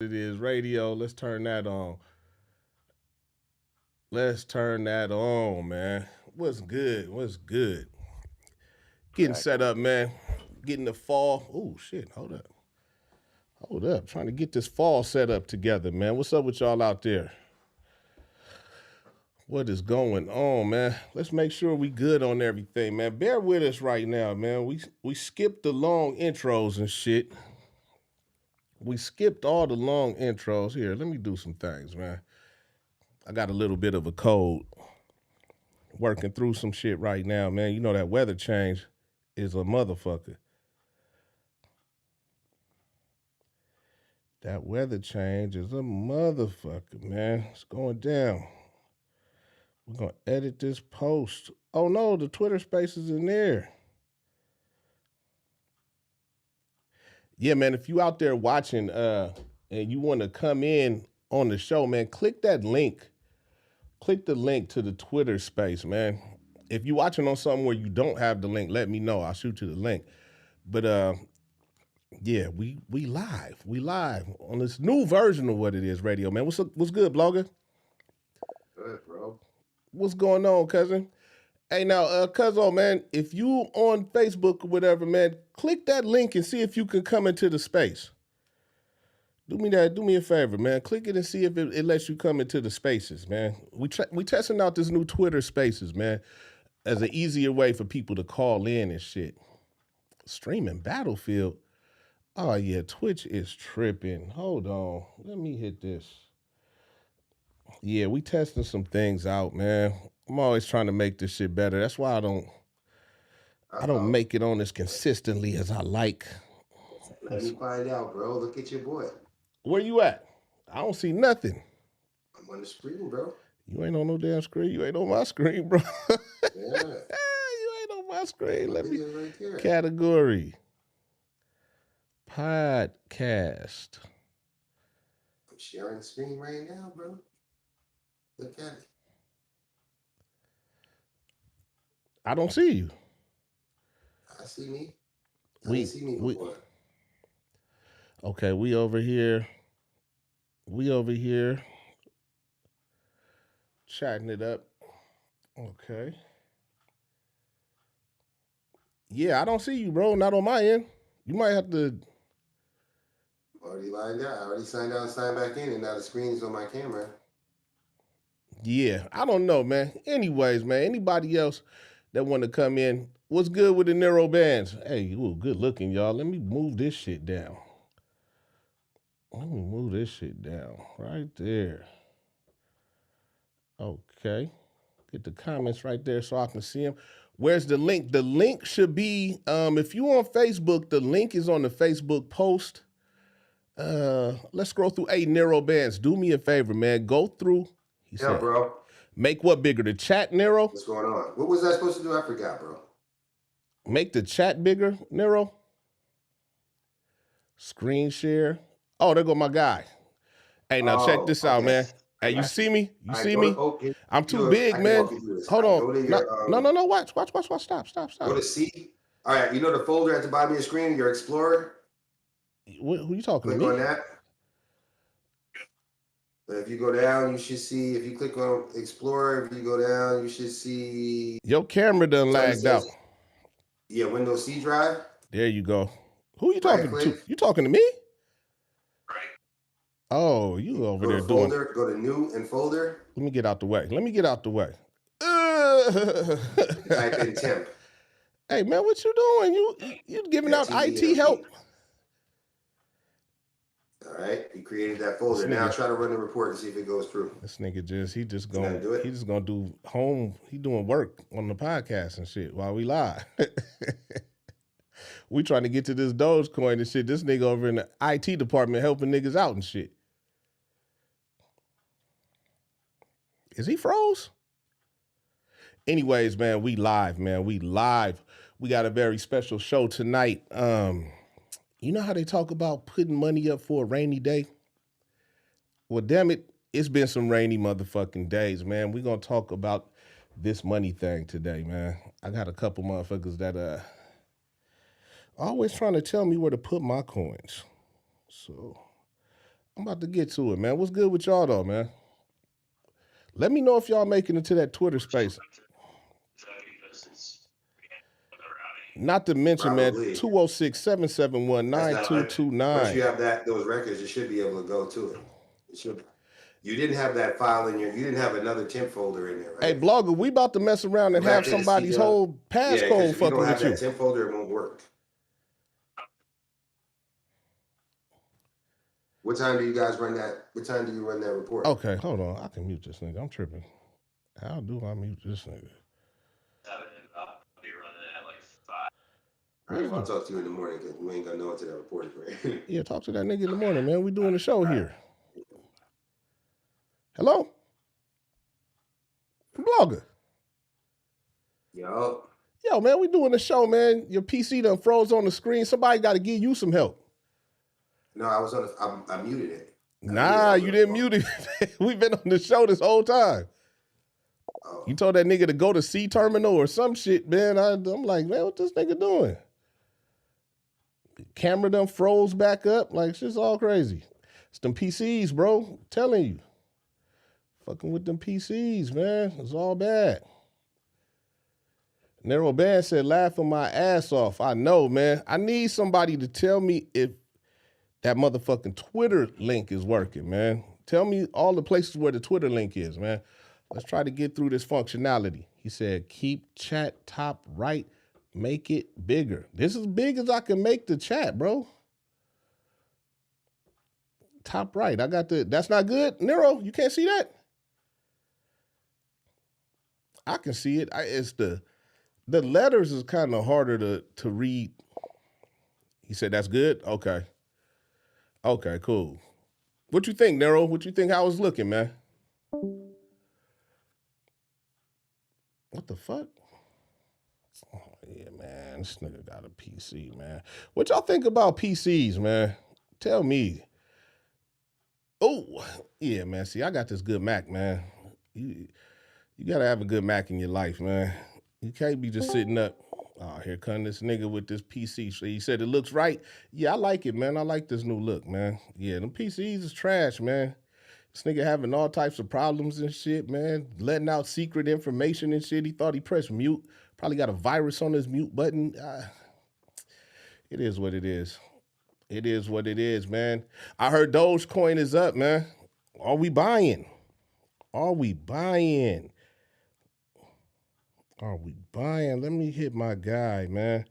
It is radio. Let's turn that on. Let's turn that on, man. What's good? What's good? Getting set Cracking. up, man. Getting the fall. Oh shit! Hold up. Hold up. Trying to get this fall set up together, man. What's up with y'all out there? What is going on, man? Let's make sure we good on everything, man. Bear with us right now, man. We skipped the long intros and shit. We skipped all the long intros. Here, let me do some things, man. I got a little bit of a cold. Working through some shit right now, man. You know that weather change is a motherfucker. That weather change is a motherfucker, man. It's going down. We're gonna edit this post. Oh no, the Twitter space is in there. Yeah, man. If you out there watching and you want to come in on the show, man, click that link. Click the link to the Twitter space, man. If you're watching on something where you don't have the link, let me know. I'll shoot you the link. But yeah, we live. We live on this new version of what it is, radio, man. What's good, blogger? Good, bro. What's going on, cousin? Hey now, cuzzo, man, if you on Facebook or whatever, man, click that link and see if you can come into the space. Do me a favor, man. Click it and see if it lets you come into the spaces, man. We testing out this new Twitter spaces, man, as an easier way for people to call in and shit. Streaming Battlefield. Oh yeah, Twitch is tripping. Hold on. Let me hit this. Yeah, we testing some things out, man. I'm always trying to make this shit better. That's why I don't Uh-oh. make it on as consistently as I like. Let me find out, bro. Look at your boy. Where you at? I don't see nothing. I'm on the screen, bro. You ain't on no damn screen. You ain't on my screen, bro. Yeah. You ain't on my screen. My Let me video's right there. category podcast. I'm sharing the screen right now, bro. Look at it. I don't see you. I see me. I didn't We see me we before. okay. We over here. We over here chatting it up. Okay. Yeah, I don't see you, bro. Not on my end. You might have to. Already lined out. I already signed out and signed back in, and now the screen is on my camera. Yeah, I don't know, man. Anyways, man, anybody else that want to come in, what's good with the narrow bands? Hey, you good looking, y'all. Let me move this shit down. Let me move this shit down right there. Okay. Get the comments right there so I can see them. Where's the link? The link should be, if you on Facebook, the link is on the Facebook post. Let's scroll through eight narrow bands. Do me a favor, man. Go through. He Yeah, said, bro. make what bigger? The chat narrow? What's going on? What was I supposed to do? I forgot, bro. Make the chat bigger, Nero. Screen share. Oh, there go my guy. Hey, now check Oh, this out, okay. man. I Hey, you got you. see me? You All right, see go. me? Okay. I'm too big, I can man. walk you through this. Hold All right, on. go to No, your no, no, no. Watch. Stop, stop, go stop. to C. All right, you know the folder at the bottom of your screen, your Explorer. Who you talking to Click on me? that. If you go down, you should see. If you click on Explorer, if you go down, you should see Your camera done something that lagged out. says, yeah, Windows C drive. There you go. Who you Right talking to? click. You talking to me? Oh, you over Go to there doing. folder. Go to New and Folder. Let me get out the way. Let me get out the way. And type in temp. Hey man, what you doing? You giving Yeah, out IT TEMP. help? All right, you created that This folder. Now nigga, try to run the report and see if it goes through. this nigga just You know how to do he it? just gonna do home. He doing work on the podcast and shit while we live. We trying to get to this Dogecoin and shit. This nigga over in the IT department helping niggas out and shit. Is he froze? Anyways, man, we live, man. We live. We got a very special show tonight. You know how they talk about putting money up for a rainy day? Well, damn it, it's been some rainy motherfucking days, man. We gonna talk about this money thing today, man. I got a couple motherfuckers that always trying to tell me where to put my coins. So I'm about to get to it, man. What's good with y'all though, man? Let me know if y'all making it to that Twitter space. Not to mention, man, Probably. 206-771-9229. Once you have those records, you should be able to go to it. It should. You didn't have that file in you didn't have another temp folder in there, right? Hey, Blogger, we about to mess around and have somebody's whole passcode fucking with you. If you don't have that temp folder, it won't work. What time do you guys run that? What time do you run that report? Okay, hold on. I can mute this nigga. I'm tripping. How do I mute this nigga? I'll be running at like 5. All right, well, I'll talk to you in the morning because we ain't gonna know until that report is ready. Yeah, talk to that nigga in the morning, man. We doing the show here. Hello? Blogger. Yo, man, we doing the show, man. Your PC done froze on the screen. Somebody got to give you some help. No, I was on. I muted it. Nah, you didn't mute it. We've been on the show this whole time. Oh. You told that nigga to go to C terminal or some shit, man. I'm like, man, what this nigga doing? Camera done froze back up. Like, shit's all crazy. It's them PCs, bro. I'm telling you. Fucking with them PCs, man. It's all bad. Narrow Band said, laughing my ass off. I know, man. I need somebody to tell me if that motherfucking Twitter link is working, man. Tell me all the places where the Twitter link is, man. Let's try to get through this functionality. He said, keep chat top right, make it bigger. This is as big as I can make the chat, bro. Top right. I got that's not good? Nero, you can't see that? I can see it. It's the letters is kind of harder to read. He said, that's good? Okay. Okay, cool. What you think, Nero? What you think how it's looking, man? What the fuck? Oh, yeah, man. This nigga got a PC, man. What y'all think about PCs, man? Tell me. Oh, yeah, man. See, I got this good Mac, man. You got to have a good Mac in your life, man. You can't be just sitting up. Oh, here come this nigga with this PC. So he said it looks right. Yeah, I like it, man. I like this new look, man. Yeah, them PCs is trash, man. This nigga having all types of problems and shit, man. Letting out secret information and shit. He thought he pressed mute. Probably got a virus on his mute button. It is what it is. It is what it is, man. I heard Dogecoin is up, man. Are we buying? Are we buying? Are we buying? Let me hit my guy, man.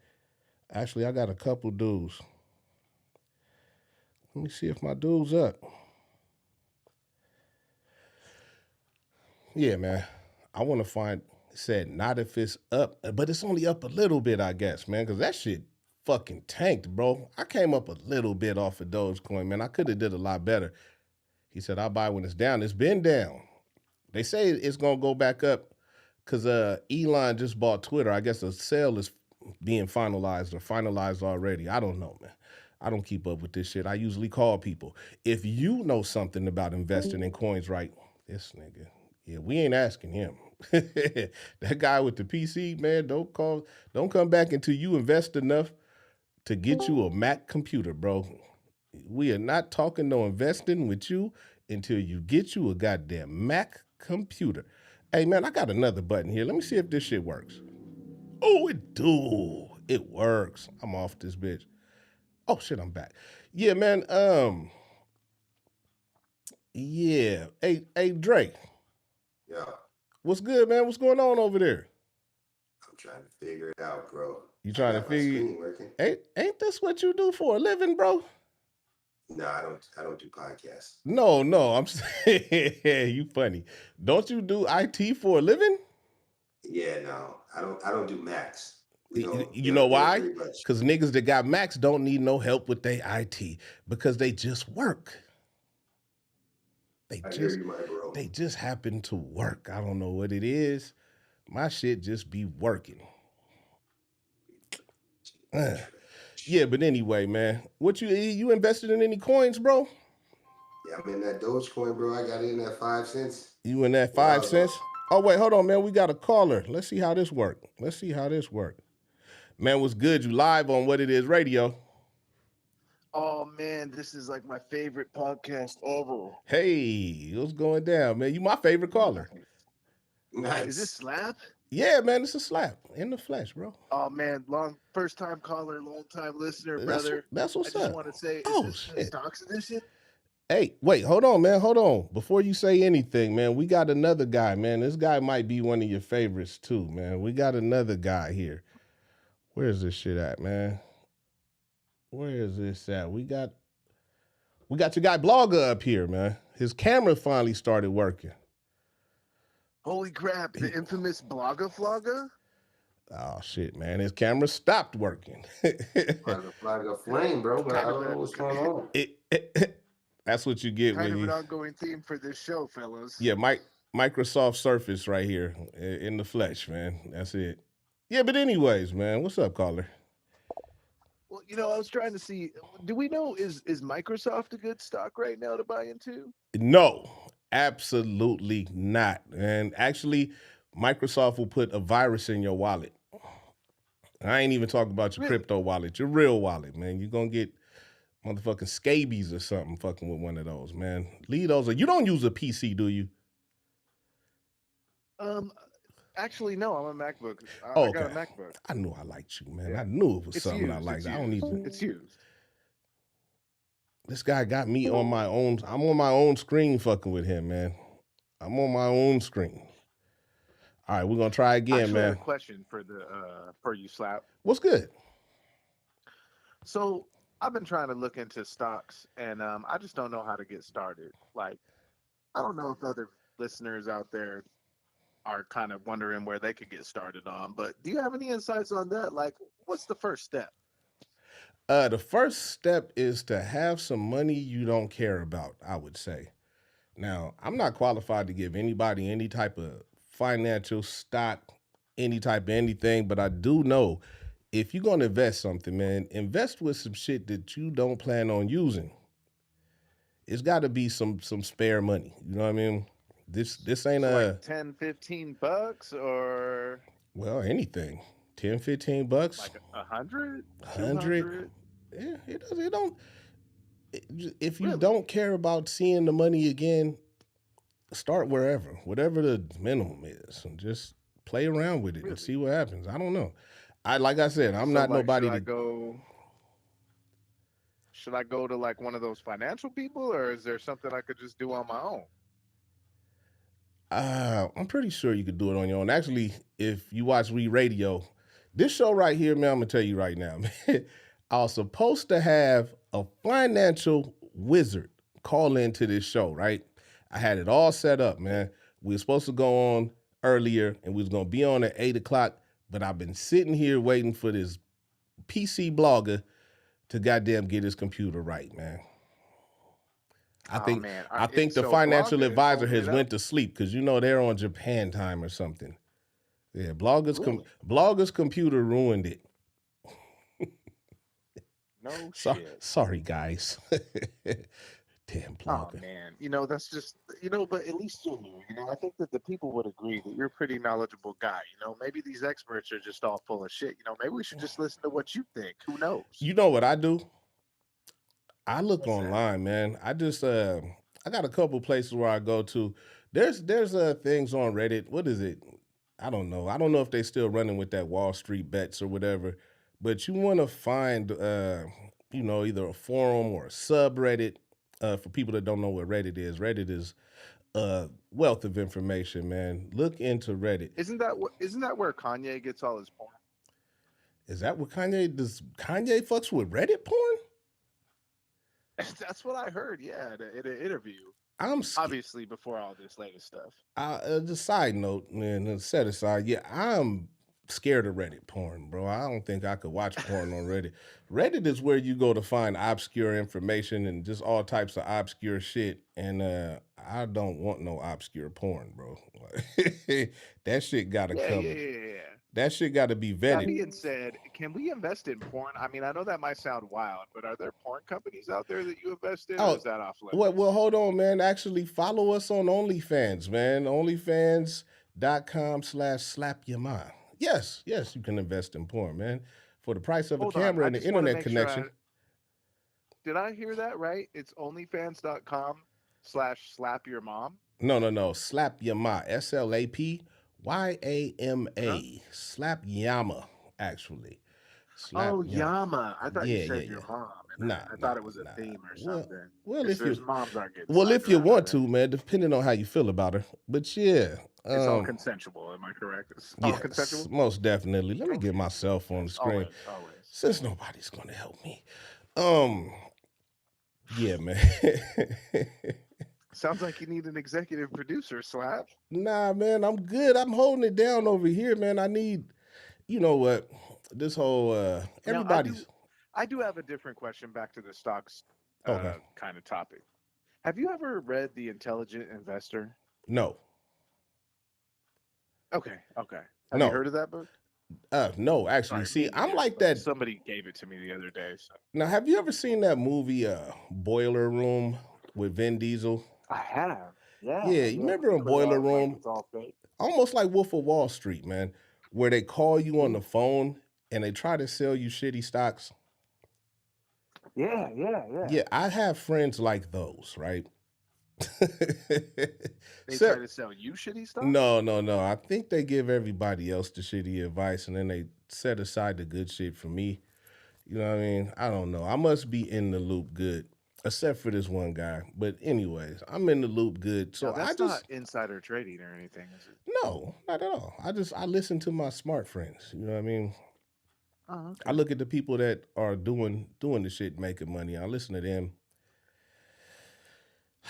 Actually, I got a couple dudes. Let me see if my dude's up. Yeah, man. I want to find, said not if it's up, but it's only up a little bit, I guess, man, because that shit fucking tanked, bro. I came up a little bit off of Dogecoin, man. I could have did a lot better. He said, I'll buy when it's down. It's been down. They say it's going to go back up because Elon just bought Twitter. I guess the sale is being finalized or finalized already. I don't know, man. I don't keep up with this shit. I usually call people. If you know something about investing in coins, right? This nigga. Yeah, we ain't asking him. That guy with the PC, man, don't come back until you invest enough to get you a Mac computer, bro. We are not talking no investing with you until you get you a goddamn Mac computer. Hey, man, I got another button here. Let me see if this shit works. Oh, it do. It works. I'm off this bitch. Oh, shit, I'm back. Yeah, man, yeah. Hey, Drake. Yeah. What's good, man? What's going on over there? I'm trying to figure it out, bro. You trying to figure it? Ain't this what you do for a living, bro? No, I don't do podcasts. No, I'm saying you funny. Don't you do IT for a living? Yeah, no. I don't do Macs. You know why? Because niggas that got Macs don't need no help with their IT because they just work. They just happen to work. I don't know what it is. My shit just be working. Yeah, but anyway, man. What you invested in any coins, bro? Yeah, I'm in that Dogecoin, bro. I got it in at 5 cents. You in that 5 cents? Oh, wait, hold on, man. We got a caller. Let's see how this work. Man, what's good? You live on What It Is Radio. Oh man, this is like my favorite podcast ever. Hey, what's going down, man? You my favorite caller. Is this Nice. Slap? Yeah, man, it's a slap in the flesh, bro. Oh man, first time caller, long time listener, That's brother. that's I what's just up. want to say, is Oh this the shit. stocks edition? Hey, wait, hold on, man. Hold on. Before you say anything, man, we got another guy, man. This guy might be one of your favorites too, man. We got another guy here. Where's this shit at, man? Where is this at? We got your guy Blogger up here, man. His camera finally started working. Holy crap, the infamous Blogger Flogger? Oh shit, man. His camera stopped working. Like a flame, bro. But I Kind of don't know a what's going on. That's what you get kind when of an you ongoing theme for this show, fellas. yeah, Microsoft Surface right here in the flesh, man. That's it. Yeah, but anyways, man, what's up, caller? Well, I was trying to see. Do we know is Microsoft a good stock right now to buy into? No, absolutely not. And actually, Microsoft will put a virus in your wallet. I ain't even talking about your Really? crypto wallet, your real wallet, man. You're gonna get motherfucking scabies or something fucking with one of those, man. Leave those. You don't use a PC, do you? Um, Actually, no. I'm a MacBook. Oh, I got a okay. MacBook. I knew I liked you, man. Yeah, I knew it was it's something I used. liked. It's I don't used. even. It's used. This guy got me on my own. I'm on my own screen fucking with him, man. I'm on my own screen. All right, we're gonna try I again, actually had a man. question for you, Slap. What's good? So I've been trying to look into stocks, and I just don't know how to get started. Like, I don't know if other listeners out there are kind of wondering where they could get started on, but do you have any insights on that? Like, what's the first step? The first step is to have some money you don't care about, I would say. Now, I'm not qualified to give anybody any type of financial stock, any type of anything, but I do know if you're gonna invest something, man, invest with some shit that you don't plan on using. It's gotta be some spare money. You know what I mean? This ain't So like a 10, $15 or well, anything. 10, $15, like 100, 100. 200? Yeah, it don't if you Really? don't care about seeing the money again, start wherever, whatever the minimum is, and just play around with it and Really? see what happens. I don't know. Like I said, I'm So not like nobody to. should I go to like one of those financial people, or is there something I could just do on my own? I'm pretty sure you could do it on your own. Actually, if you watch We Radio, this show right here, man, I'm gonna tell you right now, man. I was supposed to have a financial wizard call into this show, right? I had it all set up, man. We were supposed to go on earlier, and we was gonna be on at 8 o'clock. But I've been sitting here waiting for this PC blogger to goddamn get his computer right, man. I Oh think man, I think the so financial Blogger is advisor holding has it went up. to sleep because they're on Japan time or something. Yeah, Really? blogger's computer ruined it. No So, shit. sorry guys. Damn Oh blogger. man, that's just but at least you're here. I think that the people would agree that you're a pretty knowledgeable guy. Maybe these experts are just all full of shit. Maybe we should just listen to what you think. Who knows? You know what I do? I look What's that? online, man. I got a couple places where I go to. There's things on Reddit. What is it? I don't know. I don't know if they still running with that Wall Street bets or whatever. But you want to find either a forum or a subreddit for people that don't know what Reddit is. Reddit is a wealth of information, man. Look into Reddit. Isn't that where Kanye gets all his porn? Is that what does Kanye fucks with Reddit porn? That's what I heard. Yeah, in an interview. I'm Obviously before all this latest stuff. just side note, man, set aside. Yeah, I'm scared of Reddit porn, bro. I don't think I could watch porn on Reddit. Reddit is where you go to find obscure information and just all types of obscure shit. And I don't want no obscure porn, bro. That shit gotta Yeah, come. yeah, yeah, yeah. That shit gotta be That vetted. being said, can we invest in porn? I mean, I know that might sound wild, but are there porn companies out there that you invest in, or Oh, is that off well, limits? hold on, man. Actually, follow us on OnlyFans, man. OnlyFans.com/slapyourmom. Yes, you can invest in porn, man. For the price of a Hold on, camera I and the just want to internet make sure connection. did I hear that right? It's onlyfans.com/slapyourmom. No. Slap Yama. Huh? SLAPYAMA. Slap Yama, actually. Slap Oh, Yama. Yama. I thought you Yeah. said your mom, and Nah, I nah, thought it was a nah. theme or Well, something. well, It's if there's you, moms aren't getting well, slapped if you around, are want they? to, man, depending on how you feel about her. But yeah, It's all consensual. Am I correct? It's all yes, consensual. most definitely. Let me get Okay. myself on the Yes, screen always, always, since always. nobody's gonna help me. Um, yeah, man. Sounds like you need an executive producer, Slap. Nah, man, I'm good. I'm holding it down over here, man. I need, you know what, this whole Now, everybody's I do have a different question back to the stocks okay. kind of topic. Have you ever read The Intelligent Investor? No, Okay, okay. Have you no, heard of that book? no. Actually, Sorry, see, me I'm neither. like But that. somebody gave it to me the other day. So Now, have you ever seen that movie, Boiler Room, with Vin Diesel? I have. Yeah, Yeah, you yeah. When remember he in put Boiler out like Room, it's all fake. almost like Wolf of Wall Street, man, where they call you on Mm. the phone and they try to sell you shitty stocks. Yeah, yeah, yeah. Yeah, I have friends like those, right? They So try to sell you shitty stocks. no. I think they give everybody else the shitty advice and then they set aside the good shit for me. You know what I mean? I don't know. I must be in the loop good, except for this one guy. But anyways, I'm in the loop good. Now So I that's not just insider trading or anything, is it? no, not at all. I listen to my smart friends. You know what I mean? Oh, I okay. look at the people that are doing the shit, making money. I listen to them.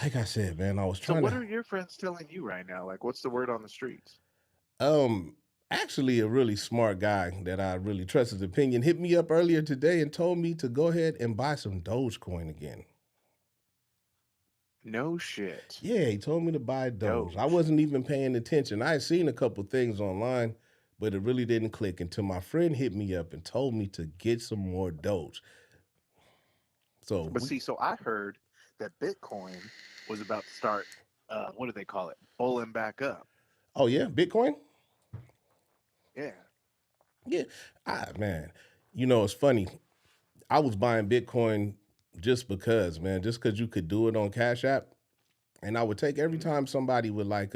Like I said, man, I was So trying what to are your friends telling you right now? Like, what's the word on the streets? um actually a really smart guy that I really trust his opinion hit me up earlier today and told me to go ahead and buy some Dogecoin again. No shit. Yeah, he told me to buy Doge. I Doge. wasn't even paying attention. I had seen a couple things online, but it really didn't click until my friend hit me up and told me to get some more Doge. So But we, see, so I heard that Bitcoin was about to start. What do they call it? Bowling back up. oh yeah, Bitcoin. Yeah. Yeah, man, it's funny. I was buying Bitcoin just because, man, just because you could do it on Cash App, and I would take every Hmm. time somebody would like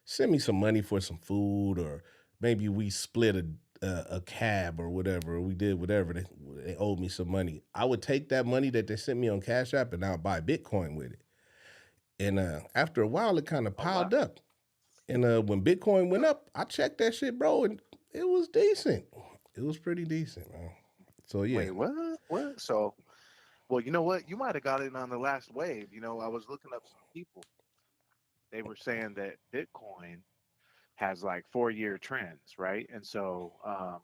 send me some money for some food, or maybe we split a cab or whatever, or we did whatever they owed me some money. I would take that money that they sent me on Cash App and I'll buy Bitcoin with it. And after a while, it kind of Oh wow. piled up. And when Bitcoin went up, I checked that shit, bro, and it was decent. It was pretty decent, man. So yeah. Wait, what? What? So, well, you know what? You might have got in on the last wave. I was looking up some people. They were saying that Bitcoin has like 4-year trends, right? And so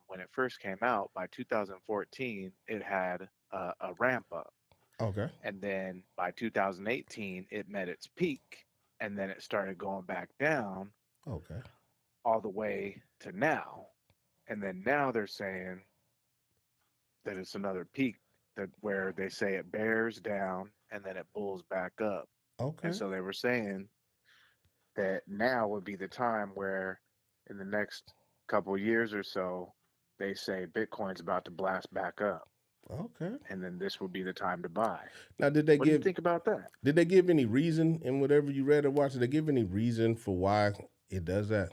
when it first came out by 2014, it had a ramp up. Okay. And then by 2018, it met its peak. And then it started going back down Okay. all the way to now. And then now they're saying that it's another peak that where they say it bears down and then it bulls back up. And Okay. so they were saying that now would be the time where in the next couple of years or so, they say Bitcoin's about to blast back up. Okay. And then this would be the time to buy. Now, did they What do you give think about that? did they give any reason in whatever you read or watched? Did they give any reason for why it does that?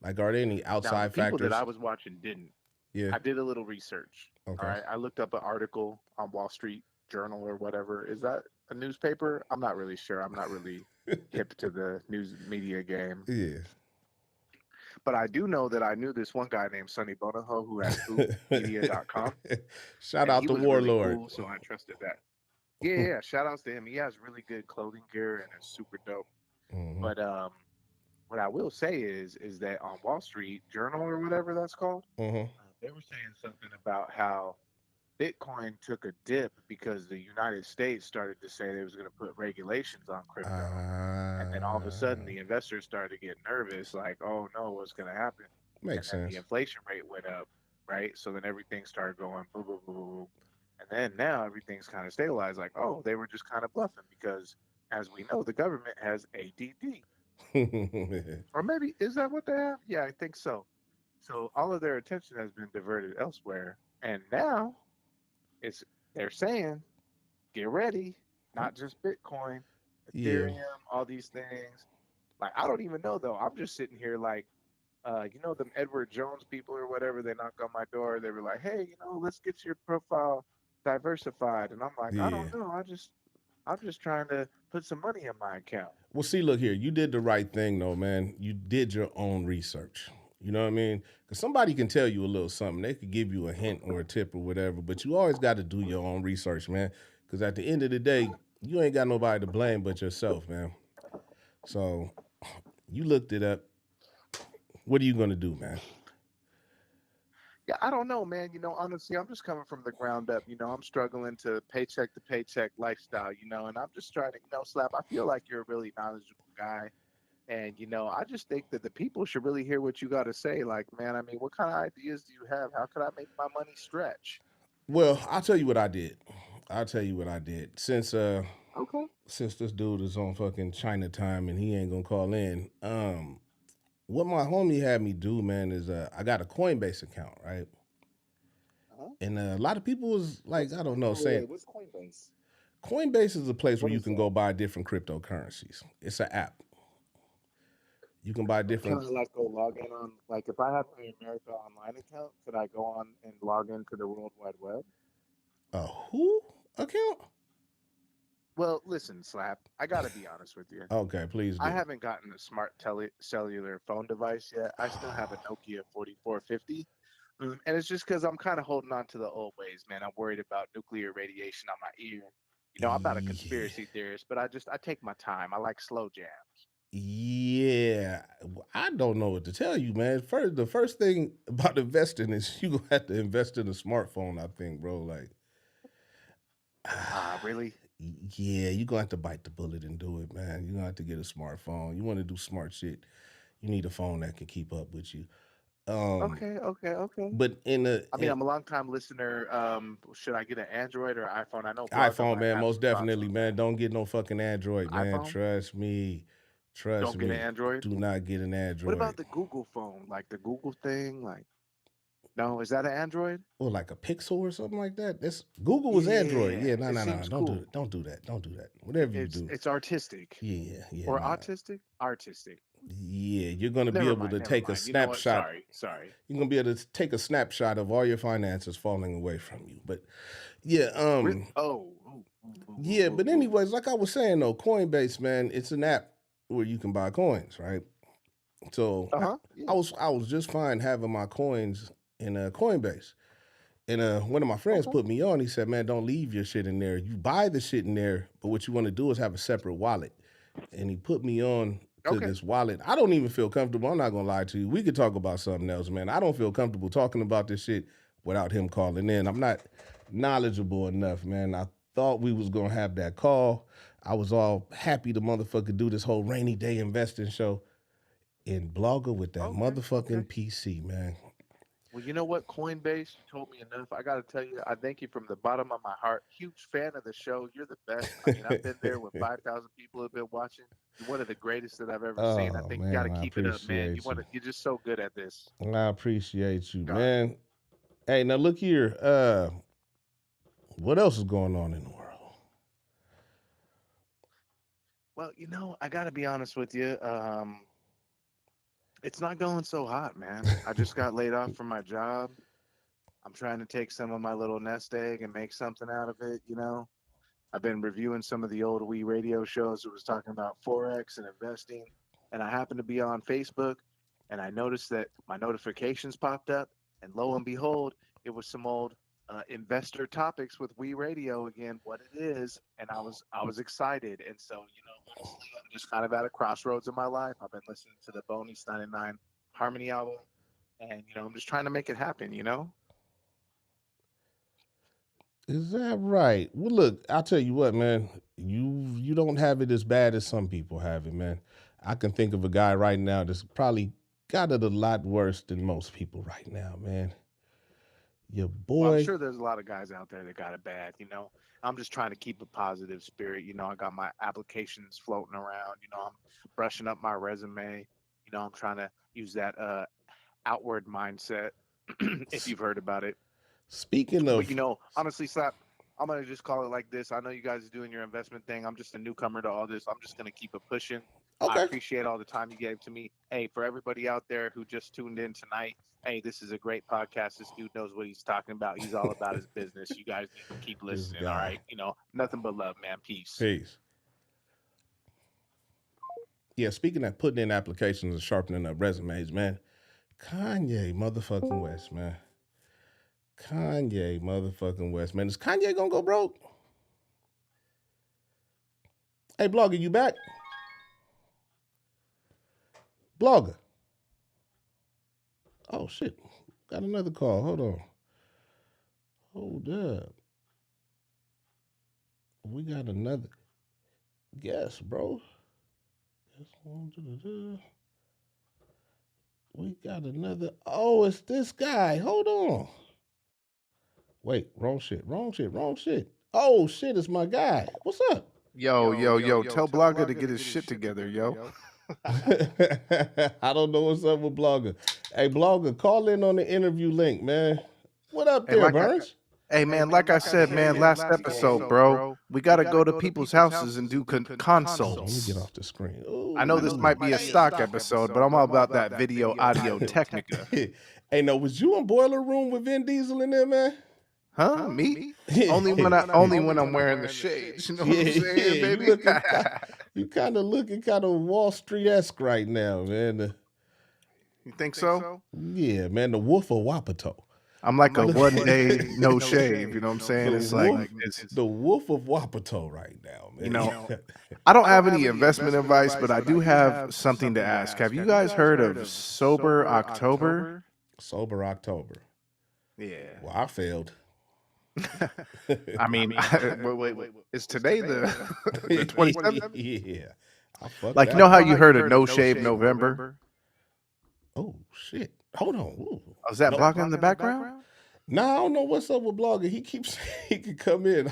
Like, are there any Now, the outside people that I factors? was watching didn't. Yeah. I did a little research. All Okay. right. I looked up an article on Wall Street Journal or whatever. Is that a newspaper? I'm not really sure. I'm not really hip to the news media game. Yeah. But I do know that I knew this one guy named Sonny Bonaho who had scoopmedia.com, Shout and out he to was really Warlord. cool. So I trusted that. Yeah, yeah. Shout outs to him. He has really good clothing gear and it's super dope. Hmm. But what I will say is that on Wall Street Journal or whatever that's called, Hmm. they were saying something about how Bitcoin took a dip because the United States started to say they was going to put regulations on crypto. And then all of a sudden, the investors started to get nervous, like, oh no, what's going to happen? And Makes then the sense. inflation rate went up, right? So then everything started going boom, boom, boom, boom, boom. And then now everything's kind of stabilized, like, oh, they were just kind of bluffing because, as we know, the government has ADD. Or maybe, is that what they have? Yeah, I think so. So all of their attention has been diverted elsewhere. And now it's they're saying, get ready, not just Bitcoin, Yeah, Ethereum, all these things. Like I don't even know though. I'm just sitting here like, them Edward Jones people or whatever. They knock on my door. They were like, hey, let's get your profile diversified, and I'm like, I yeah. don't know. I'm just trying to put some money in my account. Well, see, look here. You did the right thing, though, man. You did your own research. You know what I mean? Because somebody can tell you a little something. They could give you a hint or a tip or whatever, but you always got to do your own research, man. Because at the end of the day, you ain't got nobody to blame but yourself, man. So you looked it up. What are you going to do, man? Yeah, I don't know, man. Honestly, I'm just coming from the ground up. I'm struggling to paycheck lifestyle, and I'm just trying to, Slap, I feel like you're a really knowledgeable guy. And, I just think that the people should really hear what you got to say. Like, man, I mean, what kind of ideas do you have? How could I make my money stretch? Well, I'll tell you what I did. I'll tell you what I did. Okay. Since this dude is on fucking China time and he ain't gonna call in, what my homie had me do, man, is I got a Coinbase account, right? Uh-huh. And a lot of people was like, I don't know, saying What's Coinbase? Coinbase is a place where What you is can that? go buy different cryptocurrencies. It's an app. You can buy Can different. I like go log in on like if I have my America Online account, could I go on and log into the World Wide Web? Who account? Well, listen, Slap, I gotta be honest with you. Okay, please I do. haven't gotten a smart cellular phone device yet. I still have a Nokia 4450. And it's just because I'm kind of holding on to the old ways, man. I'm worried about nuclear radiation on my ear. I'm not a Yeah. conspiracy theorist, but I take my time. I like slow jam. Yeah, I don't know what to tell you, man. The first thing about investing is you gonna have to invest in a smartphone. I think, bro. Like, Really? yeah, you gonna have to bite the bullet and do it, man. You gonna have to get a smartphone. You want to do smart shit. You need a phone that can keep up with you. Um, Okay, okay, okay. but in the I mean, I'm a long time listener. Should I get an Android or iPhone? I know Blanca iPhone, might man, have most some thoughts definitely, on man. that. Don't get no fucking Android, man. iPhone? Trust me. Trust Don't get an me. Android? Do not get an What about Android. the Google phone? Like the Google thing? Like, no, is that an Android? Or like a Pixel or something like that. That's Google was Android. Yeah, Yeah, no, it no, no. seems Don't do cool. it. Don't do that. Don't do that. Whatever you It's do. it's artistic Yeah, yeah, or nah. autistic? Artistic. Yeah, you're gonna be Never able mind, to never take a mind. You know what? snapshot. Sorry. You're gonna be able to take a snapshot of all your finances falling away from you. But yeah, Oh, ooh, ooh, ooh, ooh, yeah, ooh, but ooh. anyways, like I was saying though, Coinbase, man, it's an app where you can buy coins, right? So Uh-huh. Yeah. I was just fine having my coins in a Coinbase. And one of my friends Okay. put me on. He said, "Man, don't leave your shit in there. You buy the shit in there, but what you want to do is have a separate wallet." And he put me on to Okay. this wallet. I don't even feel comfortable. I'm not gonna lie to you. We could talk about something else, man. I don't feel comfortable talking about this shit without him calling in. I'm not knowledgeable enough, man. I thought we was gonna have that call. I was all happy the motherfucker do this whole rainy day investing show in Blogger with that Okay. Okay. motherfucking PC, man. Well, you know what, Coinbase, you told me enough. I got to tell you, I thank you from the bottom of my heart. Huge fan of the show. You're the best. I mean, I've been there with 5,000 people have been watching. You're one of the greatest that I've ever seen. I Oh think you got to man, I keep it up, man. appreciate you. You're just so good at this. I appreciate you, God. man. Hey, now look here. What else is going on in the world? Well, I got to be honest with you. It's not going so hot, man. I just got laid off from my job. I'm trying to take some of my little nest egg and make something out of it. I've been reviewing some of the old Wii radio shows that was talking about Forex and investing. And I happened to be on Facebook and I noticed that my notifications popped up. And lo and behold, it was some old investor topics with Wii Radio again, what it is. And I was excited. And so, honestly, I'm just kind of at a crossroads in my life. I've been listening to the Boney 99 Harmony album. And, I'm just trying to make it happen. Is that right? Well, look, I'll tell you what, man. You don't have it as bad as some people have it, man. I can think of a guy right now that's probably got it a lot worse than most people right now, man. Your Well, I'm boy. sure there's a lot of guys out there that got it bad. I'm just trying to keep a positive spirit. I got my applications floating around. I'm brushing up my resume. I'm trying to use that outward mindset, if s- you've heard about it. Speaking But of, honestly, Slap, I'm gonna just call it like this. I know you guys are doing your investment thing. I'm just a newcomer to all this. I'm just gonna keep it pushing. I Okay. appreciate all the time you gave to me. Hey, for everybody out there who just tuned in tonight, hey, this is a great podcast. This dude knows what he's talking about. He's all about his business. You guys need to keep This listening. All guy. right, nothing but love, man. Peace. Peace. Yeah, speaking of putting in applications and sharpening up resumes, man. Kanye motherfucking West, man. Kanye motherfucking West, man. Is Kanye gonna go broke? Hey, Blogger, you back? Blogger. Oh, shit. Got another call. Hold on. Hold up. We got another guest, bro. We got another. Oh, it's this guy. Hold on. Wait, wrong shit. Oh, shit, it's my guy. What's up? Yo, tell Blogger to get his shit together, yo. I don't know what's up with Blogger. Hey, Blogger, call in on the interview link, man. What up there, Burns? Hey, man, like I said, man, last episode, bro, we got to go to people's houses and do consults. Let me get off the screen. Ooh. I know this might be a stock episode, but I'm all about that video audio technica. Hey, no, was you in Boiler Room with Vin Diesel in there, man? Huh? Me? Only when I'm wearing the shades. You know what I'm saying, baby? You kind of looking kind of Wall Street-esque right now, man. You think so? Yeah, man, the Wolf of Wapato. I'm like a 1 day no shave, you know what I'm saying? It's like it's the Wolf of Wapato right now, man. I don't have any investment advice, but I do have something to ask. Have you guys heard of Sober October? Sober October. Yeah. Well, I failed. I mean, wait. Is today the 27th? Yeah. Like, you know how you heard of No Shave November? Oh, shit. Hold on. Ooh. Oh, is that blocking in the background? No, I don't know what's up with Blogger. He keeps he can come in.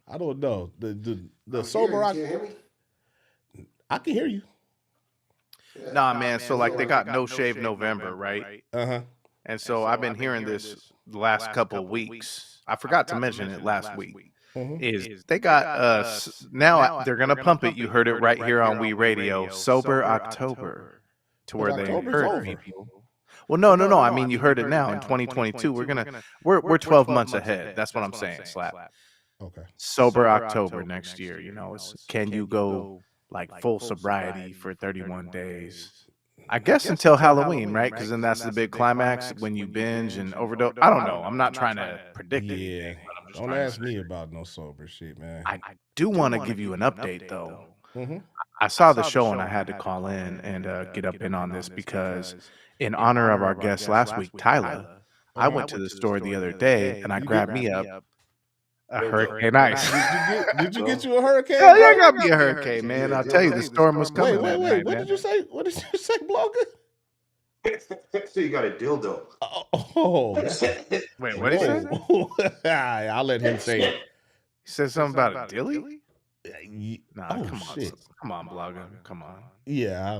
I don't know. The sober October. I can hear you. Nah, man. So like they got No Shave November, right? Uh-huh. And so I've been hearing this the last couple of weeks. I forgot to mention it last week. Is they got now they're gonna pump it. You heard it right here on We Radio. Sober October, to where they hurt people. Well, no. I mean, you heard it now in 2022. We're 12 months ahead. That's what I'm saying. Slap. Okay. Sober October next year. You know, it's can you go like full sobriety for 31 days? I guess until Halloween, right? Because then that's the big climax when you binge and overdose. I don't know. I'm not trying to predict anything. But I'm just don't ask me about no sober shit, man. I do want to give you an update, though. I saw the show and I had to call in and get up in on this because in honor of our guest last week, Tyler, I went to the store the other day and I grabbed me up a Hurricane Ice. Did you get you a hurricane? Oh, yeah, I got me a hurricane, man. I'll tell you, the storm was coming. Wait. What did you say? What did you say, Blogger? So you got a dildo. Oh. Wait, what did he say? I'll let him say it. He said something about a dilly? Nah, come on, Blogger. Come on. Yeah,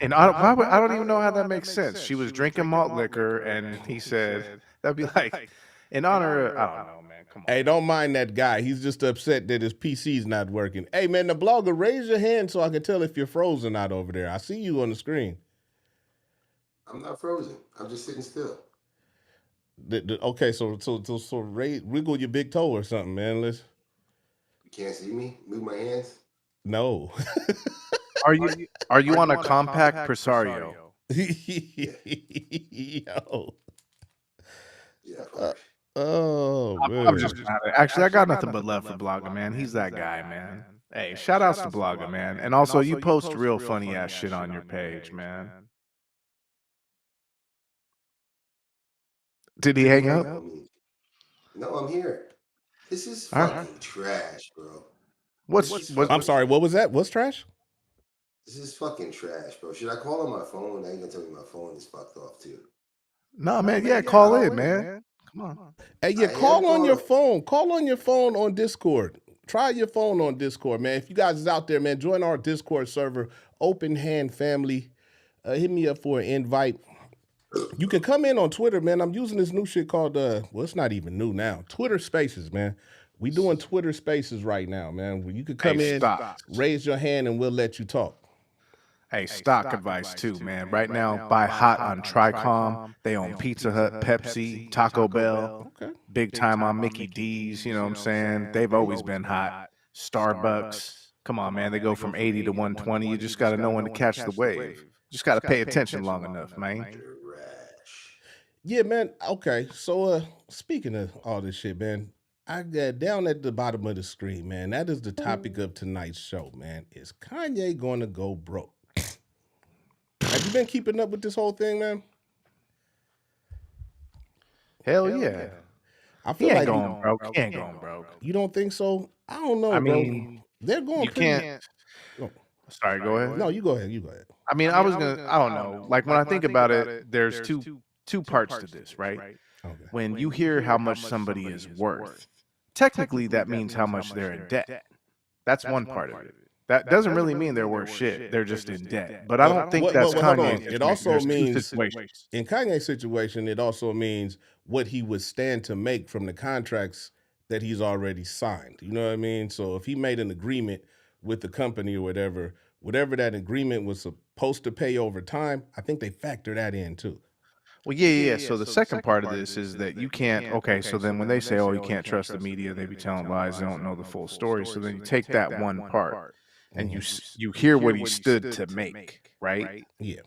and I don't even know how that makes sense. She was drinking malt liquor, and he said that'd be like in honor of, I don't know, man. Come on. Hey, don't mind that guy. He's just upset that his PC's not working. Hey, man, the Blogger, raise your hand so I can tell if you're frozen out over there. I see you on the screen. I'm not frozen. I'm just sitting still. Okay, so wiggle your big toe or something, man. You can't see me? Move my hands? No. Are you on a compact Presario? Yo. Yeah. Man. I'm just actually, I got nothing but love for Blogger, man. He's that guy, man. Hey, shout outs to Blogger, man. And also, you post real funny ass shit on your page, man. Did he hang up? No, I'm here. This is fucking trash, bro. I'm sorry, what was that? What's trash? This is fucking trash, bro. Should I call on my phone? Now you're gonna tell me my phone is fucked off too. No, man. Yeah, call in, man. Come on. Hey, yeah, call on your phone. Call on your phone on Discord. Try your phone on Discord, man. If you guys is out there, man, join our Discord server, Open Hand Family. Hit me up for an invite. You can come in on Twitter, man. I'm using this new shit called, well, it's not even new now. Twitter Spaces, man. We doing Twitter Spaces right now, man. Where you could Hey, come in, stocks. raise your hand, and we'll let you talk. Hey, stock advice too, man. Right now, buy hot on Tricom. They own Pizza Hut, Pepsi, Taco Bell, Okay. big time on Mickey D's. You know what I'm saying? They've always been hot. Starbucks. Come on, man. They go from 80 to 120. You just got to know when to catch the wave. Just got to pay attention long enough, man. Trash. Yeah, man. Okay. So speaking of all this shit, man, I got down at the bottom of the screen, man. That is the topic of tonight's show, man. Is Kanye going to go broke? Have you been keeping up with this whole thing, man? Hell yeah. I He feel ain't like going broke. He ain't going broke. you don't think so. I don't know, I bro. mean, They're going you pretty. can't. Oh, Sorry, go ahead. no, you go ahead. You go ahead. I mean, I don't know. Like when I think about it, there's two parts to this, right? Okay. When you hear how much somebody is worth, technically that means how much they're in debt. That's one part of it. That doesn't really mean they're worth shit. They're just in debt. But I don't think that's Well, hold on. Kanye's. It also There's two means situations. in Kanye's situation, it also means what he would stand to make from the contracts that he's already signed. You know what I mean? So if he made an agreement with the company or whatever that agreement was supposed to pay over time, I think they factor that in too. Well, yeah. So the second part of this is that you can't. Okay, so then when they say, "Oh, you can't trust the media," they be telling lies. They don't know the full story. So then you take that one part, and you hear what he stood to make, right? Yeah.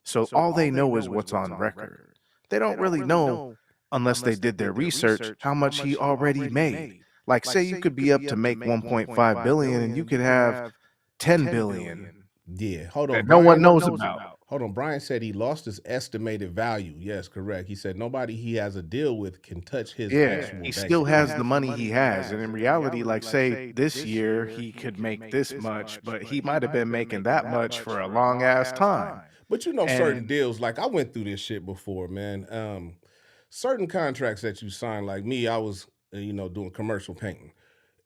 So all they know is what's on record. They don't really know, unless they did their research, how much he already made. Like, say you could be up to make 1.5 billion, and you could have 10 billion Yeah. Hold on. that no one knows about. Hold on. Brian said he lost his estimated value. Yes, correct. He said nobody he has a deal with can touch his Yeah, actual he bank still account. has the money he has. And in reality, like say this year he could make this much, but he might have been making that much for a long ass time. But you know, certain And deals, like I went through this shit before, man. Certain contracts that you sign, like me, I was, doing commercial painting.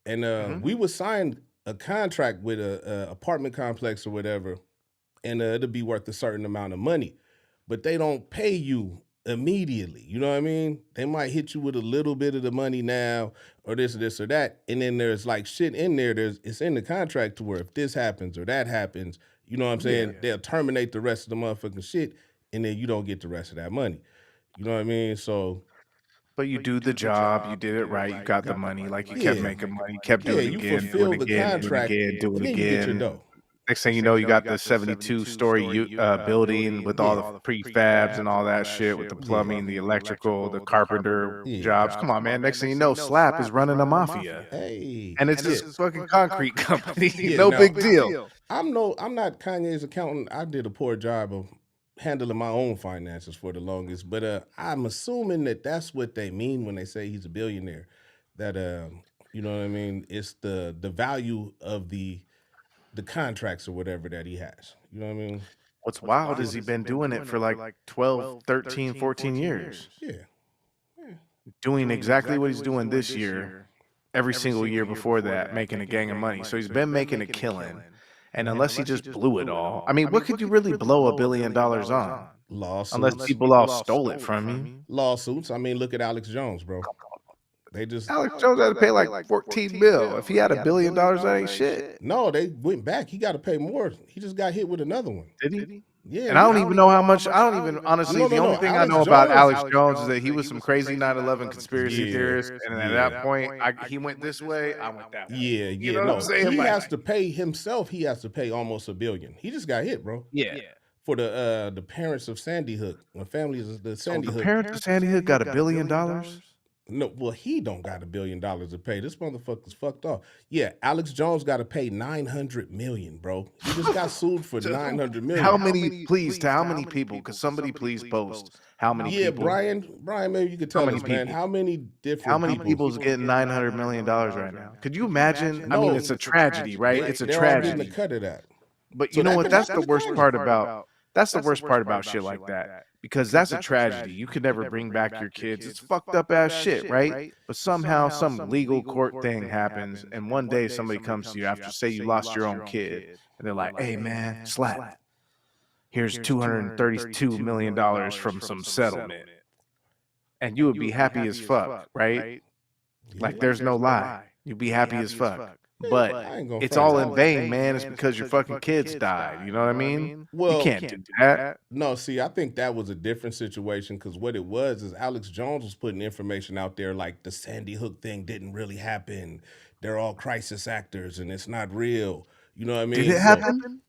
And we would sign a contract with a apartment complex or whatever, and it'll be worth a certain amount of money, but they don't pay you immediately. You know what I mean? They might hit you with a little bit of the money now, or this or that, and then there's like shit in there. It's in the contract to where if this happens or that happens, you know what I'm saying? They'll terminate the rest of the motherfucking shit, and then you don't get the rest of that money. You know what I mean? So but you do the job, you did it right, you got the money, like you kept yeah, making money, kept yeah, doing it you again, doing fulfill it the again, doing it contract, again, doing and it then you get your again. dough. Next thing you know, you got the 72-story building with all the prefabs and all that shit, with the plumbing, the electrical, the carpenter jobs. Come on, man. Next thing you know, Slap is running a mafia. Hey, And it's this fucking concrete company. Yeah, No now, big deal. I'm not Kanye's accountant. I did a poor job of handling my own finances for the longest, but I'm assuming that that's what they mean when they say he's a billionaire. That you know what I mean? It's the value of the contracts or whatever that he has. You know what I mean? What's wild is he been doing it for like 12, 13, 14 years. Yeah. Doing exactly what he's doing this year, every single year before that, making a gang of money. So he's been making a killing. And unless he just blew it all, I mean, what could you really blow $1 billion on? Lawsuits. Unless people all stole it from you. Lawsuits. I mean, look at Alex Jones, bro. They just Alex Jones had to pay like 14 mil. If he had $1 billion, that ain't shit. no, they went back. He got to pay more. He just got hit with another one. Did he? Yeah, And I don't even know how much. I don't even honestly. No, The no, only no. thing I Alex know about Jones- Alex Jones is that he was some crazy 9/11 conspiracy Yeah, theorist, and at yeah. that point, he went this way, I went that way. Yeah, You yeah. know No, what I'm saying? he Like- has to pay himself. He has to pay almost $1 billion. He just got hit, bro. Yeah. For the parents of Sandy Hook, the families of the So Sandy the Hook. parents of Sandy Hook got $1 billion. No, well, he don't got $1 billion to pay. This motherfucker's fucked off. Yeah, Alex Jones got to pay $900 million, bro. He just got sued for $900 million. How many? Please, to how many people? Because somebody please post how many Yeah, people. Brian, maybe you could tell many us, man. people? How many different? How many people? people's getting $900 million right now? Could you imagine? I No. mean, it's a tragedy, right? It's a They're all getting tragedy. a cut of that. But So you know that what? could That's happen the to worst Kanye. part about. That's the worst part about shit like that. Because that's a tragedy. You could never bring back your kids. It's fucked up ass shit, right? But somehow some legal court thing happens, and one day somebody comes to you after, say, you lost your own kid, and they're like, "Hey man, Slap, here's $232 million from some settlement," and you would be happy as fuck, right? Like there's no lie. You'd be happy as fuck. But I ain't gonna it's front. all in vain, man. It's because your fucking kids died. You know what I mean? You Well, can't do that. no, see, I think that was a different situation because what it was is Alex Jones was putting information out there like the Sandy Hook thing didn't really happen. They're all crisis actors and it's not real. You know what I mean? Did it happen?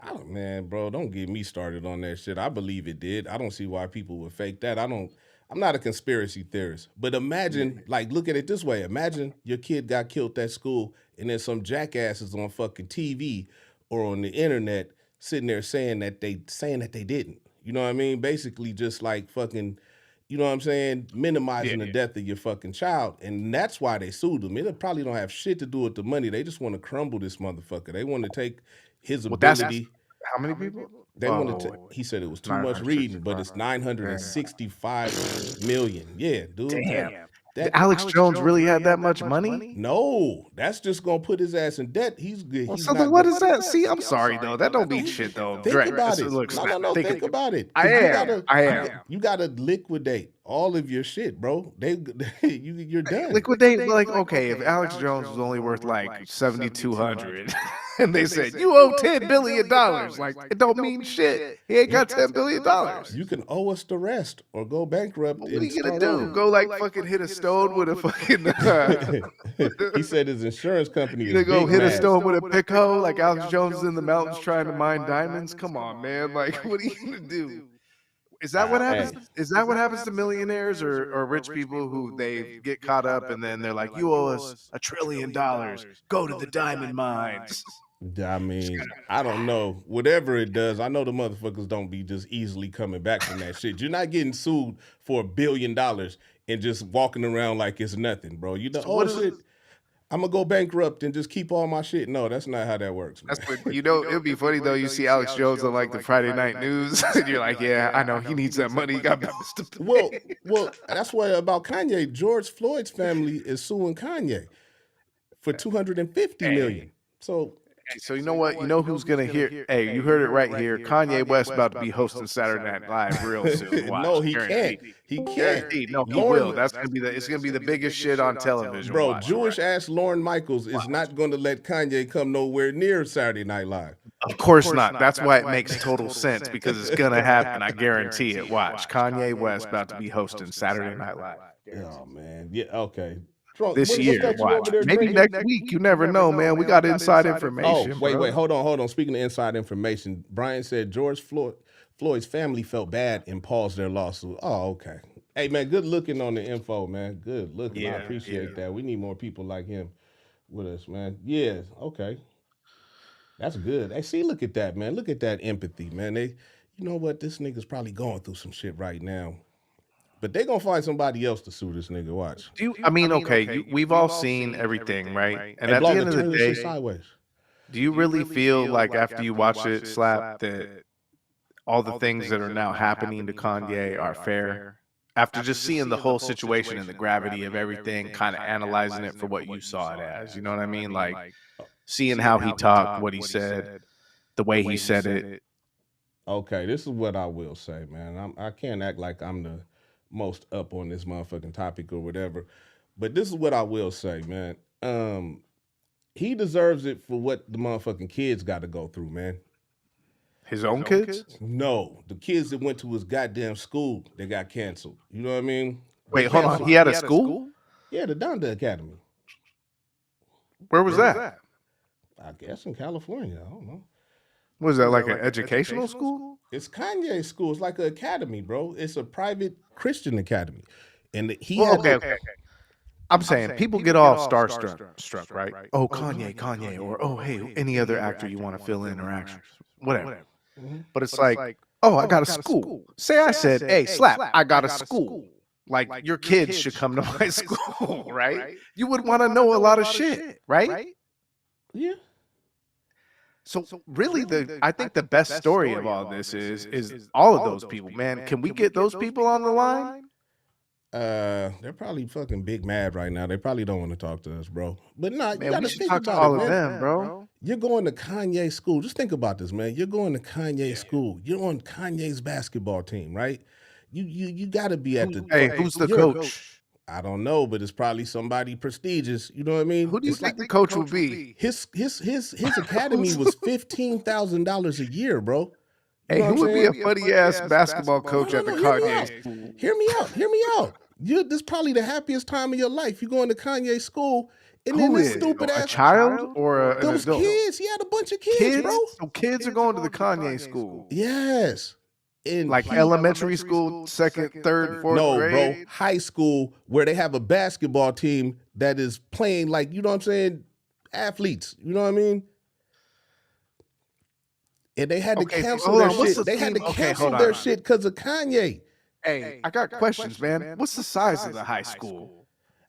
I don't, man, bro, don't get me started on that shit. I believe it did. I don't see why people would fake that. I'm not a conspiracy theorist, but imagine, like, look at it this way. Imagine your kid got killed at school and then some jackasses on fucking TV or on the internet sitting there saying that they didn't. You know what I mean? Basically just like fucking, you know what I'm saying, minimizing the death of your fucking child. And that's why they sued him. It probably don't have shit to do with the money. They just want to crumble this motherfucker. They want to take his ability. How many people? They wanted to. He said it was too much reading, but it's 965 million. Yeah, dude. Damn. Alex Jones really had that much money? No, that's just gonna put his ass in debt. He's Something. What is that? See, I'm sorry though. That don't mean shit though. Think about it. No. Think about it. I am. You gotta liquidate all of your shit, bro. You're done. Liquidate, like, okay, if Alex Jones was only worth like 7,200 and they said you owe $10 billion, like, it don't mean shit. He ain't got $10 billion. You can owe us the rest or go bankrupt. What are you gonna do? Go like fucking hit a stone with a fucking he said his insurance company is you go hit mad. a stone with a pick hoe like Alex Jones is in the mountains trying to mine diamonds? Come on, man. Like, what are you gonna do? Is that what happens? Is that what happens to millionaires or rich people who they get caught up and then they're like, you owe us $1 trillion. Go to the diamond mines. I mean, I don't know. Whatever it does, I know the motherfuckers don't be just easily coming back from that shit. You're not getting sued for $1 billion and just walking around like it's nothing, bro. You know, shit. I'm gonna go bankrupt and just keep all my shit. No, that's not how that works, man. That's what, it'd be funny though. You see Alex Jones on like the Friday night news, and you're like, yeah, I know he needs that money. He got bills to pay. Well, that's what about Kanye. George Floyd's family is suing Kanye for $250 million. So you know what? You know who's gonna hear? Hey, you heard it right here. Kanye West about to be hosting Saturday Night Live real soon. Watch. No, he can't. He can't. Guaranteed. No, he will. That's gonna be it's gonna be the biggest shit on television. Bro, Watch. Jewish ass Lorne Michaels is not going to let Kanye come nowhere near Saturday Night Live. Of course not. That's why it makes total sense because it's gonna happen. I guarantee it. Watch. Kanye West about to be hosting Saturday Night Live. Oh man, yeah, okay. This year, watch. Maybe next week. You never know, man. We got inside information. Oh, wait, hold on. Speaking of inside information, Brian said George Floyd's family felt bad and paused their lawsuit. Oh, okay. Hey, man, good looking on the info, man. Good looking. I appreciate that. We need more people like him with us, man. Yeah, okay. That's good. Hey, see, look at that, man. Look at that empathy, man. You know what? This nigga's probably going through some shit right now. But they gonna find somebody else to sue this nigga. Watch. We've all seen everything, right? And at the end of the day, do you really feel like after you watch it, Slap, that all the things that are now happening to Kanye are fair? After just seeing the whole situation and the gravity of everything, kind of analyzing it for what you saw it as, you know what I mean? Like seeing how he talked, what he said, the way he said it. Okay, this is what I will say, man. I can't act like I'm the most up on this motherfucking topic or whatever, but this is what I will say, man. He deserves it for what the motherfucking kids got to go through, man. His own kids? No, the kids that went to his goddamn school that got canceled. You know what I mean? Wait, hold on. He had a school? Yeah, the Donda Academy. Where was that? I guess in California. I don't know. Was that like an educational school? It's Kanye's school. It's like an academy, bro. It's a private Christian academy. And okay. I'm saying people get all starstruck, right? Oh, Kanye, or oh, hey, any other actor you want to fill in or actress, whatever. Mm-hmm. But it's like, oh, I got a school. Say I said, hey, Slap, I got a school. Like your kids should come to my school, right? You would want to know a lot of shit, right? Yeah. So really, I think the best story of all this is all of those people, man. Can we get those people on the line? They're probably fucking big mad right now. They probably don't want to talk to us, bro. But nah, man, you gotta think about all of them, bro. You're going to Kanye school. Just think about this, man. You're going to Kanye school. You're on Kanye's basketball team, right? You gotta be at the. Hey, who's the coach? I don't know, but it's probably somebody prestigious. You know what I mean? Who do you It's think the coach will be? his academy was $15,000 a year, bro. You Hey, know who what I'm would be saying? a funny ass basketball coach at the Hear me Kanye out. school? Hear me out. Hear me out. This is probably the happiest time of your life. You going to Kanye school, and then Who this is stupid a ass child or an those adult? kids. He had a bunch of kids, Kids, bro. so kids are going to the Kanye school, Yes. And like elementary school, second, third, fourth no, grade. bro, high school where they have a basketball team that is playing like, you know what I'm saying, athletes. You know what I mean? And they had to cancel their shit. They had to cancel their shit because of Kanye. Hey, I got questions, man. What's the size of the high school?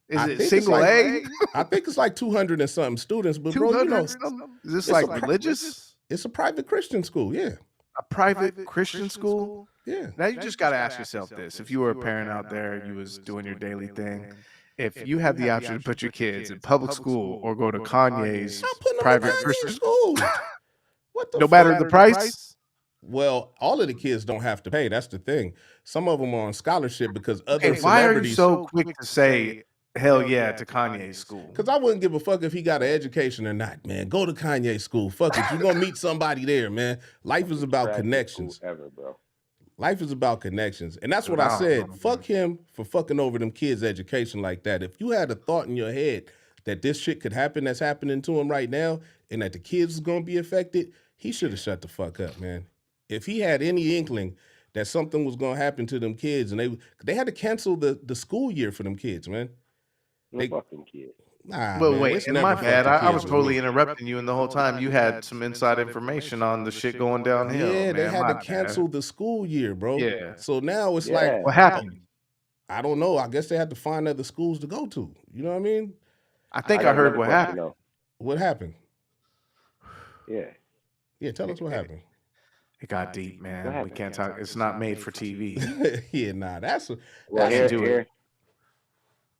Is I it think it's single like- A? I think it's like 200 and something students, but bro, you know, Is this it's like a- religious? it's a private Christian school. Yeah. A private Christian school? Yeah. Now you just got to ask yourself this: if you were a parent out there, you was doing your daily thing. If you had the option to put your kids in public school or go to Kanye's I'm putting them private in Kanye Christian school. What the no fuck? matter the price. Well, all of the kids don't have to pay. That's the thing. Some of them are on scholarship because other Hey, why are you celebrities. so quick to say hell yeah to Kanye's school? Because I wouldn't give a fuck if he got an education or not, man. Go to Kanye school. Fuck it. You're going to meet somebody there, man. Life is about connections. Ever, bro. Life is about connections. And that's what I said. Fuck him for fucking over them kids' education like that. If you had a thought in your head that this shit could happen that's happening to him right now and that the kids is going to be affected, he should have shut the fuck up, man. If he had any inkling that something was going to happen to them kids and they had to cancel the school year for them kids, man. No fucking kid. Nah, But man, wait, it's and never my fuck bad. the I kids was with totally me. interrupting you, and the whole time you had some inside information on the shit going downhill. Yeah, they man. had My to bad. cancel the school year, bro. Yeah. So now it's Yeah. like, What happened? I don't know. I guess they had to find other schools to go to. You know what I mean? I think I got heard another what question, happened. though. What happened? Yeah. Yeah, tell us what happened. It got deep, man. happened? We can't talk. It's not made for TV. Yeah, nah, that's a, Well, that's do it. here.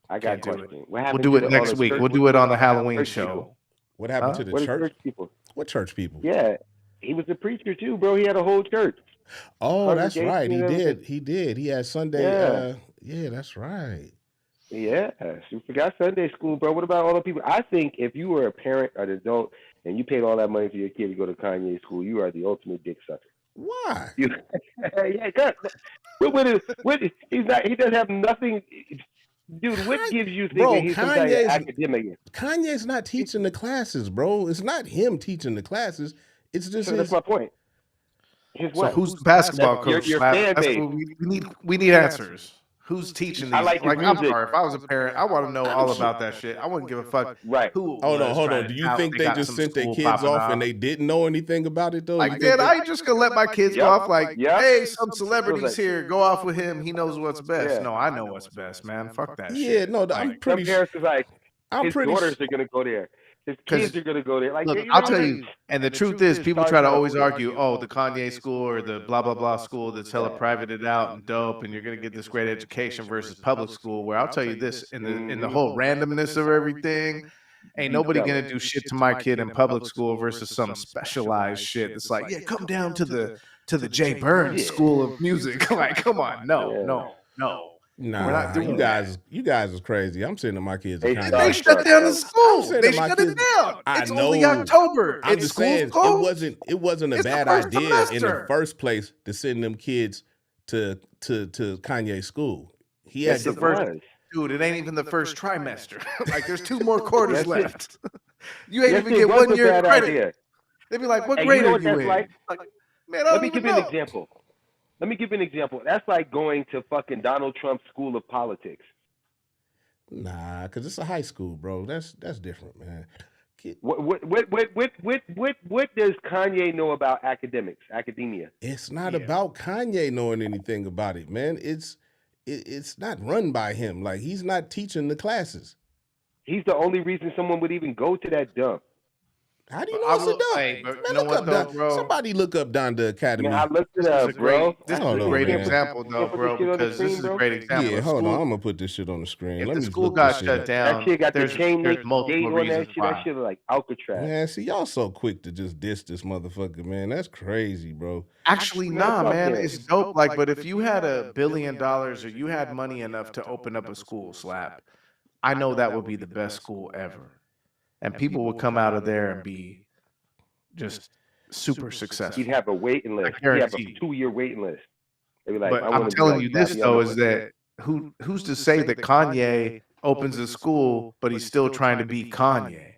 I got a Can't do it. question. What We'll happened do to it all next the week. church- We'll do it on the Halloween church show. people? what happened Huh? to the What are church? church people? What church people? Yeah, he was a preacher too, bro. He had a whole church. Oh, that's right. He Congregation and did. everything. He did. He had Sunday. Yeah. Yeah, that's right. Yeah, you forgot Sunday school, bro. What about all the people? I think if you were a parent or an adult and you paid all that money for your kid to go to Kanye school, you are the ultimate dick sucker. Why? Yeah, God. He's not. He doesn't have nothing. Dude, what gives you thinking Bro, he's some kind of Kanye's- academic? Kanye's not teaching the classes, bro. It's not him teaching the classes. It's just So that's his. my point. His So what? who's the basketball Your coach? fan That's base. what we need answers. Who's teaching these? I like your I'm music. sorry. If I was a parent, I want to know all about that shit. I wouldn't give a fuck Right. who. it Hold was on. trying Do to you tout think they got just some sent their school kids popping off out. and they didn't know anything about it though? Like, You think man, I ain't just gonna let my kids go Yep. off like, Yep. hey, some celebrity's here. Go off with him. He knows what's best. Yeah. No, I know what's best, man. Fuck that Yeah, shit. no, I'm Like, Some pretty. parents is like, I'm his pretty. daughters are gonna go there. His 'Cause- kids are gonna go there. Like, Look, you I'll know, tell like- you, and the truth is, people try to always argue, oh, the Kanye school or the blah, blah, blah school that's hella privated out and dope, and you're going to get this great education versus public school, where I'll tell you this, in the whole randomness of everything, ain't nobody going to do shit to my kid in public school versus some specialized shit that's like, yeah, come down to the Jay Burns School of Music. Like, come on, no. Nah, We're not doing you guys is crazy. I'm sending my kids to They Kanye. start- They shut down the I'm school. saying They to my shut it kids- down. I It's only know. October. I'm It's just school's saying closed. it wasn't a It's the bad first idea in the semester. first place to send them kids to Kanye school. He had It's the to, first- was. Dude, it ain't even the first trimester. Like, there's 2 more quarters Yes, it- left. You ain't Yes, even it get was 1 a year bad credit. idea. They'd be like, what Hey, you grade know are what you that's in? like? Man, I don't Let me even give you an know. example. That's like going to fucking Donald Trump's school of politics. nah, because it's a high school, bro. That's different, man. What does Kanye know about academia? It's not about Kanye knowing anything about it, man. It's not run by him. Like, he's not teaching the classes. He's the only reason someone would even go to that dump. How do you But know it's a dunk? hey, but Man, you know look what up though, Don. bro? Somebody look up Donda Academy. Man, I looked it This is up, a great bro. I don't know, great man. example You though, can't put this bro, shit on the because this screen, is a bro. great example. Yeah, A hold on. I'm school, gonna put this shit on the screen. if Let the me school look this got shit shut up. That down, shit got the chain link there's multiple gate on that reasons shit. That why. shit like Alcatraz. Man, see, y'all so quick to just diss this motherfucker, man. That's crazy, bro. Actually, Man, nah, fuck man, him. it's dope. Like, but if you had $1 billion or you had money enough to open up a school, Slap, I know that would be the best school ever, and people would come out of there and be just super He'd successful. have a waiting I list. He'd have a guarantee. 2-year waiting list. They'd be like, But I I'm want to be telling like you this Bobby though Underwood. is that who's to say that Kanye opens a school, but he's still trying to be Kanye?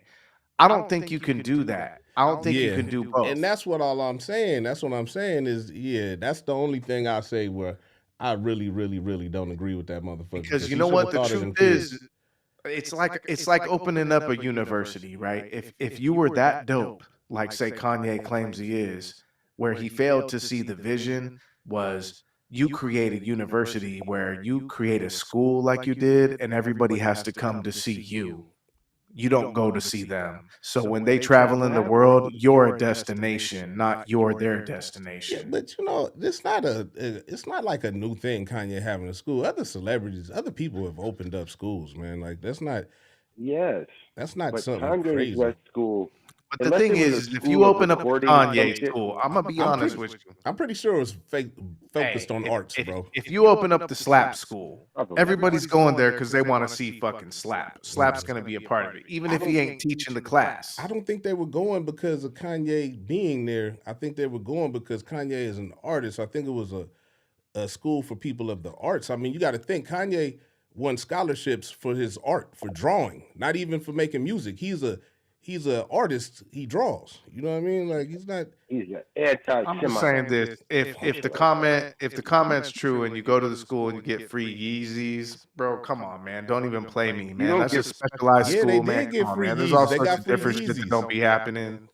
I don't think you can do that. I don't think you can do both. And that's what all I'm saying. That's what I'm saying is, that's the only thing I say where I really, really, really don't agree with that motherfucker. Because you he know shoulda what the thought of them truth kids. is, it's like opening up a university, right? If you were that dope, like say Kanye claims he is, where he failed to see the vision was you create a university where you create a school like you did, and everybody has to come to see you. You don't go to see them. So when they travel in the world, you're a destination, not you're their Yeah, destination. but it's not like a new thing. Kanye having a school. Other celebrities, other people have opened up schools, man. Like that's not Yes. But something Kanye's crazy. West School. But the Unless thing it was is, a if you school of open up a recording or some Kanye shit. school, I'm gonna be honest with you. I'm pretty sure it was focused on arts, if, bro. if you open up the Slap school, Probably. everybody's going there because they want to see fucking Slap. Slap's gonna be a part of it, even if he ain't teaching the class. I don't think they were going because of Kanye being there. I think they were going because Kanye is an artist. I think it was a school for people of the arts. I mean, you got to think Kanye won scholarships for his art, for drawing, not even for making music. He's a artist. He draws. You know what I mean? Like he's not. He's an anti-Semite. I'm just saying this: if the comment's true and you go to the school and you get free Yeezys, bro, come on, man, don't even play me, man. don't That's a get- specialized Yeah, school, they man. did get Come on, free man. There's Yeezys. all They sorts got of free different shit that Yeezys. don't be happening.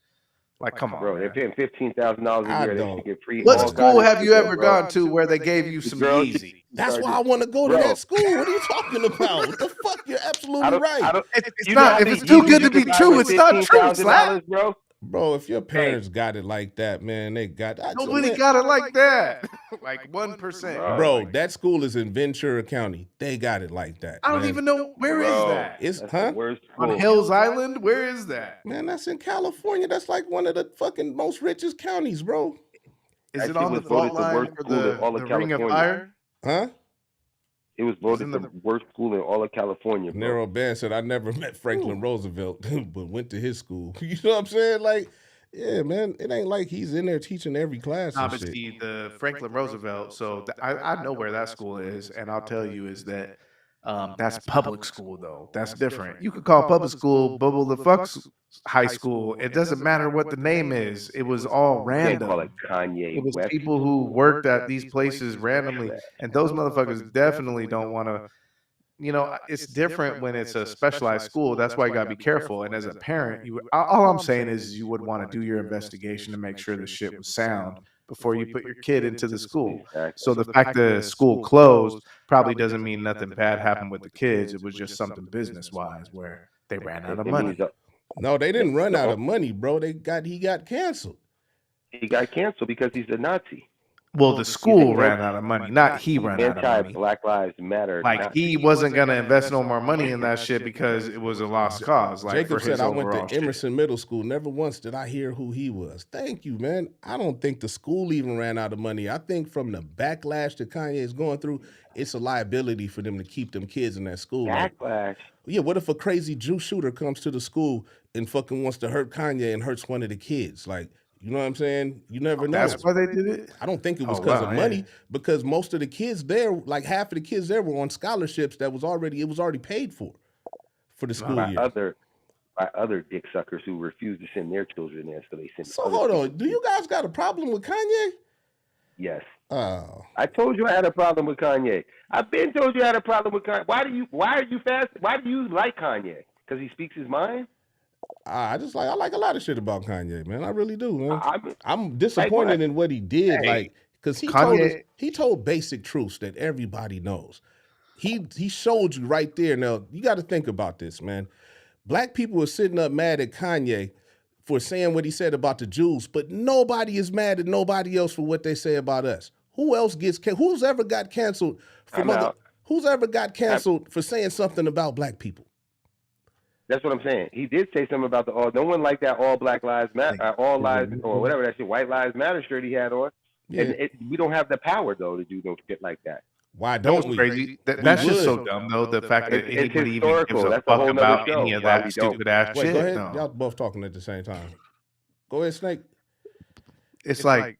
Like, come on, Bro, they're man. paying $15,000 a I year. They don't. should get free. What all school kinds of have you shit, ever bro. gone to where they gave you some girls- Yeezy? That's why I want to go to Bro. that school. What are you talking about? What the fuck? You're absolutely right. It's You know not. how If many it's too Yeezys good you to be could buy true, with it's not true, Slap. $15,000, bro. Bro, if your parents got it like that, man, they got Nobody got it like that. Like 1%. Bro, that school is in Ventura County. They got it like that. I don't man. even know where is Bro, that. It's That's huh? the worst On school. Hills Island? Where is that? Man, that's in California. That's like one of the fucking most richest counties, bro. Is That it shit on the was voted fault the line worst for school in all the of Ring of California. Fire? Huh? It was voted the worst school in all of California, bro. Nero Band said, I never met Franklin Roosevelt, but went to his school. You know what I'm saying? Like, yeah, man, it ain't like he's in there teaching every class Nah, and but shit. see, the Franklin Roosevelt, so I know where that school is, and I'll tell you is that that's public school, though. That's different. You could call public school Bubble the Fuck's high school. It doesn't matter what the name is. It was all You can't call random. it Kanye It was West. people who worked at these places randomly, and those motherfuckers definitely don't want to. You know, it's different when it's a specialized school. That's why you gotta be careful. And as a parent, all I'm saying is you would want to do your investigation to make sure the shit was sound before you put your kid into the school. Exactly. So the fact the school closed probably doesn't mean nothing bad happened with the kids. It was just something business wise where they ran out of It means money. No, they didn't run out of money, bro. He got canceled. he got canceled because he's a Nazi. Well, the school ran out of money, not he ran out of money. Anti-Black Lives Matter. Like he wasn't gonna invest no more money in that shit because it was a lost cause. Like Jacob for his said, I went overall to Emerson Middle School. Never once did I hear who he was. Thank you, man. I don't think the school even ran out of money. I think from the backlash that Kanye is going through, it's a liability for them to keep them kids in that school. Like, Backlash. yeah, what if a crazy Jew shooter comes to the school and fucking wants to hurt Kanye and hurts one of the kids? Like, you know what I'm saying? You never know. That's why they did it. I don't think it was Oh, because wow, of money, yeah. because most of the kids there, like half of the kids there were on scholarships that was already paid for the school by year. other dick suckers who refuse to send their children there, so they send. So other hold on, people. do you guys got a problem with Kanye? Yes. Oh, I told you I had a problem with Kanye. I've been told you I had a problem with Kanye. Why are you fast? Why do you like Kanye? Because he speaks his mind? I like a lot of shit about Kanye, man. I really do, man. I'm I'm disappointed in what he did, Hey, like, because Kanye- he told basic truths that everybody knows. He showed you right there. Now you got to think about this, man. Black people were sitting up mad at Kanye for saying what he said about the Jews, but nobody is mad at nobody else for what they say about us. Who else gets who's ever got canceled who's ever got canceled for saying something about black people? That's what I'm saying. He did say something about the all. No one liked that all black lives matter, all lives or whatever that shit, white lives matter shirt he had on. Yeah. And we don't have the power though to do no shit like that. Why don't we? Crazy. That's just so dumb though. The fact that anybody even gives a fuck about any of that stupid ass shit. Go ahead. No. Y'all both talking at the same time. Go ahead, Snake. It's like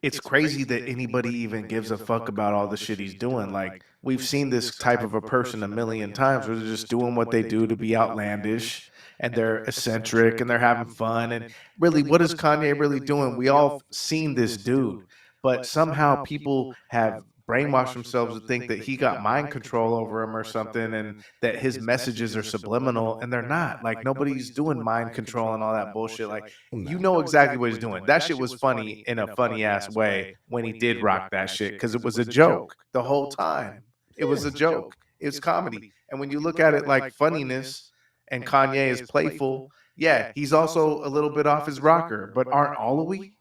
it's crazy that anybody even gives a fuck about all the shit he's doing. Like, we've seen this type of a person a million times where they're just doing what they do to be outlandish and they're eccentric and they're having fun. And really, what is Kanye really doing? We all seen this dude, but somehow people have brainwash themselves to think that he got mind control over him or something, and that his messages are subliminal, and they're not. Like, nobody's doing mind control and all that bullshit. Like, you know exactly what he's doing. That shit was funny in a funny ass way when he did rock that shit, because it was a joke the whole time. It was a joke. It's comedy. And when you look at it like funniness and Kanye is playful, yeah, he's also a little bit off his rocker, but aren't all of we?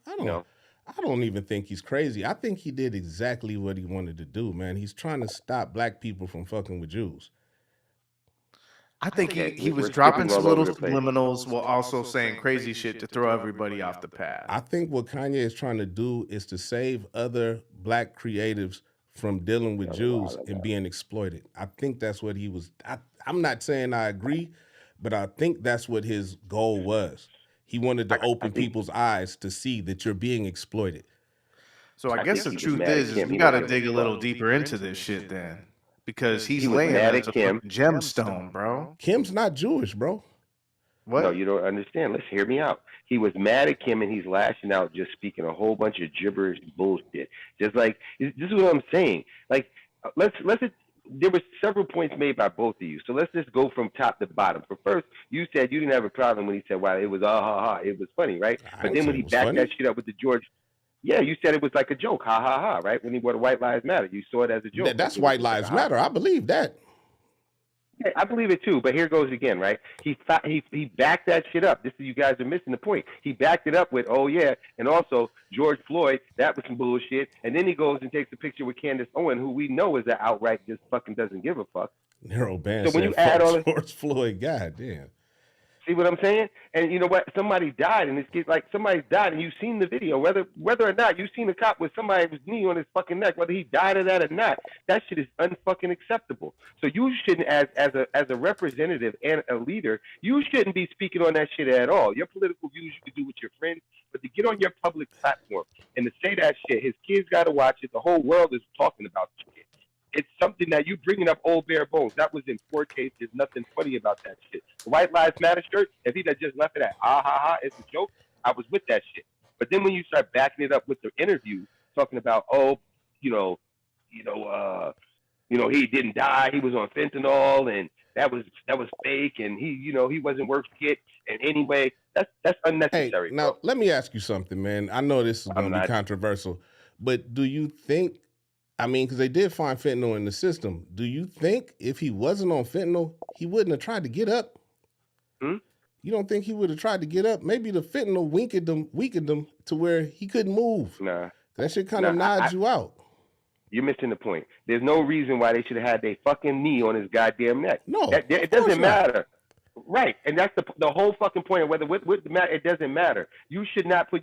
I don't know. I don't even think he's crazy. I think he did exactly what he wanted to do, man. He's trying to stop black people from fucking with Jews. I think he was dropping some little subliminals while also saying crazy shit to throw everybody off the path. I think what Kanye is trying to do is to save other black creatives from dealing with Jews and being exploited. I think that's what he was. I'm not saying I agree, but I think that's what his goal was. He wanted to open people's eyes to see that you're being exploited. So I guess the truth is we got to dig a little deeper into this shit then, because he's laying as a gemstone, bro. Kim's not Jewish, bro. What? No, you don't understand. Let's hear me out. He was mad at Kim and he's lashing out, just speaking a whole bunch of gibberish bullshit. Just like, this is what I'm saying. Like, there were several points made by both of you. So let's just go from top to bottom. For first, you said you didn't have a problem when he said, wow, it was ha ha. It was funny, right? But then when he backed that shit up with the George, yeah, you said it was like a joke, ha ha ha, right? When he wore the White Lives Matter, you saw it as a joke. That's White Lives Matter. I believe that. Yeah, I believe it too, but here goes again, right? He backed that shit up. This is, you guys are missing the point. He backed it up with, oh yeah, and also George Floyd, that was some bullshit. And then he goes and takes a picture with Candace Owen, who we know is an outright just fucking doesn't give a fuck. Narrow band. So when you add all George Floyd, goddamn. See what I'm saying? And you know what? Somebody died, and it's like somebody's died, and you've seen the video. Whether or not you've seen a cop with somebody's knee on his fucking neck, whether he died of that or not, that shit is unfucking acceptable. So you shouldn't, as a representative and a leader, you shouldn't be speaking on that shit at all. Your political views you can do with your friends, but to get on your public platform and to say that shit, his kids got to watch it. The whole world is talking about shit. It's something that you bringing up old bare bones. That was in court case. There's nothing funny about that shit. The White Lives Matter shirt, if he had just left it at ha ha ha, it's a joke, I was with that shit. But then when you start backing it up with the interview, talking about, he didn't die, he was on fentanyl, and that was fake, and he wasn't worth shit. And anyway, that's unnecessary. Hey, now let me ask you something, man. I know this is going to be controversial, but do you think? I mean, because they did find fentanyl in the system. Do you think if he wasn't on fentanyl, he wouldn't have tried to get up? You don't think he would have tried to get up? Maybe the fentanyl weakened him to where he couldn't move. Nah. That shit kind of nods you out. You're missing the point. There's no reason why they should have had their fucking knee on his goddamn neck. No, it doesn't matter. Right, and that's the whole fucking point of whether it doesn't matter. You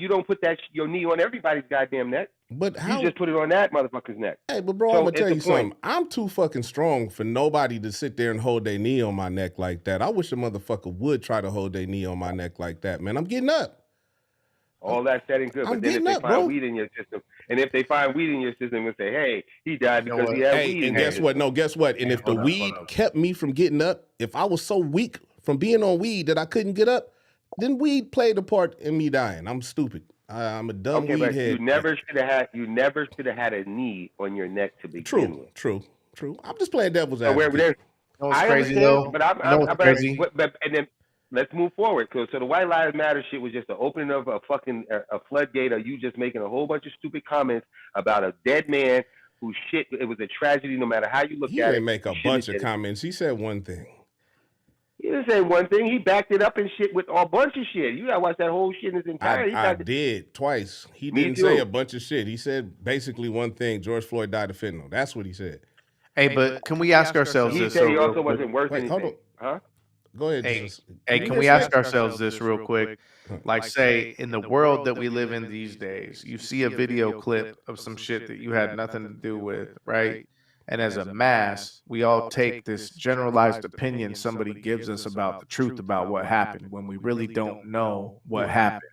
don't put your knee on everybody's goddamn neck. But how? You just put it on that motherfucker's neck. Hey, but bro, I'm gonna tell you something. I'm too fucking strong for nobody to sit there and hold their knee on my neck like that. I wish a motherfucker would try to hold their knee on my neck like that, man. I'm getting up. All that said and good, but then if they find weed in your system, and if they find weed in your system and say, hey, he died because he had weed. And guess what? No, guess what? And if the weed kept me from getting up, if I was so weak from being on weed that I couldn't get up, then weed played a part in me dying. I'm stupid. I'm a dumb weed head. You never should have had a knee on your neck to begin with. True. I'm just playing devil's advocate. It's crazy though. But then let's move forward. So the White Lives Matter shit was just the opening of a floodgate of you just making a whole bunch of stupid comments about a dead man whose shit. It was a tragedy no matter how you look at it. He didn't make a bunch of comments. He said one thing. He didn't say one thing. He backed it up and shit with a bunch of shit. You gotta watch that whole shit in its entirety. I did twice. He Me didn't too. say a bunch of shit. He said basically one thing: George Floyd died of fentanyl. That's what he said. Hey, but can we ask ourselves He this? said he real also quick? wasn't worth Wait, hold anything. Huh? Go ahead. Hey, can we ask ourselves this real quick? Like, say, in the world that we live in these days, you see a video clip of some shit that you had nothing to do with, right? And as a mass, we all take this generalized opinion somebody gives us about the truth about what happened when we really don't know what happened.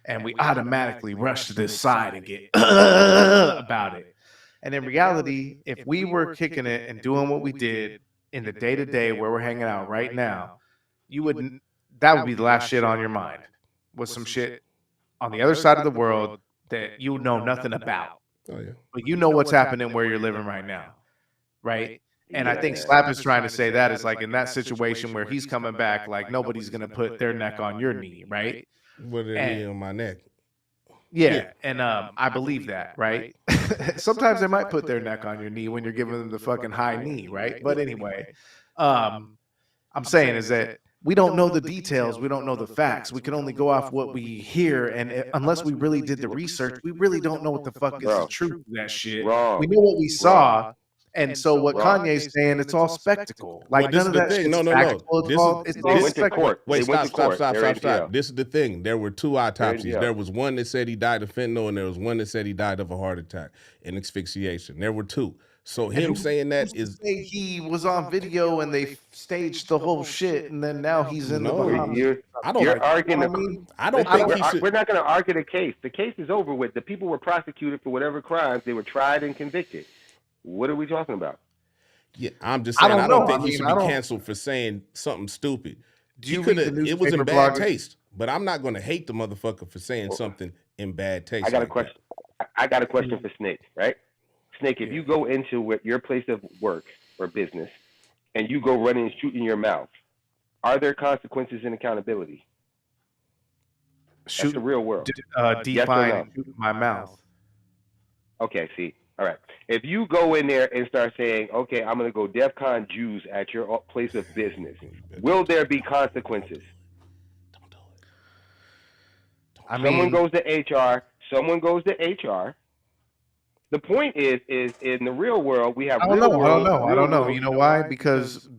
And we automatically rush to this side and get about it. And in reality, if we were kicking it and doing what we did in the day to day where we're hanging out right now, that would be the last shit on your mind, with some shit on the other side of the world that you know nothing about. Oh yeah. But you know what's happening where you're living right now, right? And I think Slap is trying to say that is like in that situation where he's coming back, like nobody's gonna put their neck on your knee, right? With their knee on my neck. Yeah, and I believe that, right? Sometimes they might put their neck on your knee when you're giving them the fucking high knee, right? But anyway, I'm saying is that we don't know the details, we don't know the facts. We can only go off what we hear, and unless we really did the research, we really don't know what the fuck is the truth of that shit. Wrong. We know what we saw. And so what Kanye's saying, it's all spectacle. Like this none is of the that thing. shit's No. factual. It's They all went to spectacle. court. Wait, They went to court. They're in jail. stop. This is the thing. There were two autopsies. jail. There was one that said he died of fentanyl, and there was one that said he died of a heart attack and asphyxiation. There were two. So him saying that is he was on video and they staged the whole shit, and then now he's in the Bahamas. You're arguing. I don't think he should. We're not going to argue the case. The case is over with. The people were prosecuted for whatever crimes. They were tried and convicted. What are we talking about? Yeah, I'm just saying. I don't think he should be don't- canceled for saying something stupid. Do you He read the coulda- It was in newspaper bad blogger? taste, but I'm not going to hate the motherfucker for saying something in bad taste. I got a like question. I got a question for Snake. Right, Snake. If you go into your place of work or business, and you go running and shoot in your mouth, are there consequences and accountability? That's the real world. Define my mouth. Okay, see. All right. If you go in there and start saying, okay, I'm going to go DEFCON Jews at your place of business, will there be consequences? Don't do it. Someone goes to HR. Someone goes to HR. The point is in the real world, we have I don't know. You know why? Because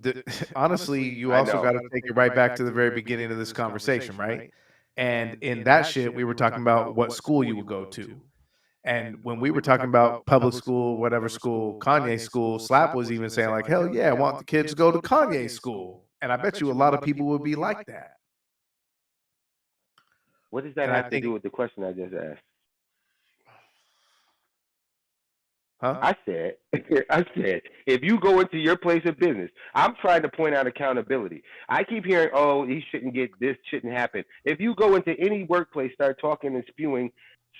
honestly, you also got to take it right back to the very beginning of this conversation, right? And in that shit, we were talking about what school you would go to. And when we were talking about public school, whatever school, Kanye school, Slap was even saying like, hell yeah, I want the kids to go to Kanye school. And I bet you a lot of people would be like that. What does that have to do with the question I just asked? Huh? I said, if you go into your place of business, I'm trying to point out accountability. I keep hearing, oh, he shouldn't get this, shouldn't happen. If you go into any workplace, start talking and spewing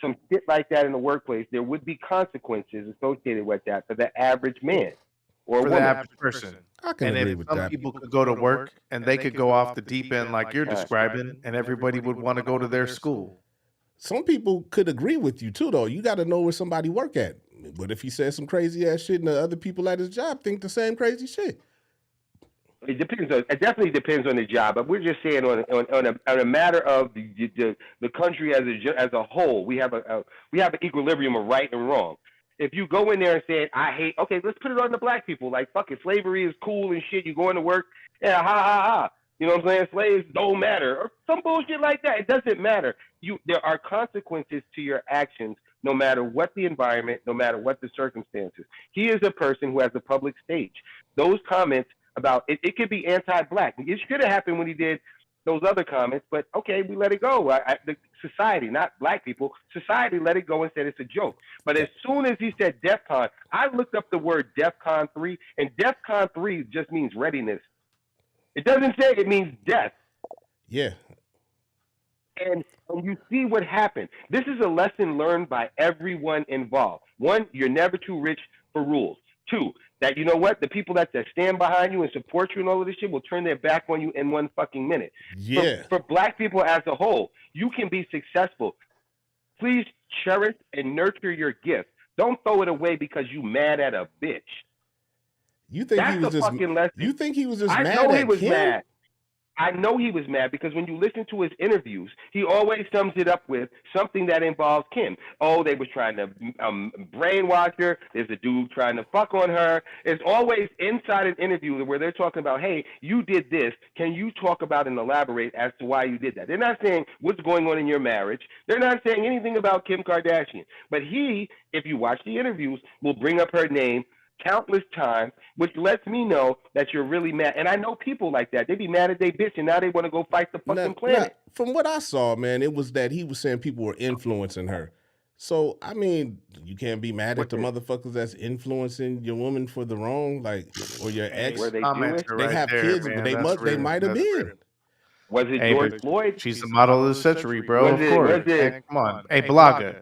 some shit like that in the workplace, there would be consequences associated with that for the average man or for woman. the average person. I can agree with some that. people could go to work and they could go off the deep end like you're describing, and everybody would want to go to their school. Some people could agree with you too, though. You got to know where somebody work at. But if he says some crazy ass shit and the other people at his job think the same crazy shit? It depends. It definitely depends on the job, but we're just saying on a matter of the country as a whole, we have an equilibrium of right and wrong. If you go in there and say, I hate, okay, let's put it on the black people. Like, fuck it, slavery is cool and shit. You go into work, yeah, ha, ha, ha. You know what I'm saying? Slaves don't matter. Or some bullshit like that. It doesn't matter. There are consequences to your actions, no matter what the environment, no matter what the circumstances. He is a person who has a public stage. Those comments about, it could be anti-black. It should have happened when he did those other comments, but okay, we let it go. The society, not black people, society let it go and said it's a joke. But as soon as he said DEFCON, I looked up the word DEFCON 3, and DEFCON 3 just means readiness. It doesn't say it means death. Yeah. And you see what happened. This is a lesson learned by everyone involved. One, you're never too rich for rules. Two, that you know what? The people that stand behind you and support you and all of this shit will turn their back on you in 1 fucking minute. Yeah. For black people as a whole, you can be successful. Please cherish and nurture your gift. Don't throw it away because you mad at a bitch. You think That's he was a just fucking lesson. You think he was just I mad know at he was Kim? mad. I know he was mad because when you listen to his interviews, he always sums it up with something that involves Kim. Oh, they was trying to brainwash her. There's a dude trying to fuck on her. It's always inside an interview where they're talking about, hey, you did this. Can you talk about and elaborate as to why you did that? They're not saying what's going on in your marriage. They're not saying anything about Kim Kardashian. But he, if you watch the interviews, will bring up her name countless times, which lets me know that you're really mad. And I know people like that. They be mad at their bitch, and now they want to go fight the fucking planet. From what I saw, man, it was that he was saying people were influencing her. So, I mean, you can't be mad at the motherfuckers that's influencing your woman for the wrong, like, or your ex. Were they Comments Jewish? are They right have there, kids, man. but they might have That's been. real. Was it Hey, George but Floyd? she's the model of the century, bro. Was Of it- course. was it- Man, come on. Hey, Blaga,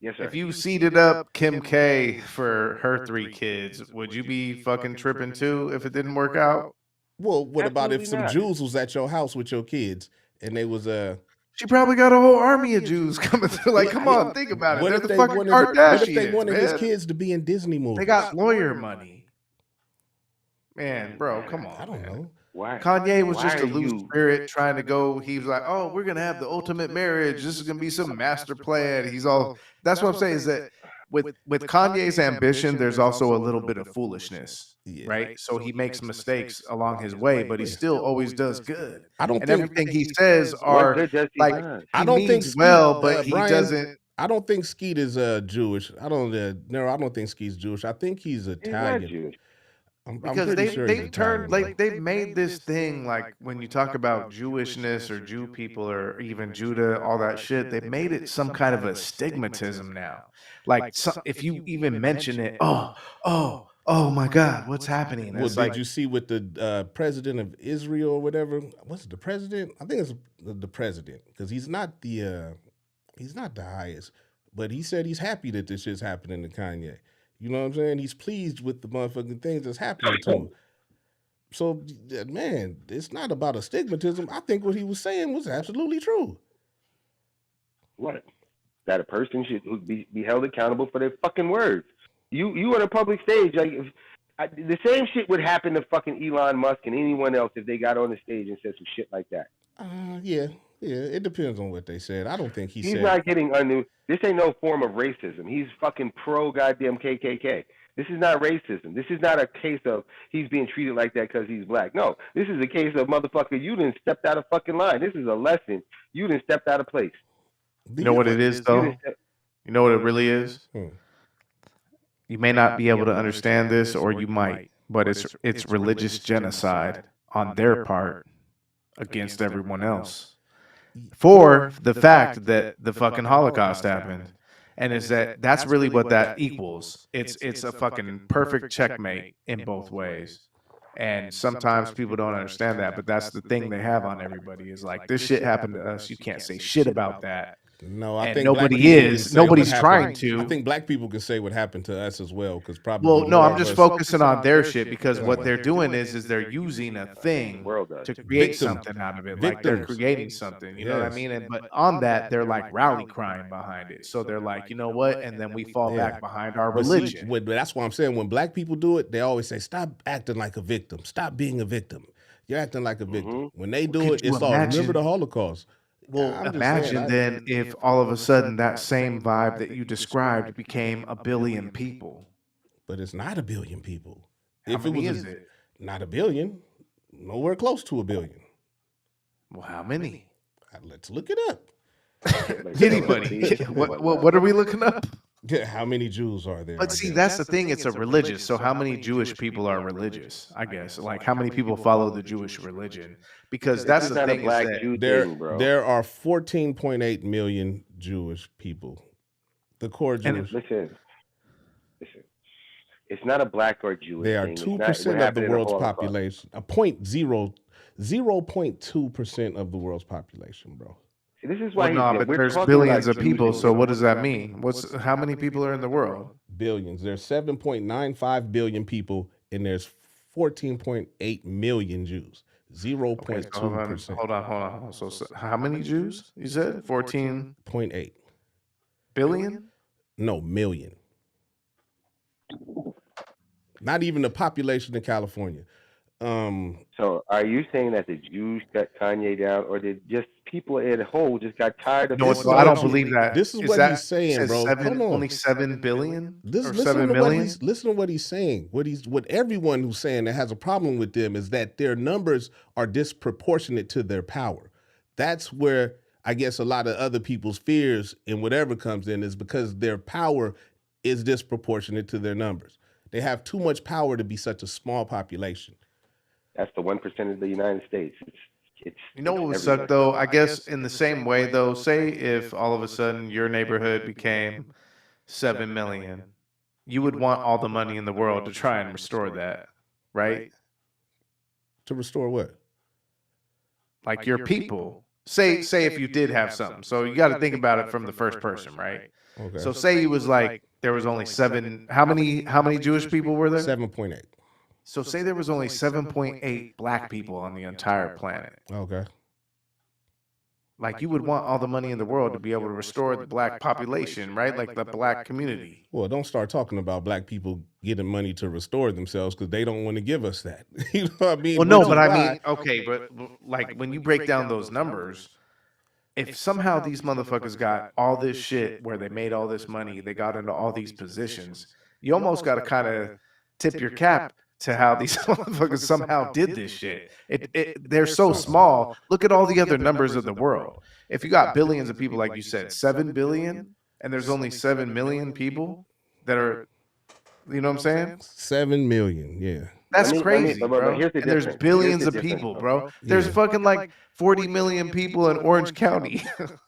Yes, sir. if you seeded up Kim K for her 3 kids, would you be fucking tripping too if it didn't work out? Well, what about if Absolutely some not. Jews was at your house with your kids and they was She probably got a whole army of Jews coming through. Like, come on, think about it. what They're if the they fucking wanted Kardashians, what if they wanted his man. kids to be in Disney movies? They got lawyer money. Man, bro, come on. I don't know. Why? Kanye was Why just a are loose you- spirit trying to go. He was like, "Oh, we're gonna have the ultimate marriage. This is gonna be some master plan." He's all. That's what I'm saying is that with Kanye's ambition, there's also a little bit of foolishness, Yeah. right? So he makes mistakes along his way, but he still always does good. I don't And think everything he says What are good does he like does? he I don't think means Skeet, well, but he Brian, doesn't. I don't think Skeet is Jewish. I don't think Skeet's Jewish. I think he's He's not Italian. Jewish. I'm Because pretty sure they he's turned Italian, like they've made this thing like when you talk about Jewishness or Jew people or even Judah, all that shit, they've made it some kind of a stigmatism now. Like if you even mention it, oh my God, what's happening? Well, It's did like you see with the president of Israel or whatever? What's it, the president? I think it's the president because he's not the highest, but he said he's happy that this shit's happening to Kanye. You know what I'm saying? He's pleased with the motherfucking things that's happening to him. So, man, it's not about a stigmatism. I think what he was saying was absolutely true. What? That a person should be held accountable for their fucking words. You on a public stage, like the same shit would happen to fucking Elon Musk and anyone else if they got on the stage and said some shit like that. Yeah. It depends on what they said. I don't think He's said. not getting undue. This ain't no form of racism. He's fucking pro goddamn KKK. This is not racism. This is not a case of he's being treated like that because he's black. No, this is a case of motherfucker, you done stepped out of fucking line. This is a lesson. You done stepped out of place. you know what it is though? You know what it really is? You may not be able to understand this, or you might, but it's religious genocide on their part against everyone else. For the fact that the fucking Holocaust happened. And is that's really what that equals. It's a fucking perfect checkmate in both ways. And sometimes people don't understand that, but that's the thing they have on everybody is like, this shit happened to us. You can't say shit about that. No, I And think nobody is. Nobody's trying to. I think black people can say what happened to us as well, because probably. Well, no, more I'm of just us- focusing on their shit because what they're doing is they're using a thing World does. to create Victims. something out of it. Like they're Victims. creating something, you know what I Yes. mean? And but on that, they're like rally crying behind it. So they're like, you know what? And then we fall back behind our But see, religion. that's what I'm saying. When black people do it, they always say, "Stop acting like a victim. Stop being a victim. You're acting like a victim." When they do Could it, you it's all imagine- remember the Holocaust. Well, I'm just imagine saying, then if all of a sudden that same vibe that you described became a billion people. But it's not a billion people. How many is it? Not a billion, nowhere close to a billion. Well, how many? Let's look it up. Anybody? What are we looking up? How many Jews are there? But see, that's the thing. It's a religious. So how many Jewish people are religious? I guess. Like how many people follow the Jewish religion? Because that's the not a thing. Is black that Jew thing, bro. there are 14.8 million Jewish people. The core Jewish. Listen. It's not a black or Jewish They are thing. 2% of the world's population. 0.2% of the world's population, bro. See, this is why well, no, but we're there's talking billions about of people. Jews So and what does that mean? How many people are in the world? Billions. There's 7.95 billion people, and there's 14.8 million Jews. 0.2%. Hold on. So how many Jews? You said 14.8 billion? No, million. Not even the population in California. So are you saying that the Jews shut Kanye down, or did just people as a whole just got tired of No, this? I don't believe that. This is Is what that he's saying, says bro. seven, Hold on. only 7 billion This or listen 7 to million? listen to what he's saying. What everyone who's saying that has a problem with them is that their numbers are disproportionate to their power. That's where I guess a lot of other people's fears and whatever comes in is because their power is disproportionate to their numbers. They have too much power to be such a small population. That's the 1% of the United States. It's You know what would everywhere. suck though? I guess in the same way though, say if all of a sudden your neighborhood became 7 million, you would want all the money in the world to try and restore that, right? To restore what? Like your people. Say if you did have something. So you got to think about it from the first person, right? Okay. So say you was like there was only 7. How many Jewish people were there? 7.8. So say there was only 7.8 black people on the entire planet. Okay. Like you would want all the money in the world to be able to restore the black population, right? Like the black community. Well, don't start talking about black people getting money to restore themselves because they don't want to give us that. You know what I mean? Well, no, but I mean, okay, but like when you break down those numbers, if somehow these motherfuckers got all this shit where they made all this money, they got into all these positions, you almost got to kind of tip your cap to how these motherfuckers somehow did this shit. They're so small. Look at all the other numbers of the world. If you got billions of people, like you said, 7 billion, and there's only 7 million people that are, you know what I'm saying? 7 million, yeah. That's crazy, but bro. here's the And there's difference. billions Here's the of difference, people, bro. bro. There's Yeah. fucking like 40 million people in Orange County.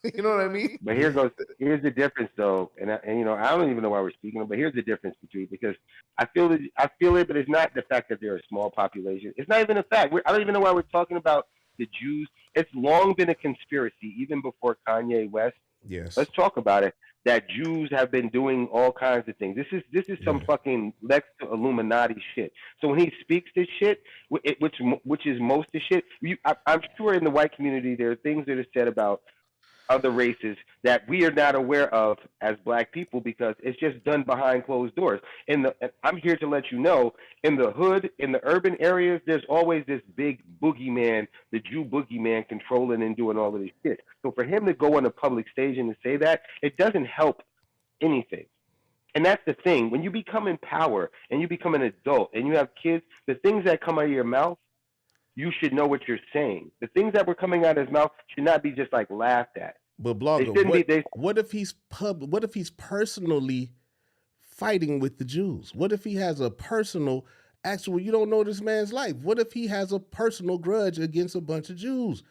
You know what I mean? But here's the difference though, and you know I don't even know why we're speaking, but here's the difference between, because I feel it, but it's not the fact that they're a small population. It's not even a fact. I don't even know why we're talking about the Jews. It's long been a conspiracy, even before Kanye West. Yes. Let's talk about it. That Jews have been doing all kinds of things. This is some fucking Lex Illuminati shit. So when he speaks this shit, which is most of shit, I'm sure in the white community there are things that are said about other races that we are not aware of as black people because it's just done behind closed doors. And I'm here to let you know, in the hood, in the urban areas, there's always this big boogeyman, the Jew boogeyman, controlling and doing all of this shit. So for him to go on a public stage and to say that, it doesn't help anything. And that's the thing. When you become in power and you become an adult and you have kids, the things that come out of your mouth, you should know what you're saying. The things that were coming out of his mouth should not be just like laughed at. But Blogger, what if he's personally fighting with the Jews? What if he has a personal actual, you don't know this man's life. What if he has a personal grudge against a bunch of Jews?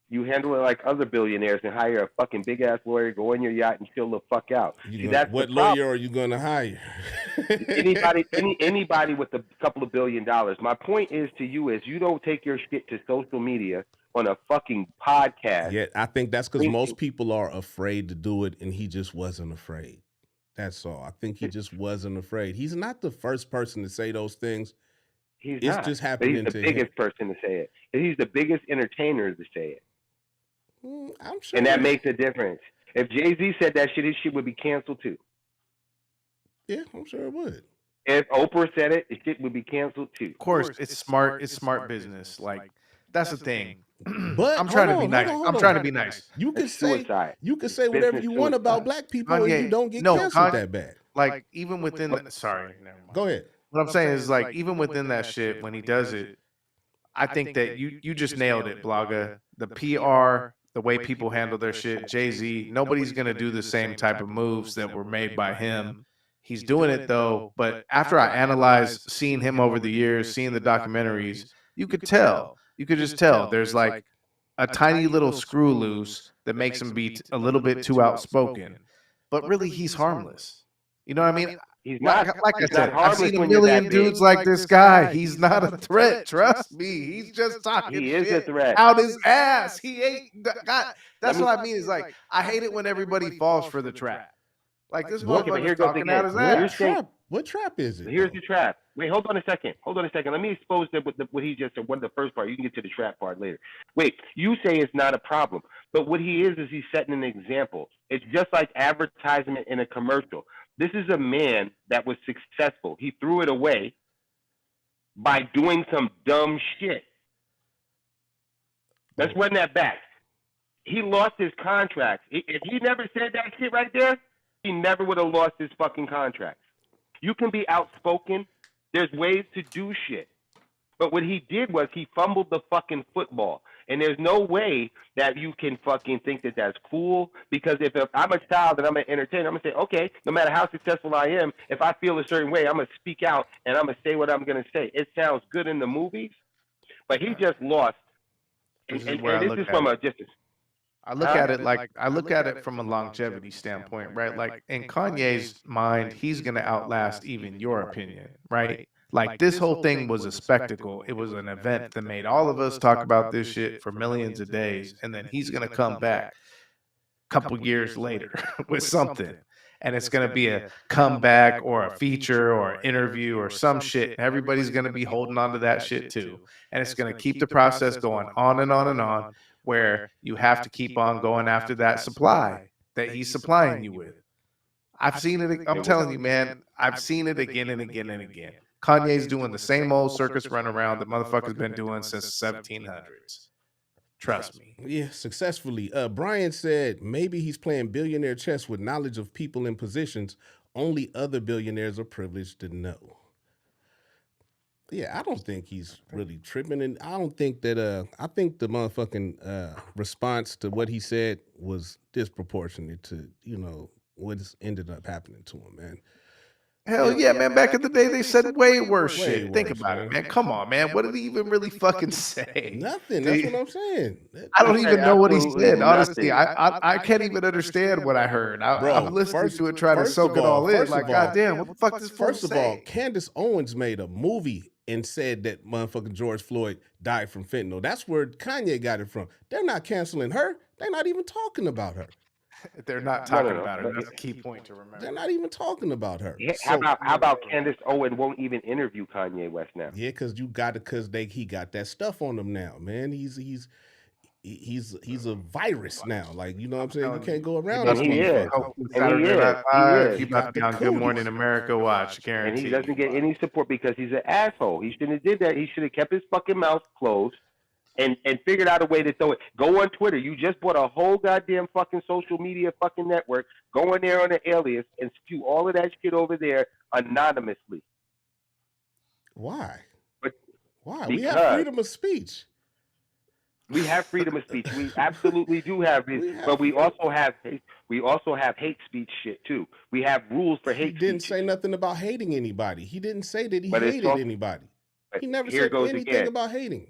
You handle it like other billionaires and hire a fucking big ass lawyer, go in your yacht and chill the fuck out. What lawyer are you going to hire? Anybody with a couple of $1 billion. My point is to you is you don't take your shit to social media on a fucking podcast. Yeah, I think that's because most people are afraid to do it, and he just wasn't afraid. That's all. I think he just wasn't afraid. He's not the first person to say those things. He's it's not. Just happening but he's the biggest person to say it. And he's the biggest entertainer to say it. I'm sure. And that makes a difference. If Jay-Z said that shit, his shit would be canceled too. Yeah, I'm sure it would. If Oprah said it, his shit would be canceled too. Of course, it's smart. It's smart business. Like that's the thing. But I'm trying to be nice. I'm trying to be nice. You can say It's whatever you want about black people, and you don't get canceled that bad. Like even within that. Sorry, never mind. Go ahead. What I'm saying is like even within that shit, when he does it, I think that you just nailed it, Blogger. The PR, the way people handle their shit, Jay-Z, nobody's gonna do the same type of moves that were made by him. He's doing it though, but after I analyzed seeing him over the years, seeing the documentaries, you could tell. You could just tell there's like a tiny little screw loose that makes him be a little bit too outspoken. But really, he's harmless. You know what I mean? He's not. Like I said, I've seen a million dudes like this guy. He's not a threat. Trust me. He's just talking He is shit a threat. out his ass. He ain't. God, that's what I mean. Is like I hate it when everybody falls for the trap. Like this motherfucker's talking out his ass. What trap is it? Here's the trap. Wait, hold on a second. Let me expose what he just said. What the first part? You can get to the trap part later. Wait, you say it's not a problem, but what he is he's setting an example. It's just like advertisement in a commercial. This is a man that was successful. He threw it away, by doing some dumb shit. Let's run that back. He lost his contract. If he never said that shit right there, he never would have lost his fucking contract. You can be outspoken. There's ways to do shit. But what he did was he fumbled the fucking football. And there's no way that you can fucking think that that's cool. Because if I'm a child and I'm an entertainer, I'm going to say, okay, no matter how successful I am, if I feel a certain way, I'm going to speak out and I'm going to say what I'm going to say. It sounds good in the movies, but he just lost. And this is from a distance. I look at it like I look at it from a longevity standpoint, right? Like in Kanye's mind, he's gonna outlast even your opinion, right? Like this whole thing was a spectacle. It was an event that made all of us talk about this shit for millions of days, and then he's gonna come back a couple years later with something. And it's gonna be a comeback or a feature or an interview or some shit. Everybody's gonna be holding on to that shit too. And it's gonna keep the process going on and on and on, where you have to keep on going after that supply that he's supplying you with. I've seen it. I'm telling you, man, I've seen it again and again and again. Kanye's doing the same old circus run around the motherfucker's been doing since the 1700s. Trust me. Yeah, successfully. Brian said maybe he's playing billionaire chess with knowledge of people in positions only other billionaires are privileged to know. Yeah, I don't think he's really tripping, and I don't think that. I think the motherfucking response to what he said was disproportionate to what's ended up happening to him, man. Hell yeah, man. Back in the day, they said way worse shit. Think about it, man. Come on, man. What did he even really fucking say? Nothing. That's what I'm saying. I don't even know what he said. Honestly, I can't even understand what I heard. I'm listening to it, trying to soak it all in. Like, goddamn, what the fuck does First of all, Candace Owens made a movie and said that motherfucking George Floyd died from fentanyl. That's where Kanye got it from. They're not canceling her. They're not even talking about her. They're not talking about her. That's a key point to remember. They're not even talking about her. Yeah, how about Candace Owens won't even interview Kanye West now? Yeah, because he got that stuff on him now, man. He's a virus now. Like, you know what I'm saying? You can't go around. And he is. He about to be on Good Morning America watch, guarantee. And he doesn't get any support because he's an asshole. He shouldn't have did that. He should have kept his fucking mouth closed and figured out a way to throw it. Go on Twitter. You just bought a whole goddamn fucking social media fucking network. Go in there on an alias and spew all of that shit over there anonymously. Why? Why? Because we have freedom of speech. We have freedom of speech. We absolutely do have it, but we also have hate speech shit too. We have rules for hate speech. He didn't say nothing about hating anybody. He didn't say that he hated anybody. He never said anything about hating.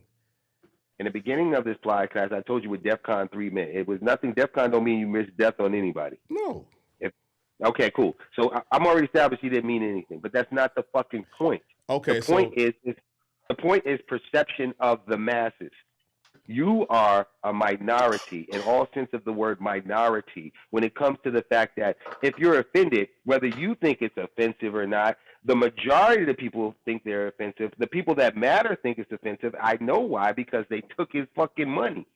In the beginning of this podcast, I told you what DEFCON 3 meant. It was nothing. DEFCON don't mean you miss death on anybody. No. Okay, cool. So I'm already established he didn't mean anything, but that's not the fucking point. Okay. The point is perception of the masses. You are a minority in all sense of the word minority when it comes to the fact that if you're offended, whether you think it's offensive or not, the majority of the people think they're offensive. The people that matter think it's offensive. I know why, because they took his fucking money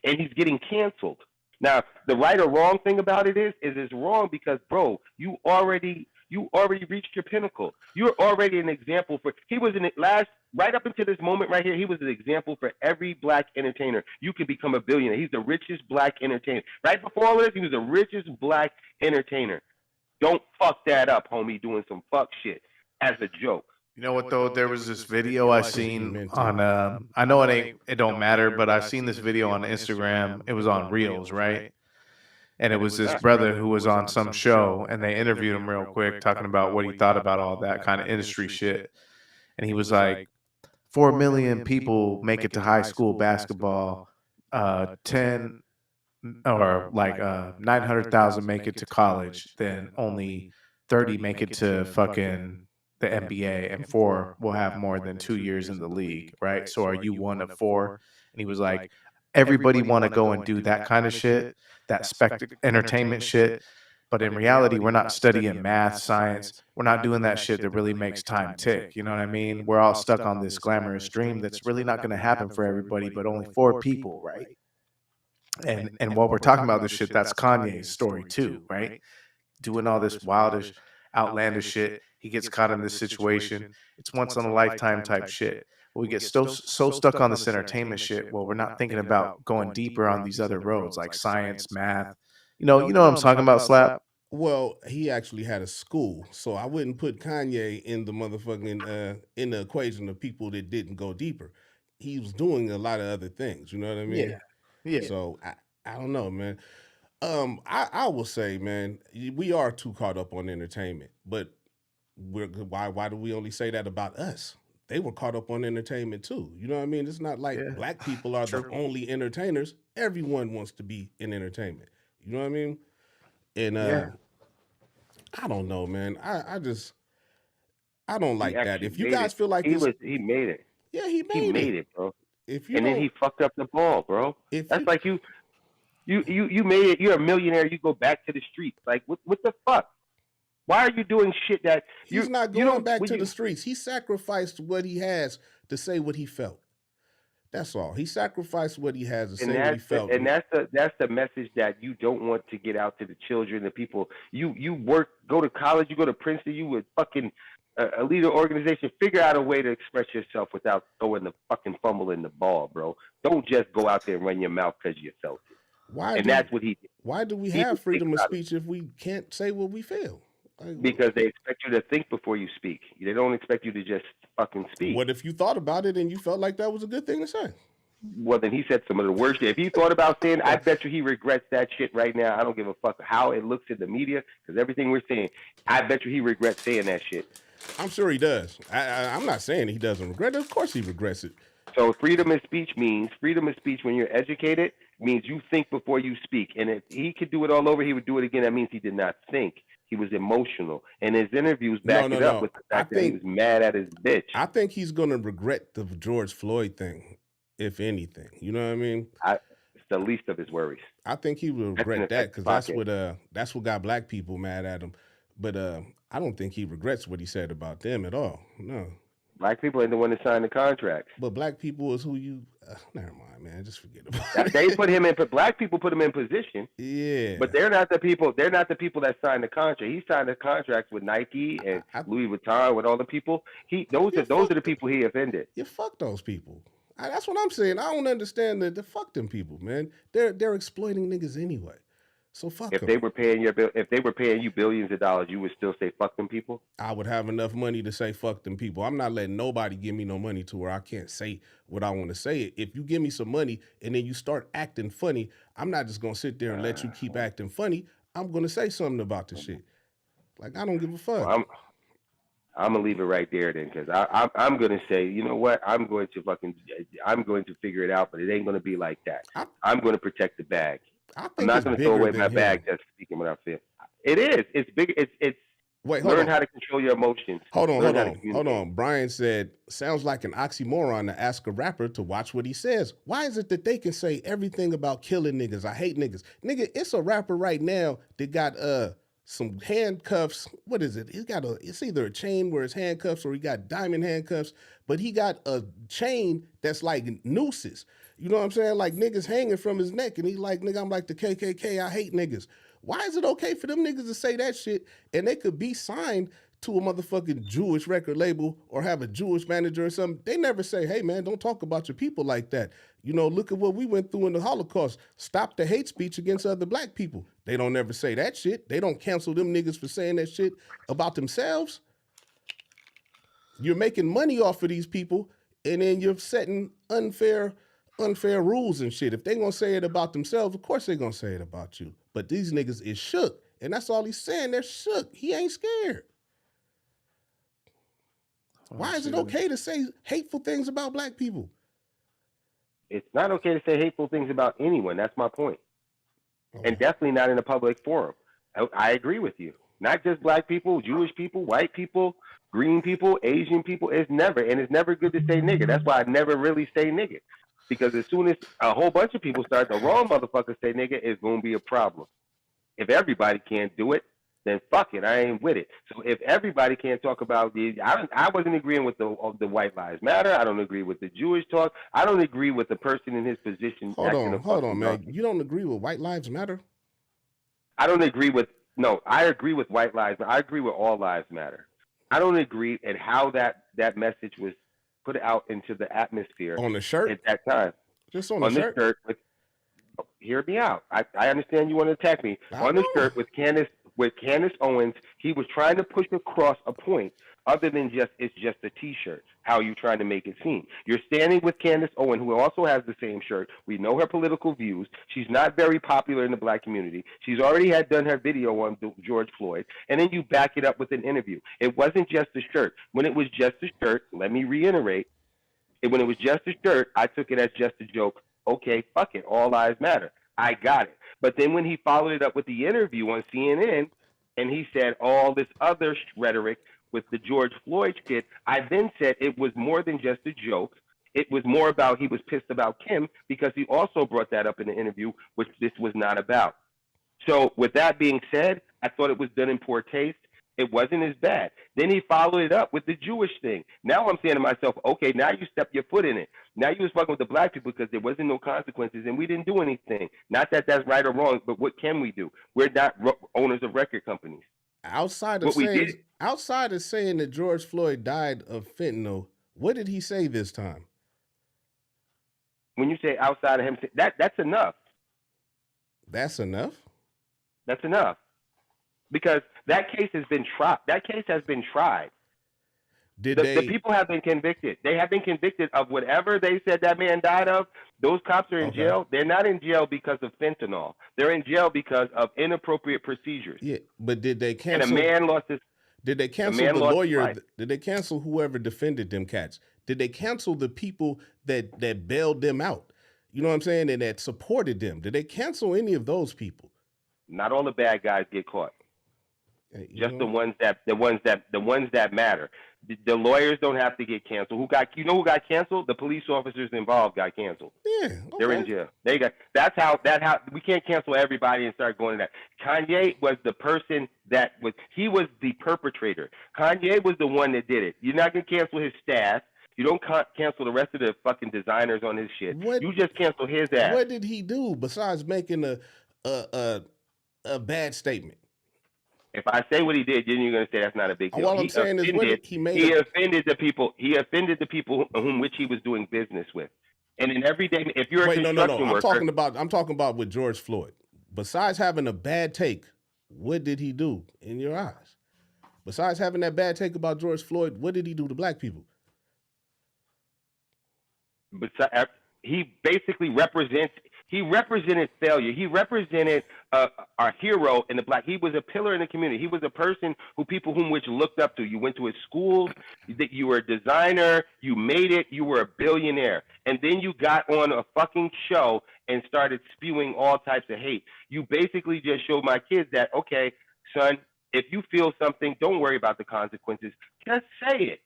and he's getting canceled. Now, the right or wrong thing about it is it's wrong because, bro, you already reached your pinnacle. You're already an example he was right up until this moment right here, he was an example for every black entertainer. You can become a billionaire. He's the richest black entertainer. Right before all this, he was the richest black entertainer. Don't fuck that up, homie, doing some fuck shit as a joke. You know what though? There was this video I seen on I know it don't matter, but I seen this video on Instagram. It was on Reels, right? And it was this brother who was on some show, and they interviewed him real quick, talking about what he thought about all that kind of industry shit. And he was like, 4 million people make it to high school basketball, 10 or like 900,000 make it to college, then only 30 make it to fucking the NBA, and 4 will have more than 2 years in the league, right? So are you one of 4? And he was like, everybody want to go and do that kind of shit, that entertainment shit. But in reality, we're not studying math, science. We're not doing that shit that really makes time tick. You know what I mean? We're all stuck on this glamorous dream that's really not going to happen for everybody, but only 4 people, right? And while we're talking about this shit, that's Kanye's story too, right? Doing all this wildish. outlandish shit. He gets caught in this situation. It's once in a lifetime type shit. We get so stuck on this entertainment shit. Well, we're not thinking about going deeper on these other roads like science, math. You know what I'm talking about, Slap? Well, he actually had a school, so I wouldn't put Kanye in the motherfucking in the equation of people that didn't go deeper. He was doing a lot of other things. You know what I mean? Yeah. So I don't know, man. I will say, man, we are too caught up on entertainment, but why do we only say that about us? They were caught up on entertainment too. You know what I mean? It's not like Yeah. black people are the only entertainers. Everyone wants to be in entertainment. You know what I mean? And I don't know, man. I don't like that. If you guys feel like he made it. Yeah, he He made made it. it, bro. If you And then don't, he fucked up the ball, bro. if That's you, like you made it. You're a millionaire. You go back to the streets. Like what the fuck? Why are you doing shit that he's not going back to the streets. He sacrificed what he has to say what he felt. That's all. He sacrificed what he has to say what he felt. And that's the message that you don't want to get out to the children, the people. You go to college, you go to Princeton, you would fucking a leader organization. Figure out a way to express yourself without throwing the fucking fumble in the ball, bro. Don't just go out there and run your mouth because you felt it. That's what he did. Why do we have freedom of speech if we can't say what we feel? Because they expect you to think before you speak. They don't expect you to just fucking speak. What if you thought about it and you felt like that was a good thing to say? Well, then he said some of the worst shit. If he thought about saying, I bet you he regrets that shit right now. I don't give a fuck how it looks in the media, because everything we're saying, I bet you he regrets saying that shit. I'm sure he does. I'm not saying he doesn't regret it. Of course he regrets it. So freedom of speech when you're educated means you think before you speak. And if he could do it all over, he would do it again. That means he did not think. He was emotional. And his interviews back it up with the fact that he was mad at his bitch. I think he's going to regret the George Floyd thing, if anything. You know what I mean? It's the least of his worries. I think he will regret that because that's what got black people mad at him. But I don't think he regrets what he said about them at all. No. Black people ain't the one that signed the contracts. But black people is who you. Never mind, man. Just forget about it. They put him in. Black people put him in position. Yeah. But they're not the people. They're not the people that signed the contract. He signed the contracts with Nike and Louis Vuitton with all the people. Those are the people he offended. You fuck those people. That's what I'm saying. I don't understand the fuck them people, man. They're exploiting niggas anyway. So fuck them. If they were paying you billions of dollars, you would still say fuck them people? I would have enough money to say fuck them people. I'm not letting nobody give me no money to where I can't say what I want to say. If you give me some money and then you start acting funny, I'm not just gonna sit there and let you keep acting funny. I'm gonna say something about the shit. Like I don't give a fuck. Well, I'm gonna leave it right there then, because I'm gonna say, you know what? I'm going to figure it out, but it ain't gonna be like that. I'm gonna protect the bag. I'm not going to throw away my bag just speaking what I feel. It is. It's big. It's learn how to control your emotions. Hold on. Brian said, sounds like an oxymoron to ask a rapper to watch what he says. Why is it that they can say everything about killing niggas? I hate niggas. Nigga, it's a rapper right now that got some handcuffs. What is it? It's either a chain where it's handcuffs or he got diamond handcuffs, but he got a chain that's like nooses. You know what I'm saying? Like niggas hanging from his neck, and he's like, nigga, I'm like the KKK, I hate niggas. Why is it okay for them niggas to say that shit and they could be signed to a motherfucking Jewish record label or have a Jewish manager or something? They never say, hey man, don't talk about your people like that. You know, look at what we went through in the Holocaust. Stop the hate speech against other black people. They don't never say that shit. They don't cancel them niggas for saying that shit about themselves. You're making money off of these people and then you're setting unfair rules and shit. If they gonna say it about themselves, of course they gonna say it about you. But these niggas is shook. And that's all he's saying. They're shook. He ain't scared. Why is it okay to say hateful things about black people? It's not okay to say hateful things about anyone. That's my point. Okay. And definitely not in a public forum. I agree with you. Not just black people, Jewish people, white people, green people, Asian people. It's never good to say nigga. That's why I never really say nigga. Because as soon as a whole bunch of people start, the wrong motherfucker say nigga, it's going to be a problem. If everybody can't do it, then fuck it, I ain't with it. So if everybody can't talk about I wasn't agreeing with the White Lives Matter. I don't agree with the Jewish talk. I don't agree with the person in his position. Hold on, man. You don't agree with White Lives Matter? I don't agree with No, I agree with white lives. I agree with all lives matter. I don't agree at how that message was put out into the atmosphere On the shirt? at that time. Just on the On this shirt? shirt with, hear me out. I understand you want to attack me. I On the know. shirt with Candace Owens, he was trying to push across a point other than just it's just a T-shirt. How are you trying to make it seem? You're standing with Candace Owens, who also has the same shirt. We know her political views. She's not very popular in the black community. She's already had done her video on George Floyd, and then you back it up with an interview. It wasn't just a shirt. When it was just a shirt, let me reiterate, when it was just a shirt, I took it as just a joke. Okay, fuck it. All lives matter. I got it. But then when he followed it up with the interview on CNN and he said all this other rhetoric with the George Floyd shit, I then said it was more than just a joke. It was more about he was pissed about Kim because he also brought that up in the interview, which this was not about. So with that being said, I thought it was done in poor taste. It wasn't as bad. Then he followed it up with the Jewish thing. Now I'm saying to myself, okay, now you step your foot in it. Now you was fucking with the black people because there wasn't no consequences and we didn't do anything. Not that that's right or wrong, but what can we do? We're not owners of record companies. Outside of saying that George Floyd died of fentanyl, what did he say this time? When you say outside of him, that's enough. That's enough? That's enough. Because that case has been tried. The people have been convicted. They have been convicted of whatever they said that man died of. Those cops are in jail. They're not in jail because of fentanyl. They're in jail because of inappropriate procedures. Yeah, but did they cancel? And a man lost his. Did they cancel the lawyer? Did they cancel whoever defended them cats? Did they cancel the people that bailed them out? You know what I'm saying? And that supported them. Did they cancel any of those people? Not all the bad guys get caught. Just the ones that matter. The lawyers don't have to get canceled. Who got canceled? The police officers involved got canceled. Yeah, okay. They're in jail. That's how we can't cancel everybody and start going to that. Kanye was the person he was the perpetrator. Kanye was the one that did it. You're not gonna cancel his staff. You don't cancel the rest of the fucking designers on his shit. You just cancel his ass. What did he do besides making a bad statement? If I say what he did, then you're going to say that's not a big deal. All I'm saying is he offended the people. He offended the people whom which he was doing business with. And in every day, if you're a construction worker, I'm talking about with George Floyd. Besides having a bad take, what did he do in your eyes? Besides having that bad take about George Floyd, what did he do to black people? He basically represented failure. He represented our hero in the black. He was a pillar in the community. He was a person whom which looked up to. You went to his schools. That you were a designer. You made it. You were a billionaire. And then you got on a fucking show and started spewing all types of hate. You basically just showed my kids that, okay, son, if you feel something, don't worry about the consequences. Just say it.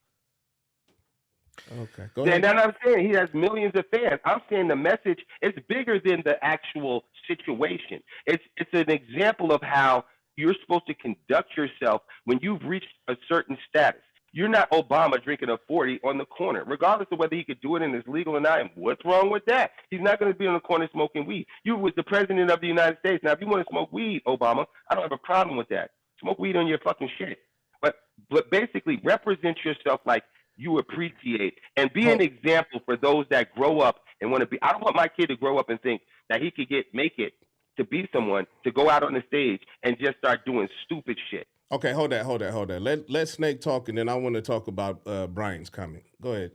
Okay, go ahead. And then I'm saying he has millions of fans. I'm saying the message is bigger than the actual situation. It's an example of how you're supposed to conduct yourself when you've reached a certain status. You're not Obama drinking a 40 on the corner, regardless of whether he could do it and it's legal or not. And what's wrong with that? He's not going to be on the corner smoking weed. You was the president of the United States. Now, if you want to smoke weed, Obama, I don't have a problem with that. Smoke weed on your fucking shit. But basically represent yourself like you appreciate and be an example for those that grow up and want to be. I don't want my kid to grow up and think that he could make it to be someone, to go out on the stage and just start doing stupid shit. Okay, hold that. Let Snake talk, and then I want to talk about Brian's comment. Go ahead.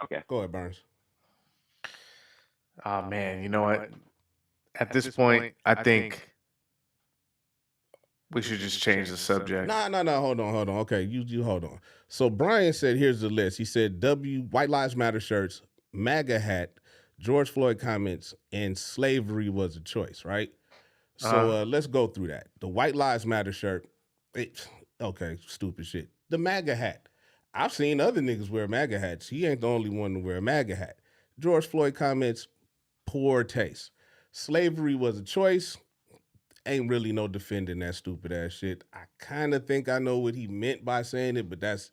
Okay. Go ahead, Burns. Oh, man, you know what? At this point, I think we should just change the subject. No. Hold on. Okay, you hold on. So Brian said, here's the list. He said White Lives Matter shirts, MAGA hat, George Floyd comments, and slavery was a choice, right? So let's go through that. The White Lives Matter shirt, okay, stupid shit. The MAGA hat. I've seen other niggas wear MAGA hats. He ain't the only one to wear a MAGA hat. George Floyd comments, poor taste. Slavery was a choice. Ain't really no defending that stupid ass shit. I kind of think I know what he meant by saying it, but that's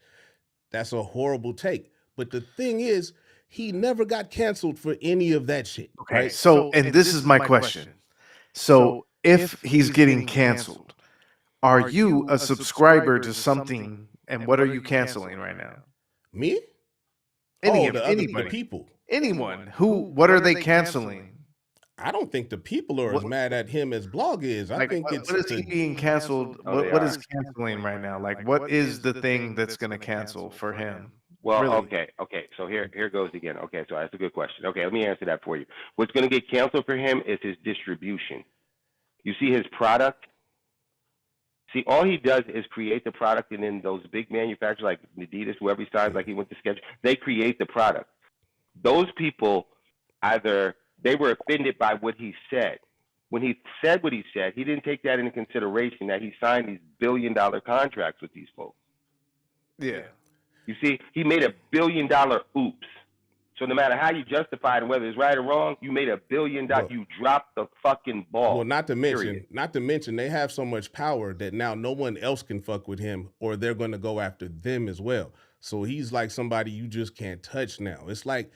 a horrible take. But the thing is, he never got canceled for any of that shit. Okay, right? so this is my question. So if he's getting canceled, Are you a subscriber to something, and what are you canceling right now? Me? The Anybody, people. anyone who? What are they canceling? I don't think the people are as mad at him as Blog is. I think it's what is he being canceled? What is canceling right now? Like, what is the thing that's going to cancel for him? Well, Really? okay. So here goes again. Okay, so that's a good question. Okay, let me answer that for you. What's going to get canceled for him is his distribution. You see his product. See, all he does is create the product, and then those big manufacturers like Adidas, whoever he signs, like he went to Sketch, they create the product. Those people either they were offended by what he said. When he said what he said, he didn't take that into consideration that he signed these billion-dollar contracts with these folks. Yeah. You see, he made $1 billion oops. So no matter how you justify it and whether it's right or wrong, you made $1 billion. You dropped the fucking ball. Well, not to mention, they have so much power that now no one else can fuck with him, or they're going to go after them as well. So he's like somebody you just can't touch now. It's like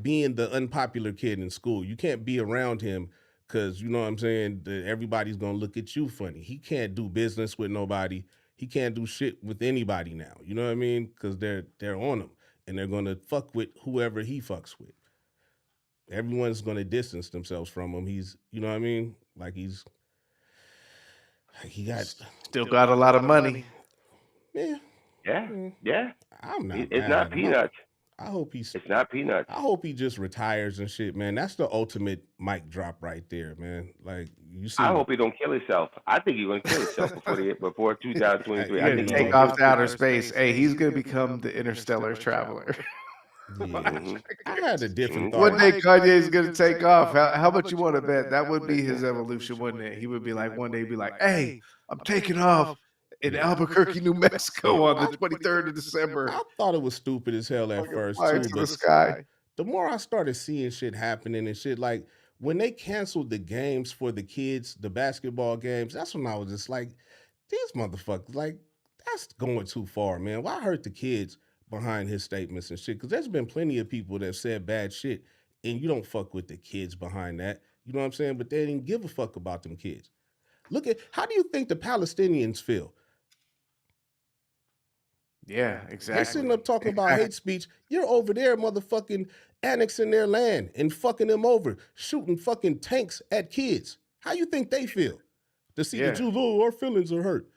being the unpopular kid in school. You can't be around him because you know what I'm saying. Everybody's gonna look at you funny. He can't do business with nobody. He can't do shit with anybody now. You know what I mean? Because they're on him. And they're going to fuck with whoever he fucks with. Everyone's going to distance themselves from him. He's, you know what I mean? Like he got... Still got a lot of money. Yeah. I'm not It's not peanuts. I hope he's... It's not peanuts. I hope he just retires and shit, man. That's the ultimate mic drop right there, man. Like, you see... I hope he don't kill himself. I think he's going to kill himself before 2023. I think take off to outer space. Hey, he's going to become the interstellar traveler. Yeah. I had a different thought. One day Kanye's going to take off. How much you want to bet? That would be his evolution, wouldn't it? He would be like, one day he'd be like, hey, I'm taking off in Albuquerque, New Mexico on the 23rd of December. I thought it was stupid as hell at first, too. To the sky. The more I started seeing shit happening and shit, like when they canceled the games for the kids, the basketball games, that's when I was just like, these motherfuckers, like, that's going too far, man. Why hurt the kids behind his statements and shit? Because there's been plenty of people that have said bad shit, and you don't fuck with the kids behind that. You know what I'm saying? But they didn't give a fuck about them kids. Look at, how do you think the Palestinians feel? Yeah, exactly. They're sitting up talking about hate speech. You're over there motherfucking annexing their land and fucking them over, shooting fucking tanks at kids. How you think they feel? To see the Jews, oh, our feelings are hurt.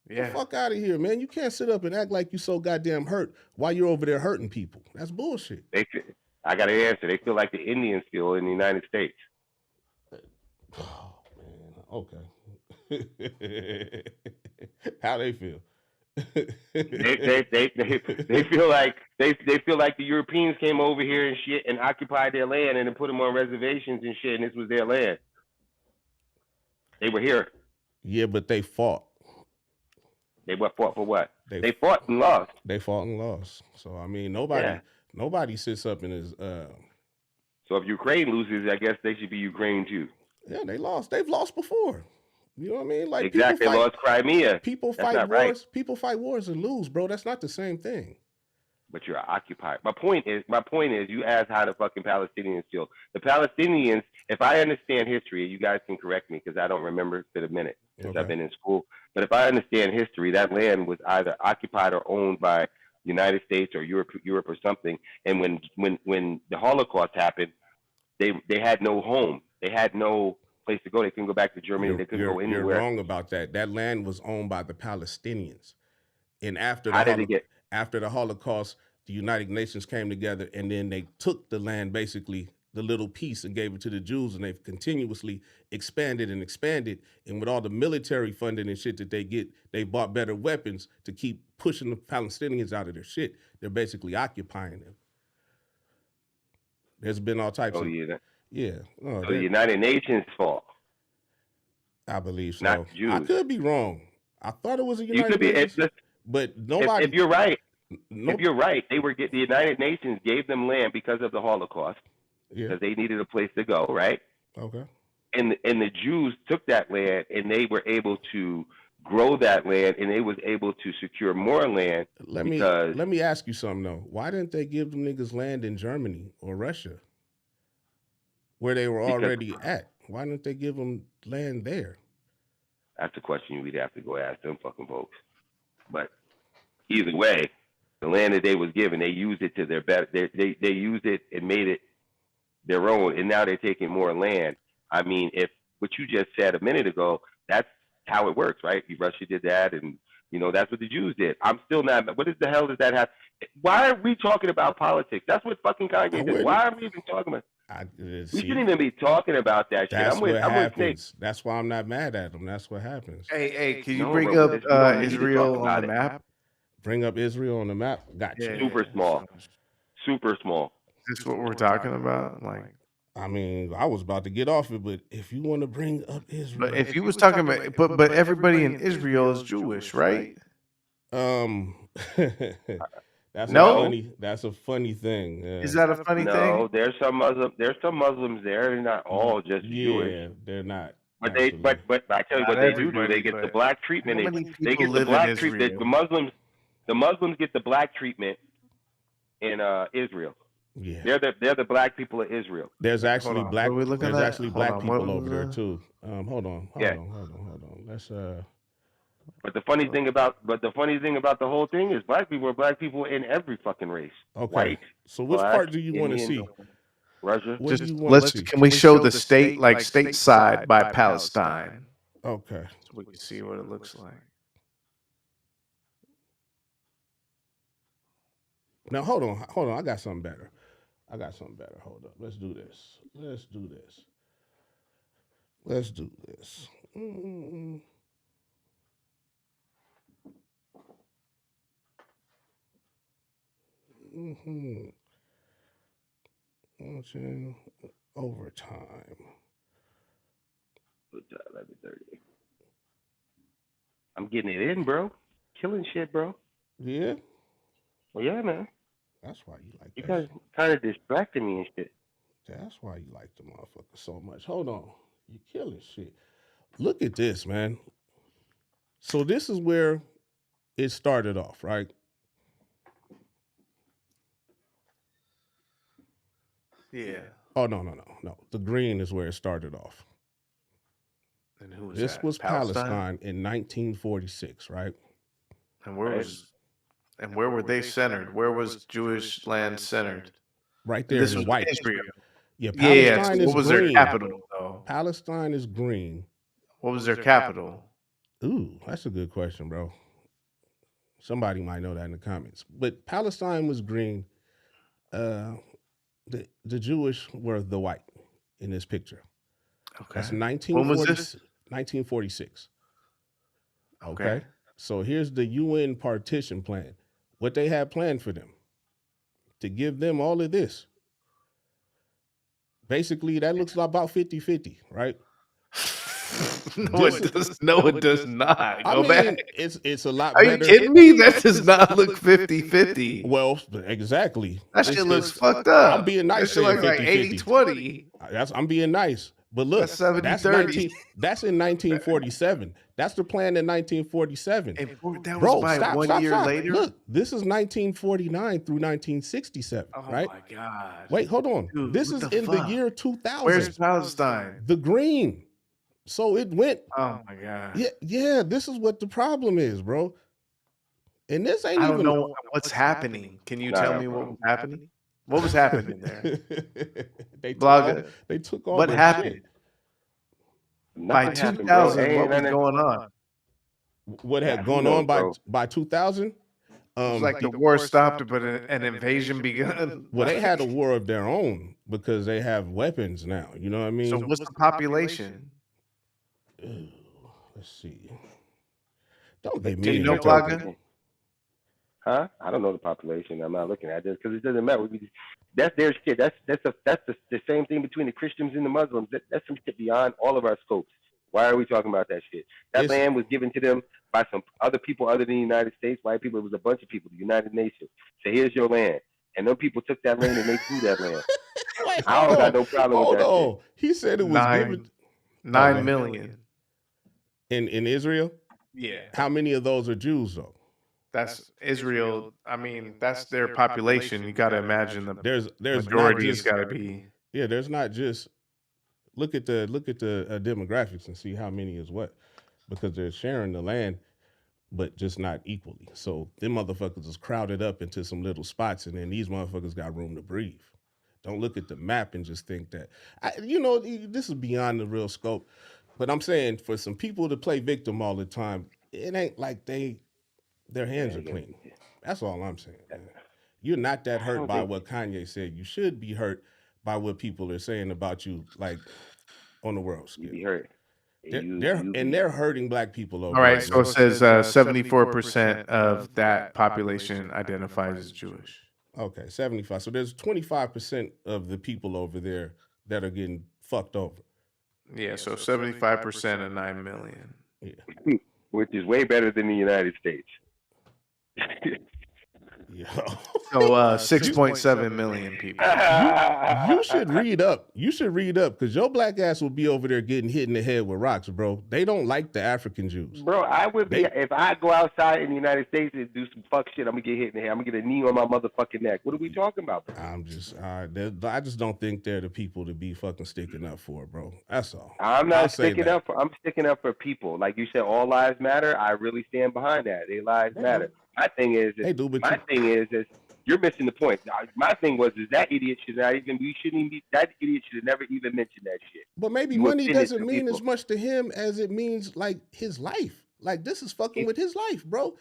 Yeah. Get the fuck out of here, man. You can't sit up and act like you so goddamn hurt while you're over there hurting people. That's bullshit. I got an answer. They feel like the Indians feel in the United States. Oh, man. Okay. How they feel? they feel like the Europeans came over here and shit and occupied their land and then put them on reservations and shit, and this was their land. They were here. Yeah, but they fought. They fought for what? They fought and lost. They fought and lost. So I mean, nobody sits up in his. So if Ukraine loses, I guess they should be Ukraine too. Yeah, they lost. They've lost before. You know what I mean? Like exactly, they lost Crimea. People fight wars. Right. People fight wars and lose, bro. That's not the same thing. But you're occupied. My point is, you asked how the fucking Palestinians feel. The Palestinians, if I understand history, you guys can correct me because I don't remember for a minute since I've been in school. But if I understand history, that land was either occupied or owned by the United States or Europe or something. And when the Holocaust happened, they had no home. They had no place to go. They couldn't go back to Germany. They couldn't go anywhere. You're wrong about that. That land was owned by the Palestinians. And after the Holocaust, the United Nations came together and then they took the land, basically the little piece, and gave it to the Jews, and they've continuously expanded. And with all the military funding and shit that they get, they bought better weapons to keep pushing the Palestinians out of their shit. They're basically occupying them. There's been all types of... Yeah. So the United Nations' fault. I believe so. Not Jews. I could be wrong. I thought it was a United Nations. But nobody... If you're right, the United Nations gave them land because of the Holocaust. Because they needed a place to go, right? Okay. And the Jews took that land and they were able to grow that land and they was able to secure more land. Let me ask you something though. Why didn't they give them niggas land in Germany or Russia, where they were already at? Why didn't they give them land there? That's a question we'd have to go ask them fucking folks. But either way, the land that they was given, they used it to their better. They used it and made it their own, and now they're taking more land. I mean, if what you just said a minute ago, that's how it works, right? Russia did that, and that's what the Jews did. I'm still not. What the hell does that have? Why are we talking about politics? That's what fucking Kanye did. Why are we even talking about? We shouldn't even be talking about that shit. That's what happens. That's why I'm not mad at him. That's what happens. Hey, can you bring up Israel on the map? Bring up Israel on the map. Gotcha. Super small. Super small. Is this what we're talking about? Like, I mean, I was about to get off it, but if you want to bring up Israel, but if you was talking about, but everybody in Israel is Jewish, right? That's a funny thing. Is that a funny thing? No, there's some Muslims there. They're not all just Jewish. Yeah, they're not. But but I tell you what they do. They get the black treatment. They get the black treatment. The Muslims get the black treatment in Israel. Yeah, they're the black people of Israel. There's actually black people over there too. Hold on. Let's But the funny thing about the whole thing is black people are black people in every fucking race. Okay. White, so which part do you want to see? Russia. Can we show the state, like stateside by Palestine? Okay. So we can see what it looks like. Now hold on. I got something better. Hold up. Let's do this. Overtime. 11:30. I'm getting it in, bro. Killing shit, bro. Yeah. Well, yeah, man. That's why you like. You guys kind of distracting me and shit. That's why you like the motherfucker so much. Hold on. You killing shit. Look at this, man. So this is where it started off, right? Yeah. Oh, no. The green is where it started off. And who was this that? was Palestine in 1946, right? And where were they centered? Where was Jewish land centered? Right there in the white. Israel. Yeah, Palestine is what was green. their capital, though? Palestine is green. What was their capital? Ooh, that's a good question, bro. Somebody might know that in the comments. But Palestine was green. The Jewish were the white in this picture. Okay. That's When was this? 1946. Okay. So here's the UN partition plan. What they had planned for them. To give them all of this. Basically, that looks about 50-50, right? No, it does not. Go back. It's a lot Are better. you kidding me? That does not look 50-50. Well, exactly. That shit looks fucked up. I'm being nice. That shit looks like 80-20. I'm being nice. But look, that's 70-30. That's in 1947. That's the plan in 1947. And that was by 1 year later? Look, this is 1949 through 1967, right? Oh, my God. Wait, hold on. Dude, this is in the year 2000. Where's Palestine? The green. So it went. Oh, my God. Yeah, this is what the problem is, bro. And this ain't I even. don't know what's happening. Can you tell me what was happening? What was happening there? They took all. What happened? By 2000, what was going on? What had gone on by 2000? It's like the war stopped, but an invasion began. Well, they had a war of their own because they have weapons now. You know what I mean? So what's the population? Let's see. Don't get me. Do you know, Plaga? Huh? I don't know the population. I'm not looking at this because it doesn't matter. That's their shit. That's the same thing between the Christians and the Muslims. That's some shit beyond all of our scopes. Why are we talking about that shit? That land was given to them by some other people other than the United States. White people. It was a bunch of people. The United Nations. So here's your land, and them people took that land and they grew that land. Wait, I don't got no problem with that. Hold on. He said it was given 9 million in Israel. Yeah. How many of those are Jews though? That's Israel. I mean, that's their population. You got to imagine the majority has got to be. Yeah, there's not just look at the demographics and see how many is what. because they're sharing the land, but just not equally. So them motherfuckers is crowded up into some little spots, and then these motherfuckers got room to breathe. Don't look at the map and just think that, this is beyond the real scope. But I'm saying for some people to play victim all the time, it ain't like their hands are clean. That's all I'm saying, man. You're not that hurt by what Kanye said. You should be hurt by what people are saying about you, like on the world scale. You be hurt. They're hurting black people over. All right, so it says 74% of that population identifies as Jewish. Okay, 75. So there's 25% of the people over there that are getting fucked over. Yeah, so 75% of 9 million. Yeah. Which is way better than the United States. Yeah. So 6.7 million people. You should read up. You should read up because your black ass will be over there getting hit in the head with rocks, bro. They don't like the African Jews. Bro, I would be, if I go outside in the United States and do some fuck shit, I'm going to get hit in the head. I'm going to get a knee on my motherfucking neck. What are we talking about, bro? I just don't think they're the people to be fucking sticking up for, bro. That's all. I'm sticking up for people. Like you said, all lives matter. I really stand behind that. Their lives matter. My thing is, you're missing the point. My thing is that idiot should not even. That idiot should have never even mentioned that shit. But maybe money doesn't mean as much to him as it means like his life. Like this is fucking with his life, bro.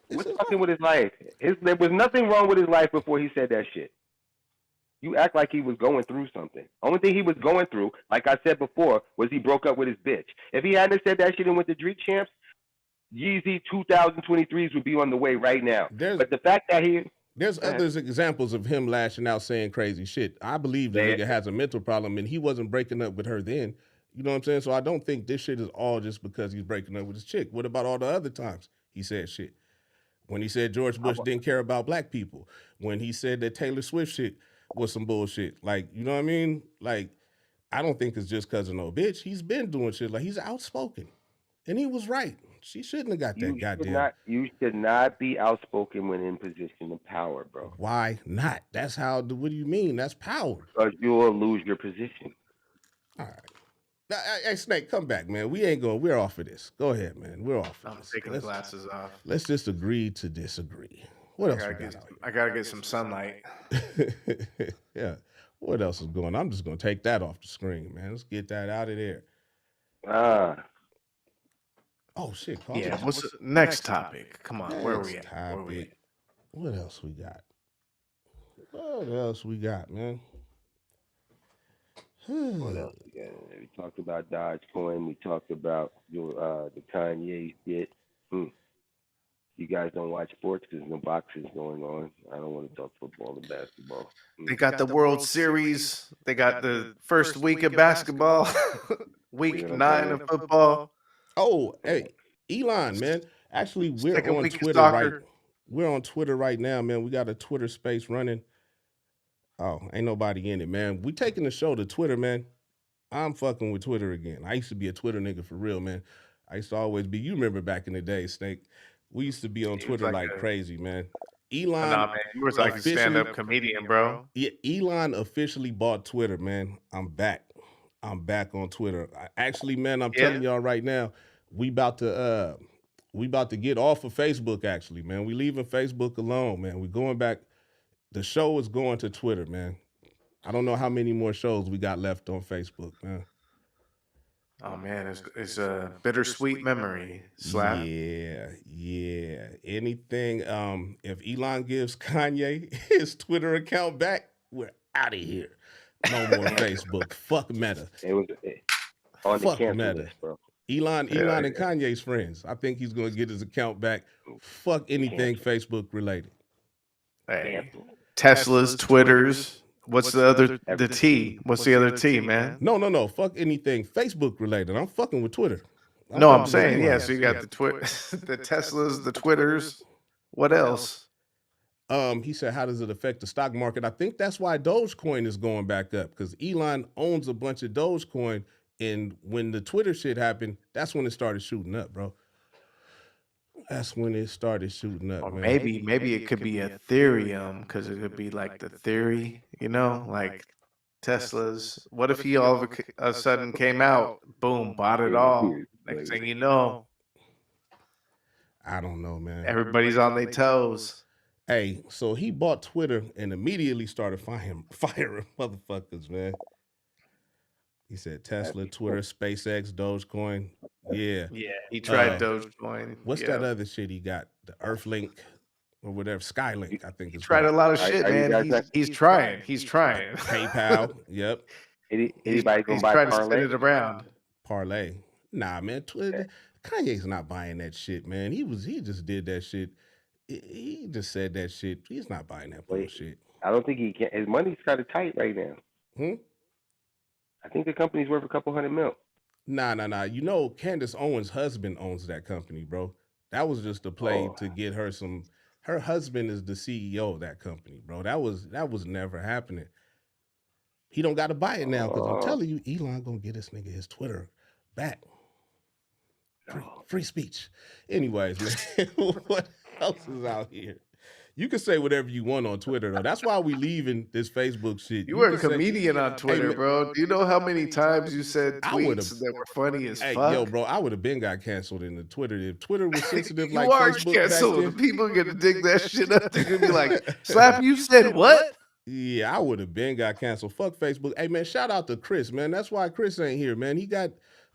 What's fucking with his life? There was nothing wrong with his life before he said that shit. You act like he was going through something. Only thing he was going through, like I said before, was he broke up with his bitch. If he hadn't said that shit and went to Dream Champs, Yeezy 2023s would be on the way right now. But the fact that there's other examples of him lashing out saying crazy shit. I believe the nigga has a mental problem and he wasn't breaking up with her then. You know what I'm saying? So I don't think this shit is all just because he's breaking up with his chick. What about all the other times he said shit? When he said George Bush didn't care about black people. When he said that Taylor Swift shit was some bullshit. Like, you know what I mean? Like, I don't think it's just because of no bitch. He's been doing shit. Like, he's outspoken. And he was right. She shouldn't have got that goddamn. You should not be outspoken when in position of power, bro. Why not? That's how. What do you mean? That's power. Because you will lose your position. All right. Hey, Snake, come back, man. We're off of this. Go ahead, man. We're off of this. I'm taking the glasses off. Let's just agree to disagree. What else? I gotta get some sunlight. Yeah. What else is going on? I'm just gonna take that off the screen, man. Let's get that out of there. Oh shit! Yeah. What's the next topic? Come on, where are we at? What else we got? What else we got, man? What else we got? We talked about Dogecoin. We talked about the Kanye shit. You guys don't watch sports because no boxing's going on. I don't want to talk football and basketball. They got the World Series. They got the first week of basketball. Week 9 of football. Oh, hey, Elon, man. Actually, we're on Twitter We're on Twitter right now, man. We got a Twitter space running. Oh, ain't nobody in it, man. We taking the show to Twitter, man. I'm fucking with Twitter again. I used to be a Twitter nigga for real, man. I used to always be. You remember back in the day, Snake. We used to be on Twitter like crazy, man. Elon, nah, man, you were like a stand-up comedian, bro. Yeah, Elon officially bought Twitter, man. I'm back on Twitter. Actually, man, I'm telling y'all right now, we about to get off of Facebook. Actually, man, we leaving Facebook alone, man. We going back. The show is going to Twitter, man. I don't know how many more shows we got left on Facebook, man. Oh man, it's a bittersweet memory. Slap. Yeah. Anything? If Elon gives Kanye his Twitter account back, we're out of here. No more Facebook. Fuck Meta. It was on the cancel list, bro. Elon and Kanye's friends. I think he's gonna get his account back. Fuck anything Facebook related. Hey, Tesla's, Twitter's. What's the other? The T. What's the other T, man? No. Fuck anything Facebook related. I'm fucking with Twitter. I'm saying, yeah. So you got the the Teslas, the Twitters. What else? He said, how does it affect the stock market? I think that's why Dogecoin is going back up, because Elon owns a bunch of Dogecoin, and when the Twitter shit happened, that's when it started shooting up, bro. That's when it started shooting up. Or man. maybe it could be Ethereum, because it could be like the theory, like Tesla's. What if he all of a sudden came out, boom, bought it all? Next thing you know, I don't know, man. everybody's on their toes. Hey, so he bought Twitter and immediately started firing motherfuckers, man. He said Tesla, Twitter, SpaceX, Dogecoin. Yeah. Yeah, he tried Dogecoin. What's that other shit he got? The Earthlink or whatever. Skylink, I think He it's tried a called. lot of shit, man. He's trying. He's trying. PayPal. Yep. Anybody gonna buy trying to Parlay? spin it around. Parlay. Nah, man. Twitter. Kanye's not buying that shit, man. He just did that shit. He just said that shit. He's not buying that bullshit. I don't think he can. His money's kind of tight right now. I think the company's worth a couple $100 million. Nah. You know, Candace Owens' husband owns that company, bro. That was just a play to get her some. Her husband is the CEO of that company, bro. That was never happening. He don't got to buy it now because I'm telling you, Elon gonna get this nigga his Twitter back. Free speech. Anyways, man, what else is out here? You can say whatever you want on Twitter, though. That's why we leaving this Facebook shit. You were a comedian on Twitter, bro. Do you know how many times you said tweets that were funny as fuck? Yo, bro, I would have been got canceled in the Twitter. If Twitter was sensitive you like are Facebook canceled. back then, People are going to dig that shit up. They're going to be like, Slap, you said what? Yeah, I would have been got canceled. Fuck Facebook. Hey, man, shout out to Chris, man. That's why Chris ain't here, man. He got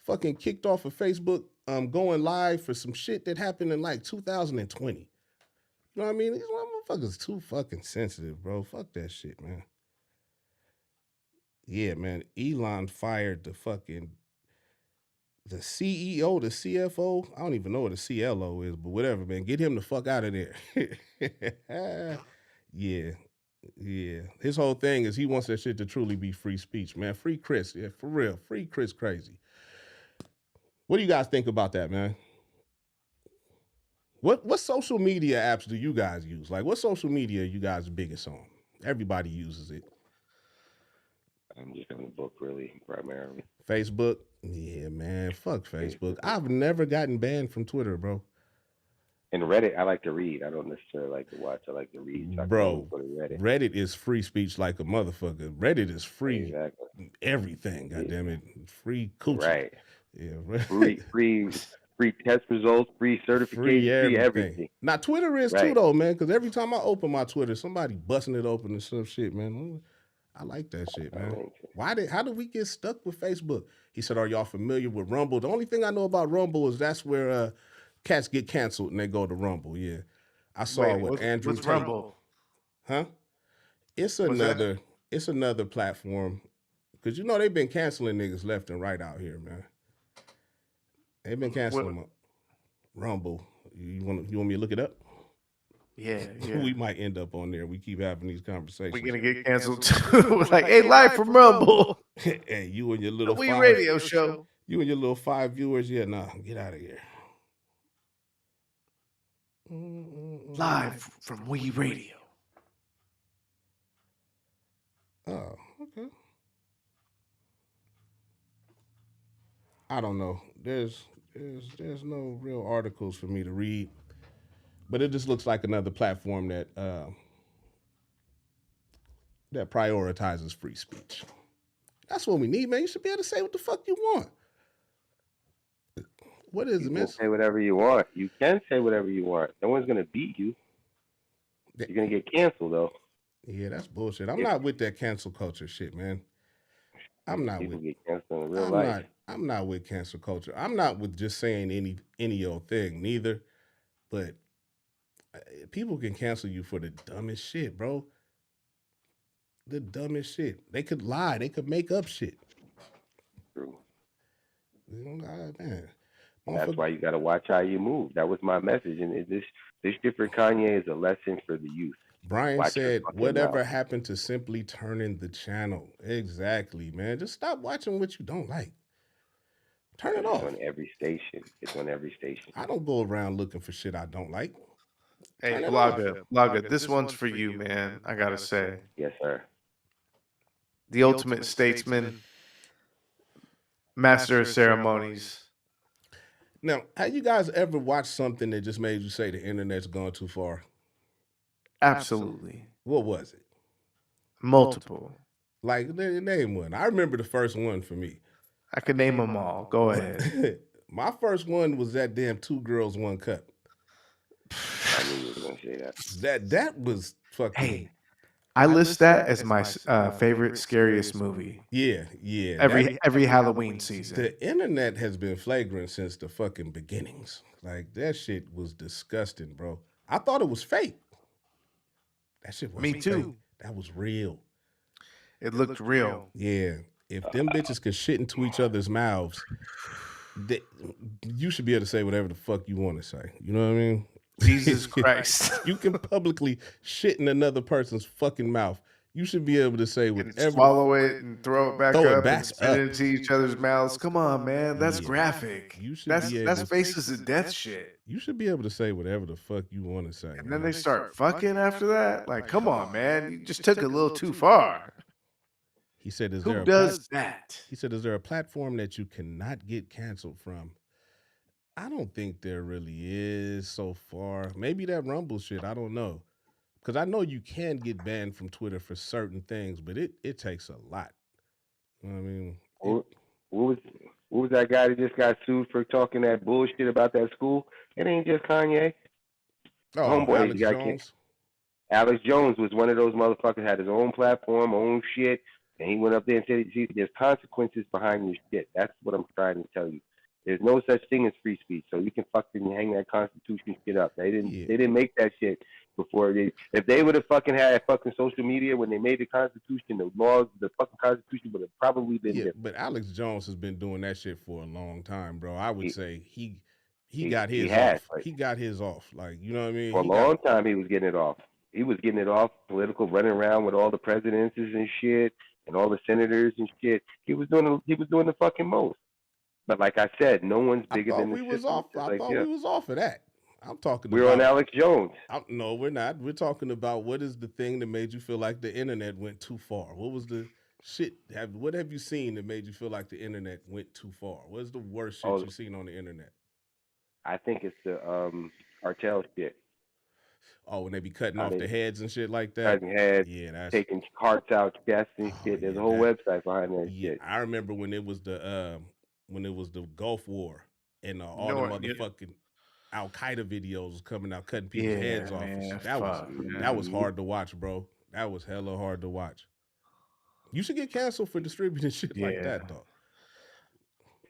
fucking kicked off of Facebook going live for some shit that happened in like 2020. You know what I mean? These motherfuckers too fucking sensitive, bro. Fuck that shit, man. Yeah, man. Elon fired the CEO, the CFO. I don't even know what a CLO is, but whatever, man. Get him the fuck out of there. Yeah. His whole thing is he wants that shit to truly be free speech, man. Free Chris. Yeah, for real. Free Chris crazy. What do you guys think about that, man? What social media apps do you guys use? Like, what social media are you guys biggest on? Everybody uses it. I'm just on the book, really, primarily. Facebook? Yeah, man. Fuck Facebook. I've never gotten banned from Twitter, bro. And Reddit, I like to read. I don't necessarily like to watch. I like to read. So Bro, Reddit is free speech like a motherfucker. Reddit is free everything, goddammit. Free coochie. Right. Yeah. Free test results, free certification, free everything. Now, Twitter is too, though, man, because every time I open my Twitter, somebody busting it open and some shit, man. I like that shit, man. How did we get stuck with Facebook? He said, are y'all familiar with Rumble? The only thing I know about Rumble is that's where cats get canceled and they go to Rumble. Yeah. I saw it with Andrew Tate. Rumble? Huh? It's another platform. Because you know they've been canceling niggas left and right out here, man. They've been canceling Rumble. You want me to look it up? Yeah. We might end up on there. We keep having these conversations. We're going to get canceled too. We're like, hey, live from Rumble. Hey, you and your little radio show. You and your little 5 viewers. Yeah, nah, get out of here. Live from We Radio. Oh, okay. I don't know. There's no real articles for me to read, but it just looks like another platform that that prioritizes free speech. That's what we need, man. You should be able to say what the fuck you want. What is it, man? Say whatever you want. You can say whatever you want. No one's gonna beat you. You're gonna get canceled though. Yeah, that's bullshit. I'm not with that cancel culture shit, man. I'm not People with get canceled in real life. I'm not with cancel culture. I'm not with just saying any old thing neither. But people can cancel you for the dumbest shit, bro. The dumbest shit. They could lie. They could make up shit. True. Man. That's why you got to watch how you move. That was my message. And this shit for Kanye is a lesson for the youth. Brian said, whatever happened to simply turning the channel? Exactly, man. Just stop watching what you don't like. Turn it off. It's on every station. It's on every station. I don't go around looking for shit I don't like. Hey, Blogger, this one's for you, man. I gotta say. Yes, sir. The ultimate statesman, master of ceremonies. Now, have you guys ever watched something that just made you say the internet's gone too far? Absolutely. What was it? Multiple. Like, name one. I remember the first one for me. I could name them all. Go ahead. My first one was that damn 2 Girls 1 Cup. I knew you were gonna say that. That was fucking. Hey, I list that as my favorite, scariest movie. Yeah. Every Halloween season. The internet has been flagrant since the fucking beginnings. Like, that shit was disgusting, bro. I thought it was fake. That shit was Me fake. too. That was real. It looked real. Yeah. If them bitches could shit into each other's mouths, you should be able to say whatever the fuck you want to say. You know what I mean? Jesus Christ. You can publicly shit in another person's fucking mouth. You should be able to say whatever. And swallow it and throw it back up and spit it into each other's mouths. Come on, man. That's graphic. You should that's faces of death shit. You should be able to say whatever the fuck you want to say. And then they start fucking after that? Like, come on, man. You just took it a little too far. He said, Who does that? He said, is there a platform that you cannot get canceled from? I don't think there really is so far. Maybe that Rumble shit. I don't know. Because I know you can get banned from Twitter for certain things, but it takes a lot. You know what I mean? What was that guy that just got sued for talking that bullshit about that school? It ain't just Kanye. Oh, Homeboy, Alex Jones. Alex Jones was one of those motherfuckers, had his own platform, own shit, and he went up there and said, "See, there's consequences behind your shit." That's what I'm trying to tell you. There's no such thing as free speech, so you can fucking hang that Constitution shit up. They didn't make that shit before if they would have fucking had fucking social media when they made the Constitution, the laws, the fucking Constitution would have probably been different. But Alex Jones has been doing that shit for a long time, bro. I would say he got his off. Like, he got his off. Like, you know what I mean? For a long time, he was getting it off. He was getting it off political, running around with all the presidents and shit and all the senators and shit. He was doing the fucking most. But like I said, no one's bigger than the system. I thought we was off of that. I'm talking We're on Alex Jones. No, we're not. We're talking about what is the thing that made you feel like the internet went too far? What was the shit? What have you seen that made you feel like the internet went too far? What is the worst shit you've seen on the internet? I think it's the cartel shit. Oh, when they be cutting off the heads and shit like that? Cutting heads, that's taking hearts out, chests and shit. There's a whole website behind that shit. I remember when it was the Gulf War and all the motherfucking Al Qaeda videos was coming out cutting people's heads off. And that was hard to watch, bro. That was hella hard to watch. You should get canceled for distributing shit like that, dog.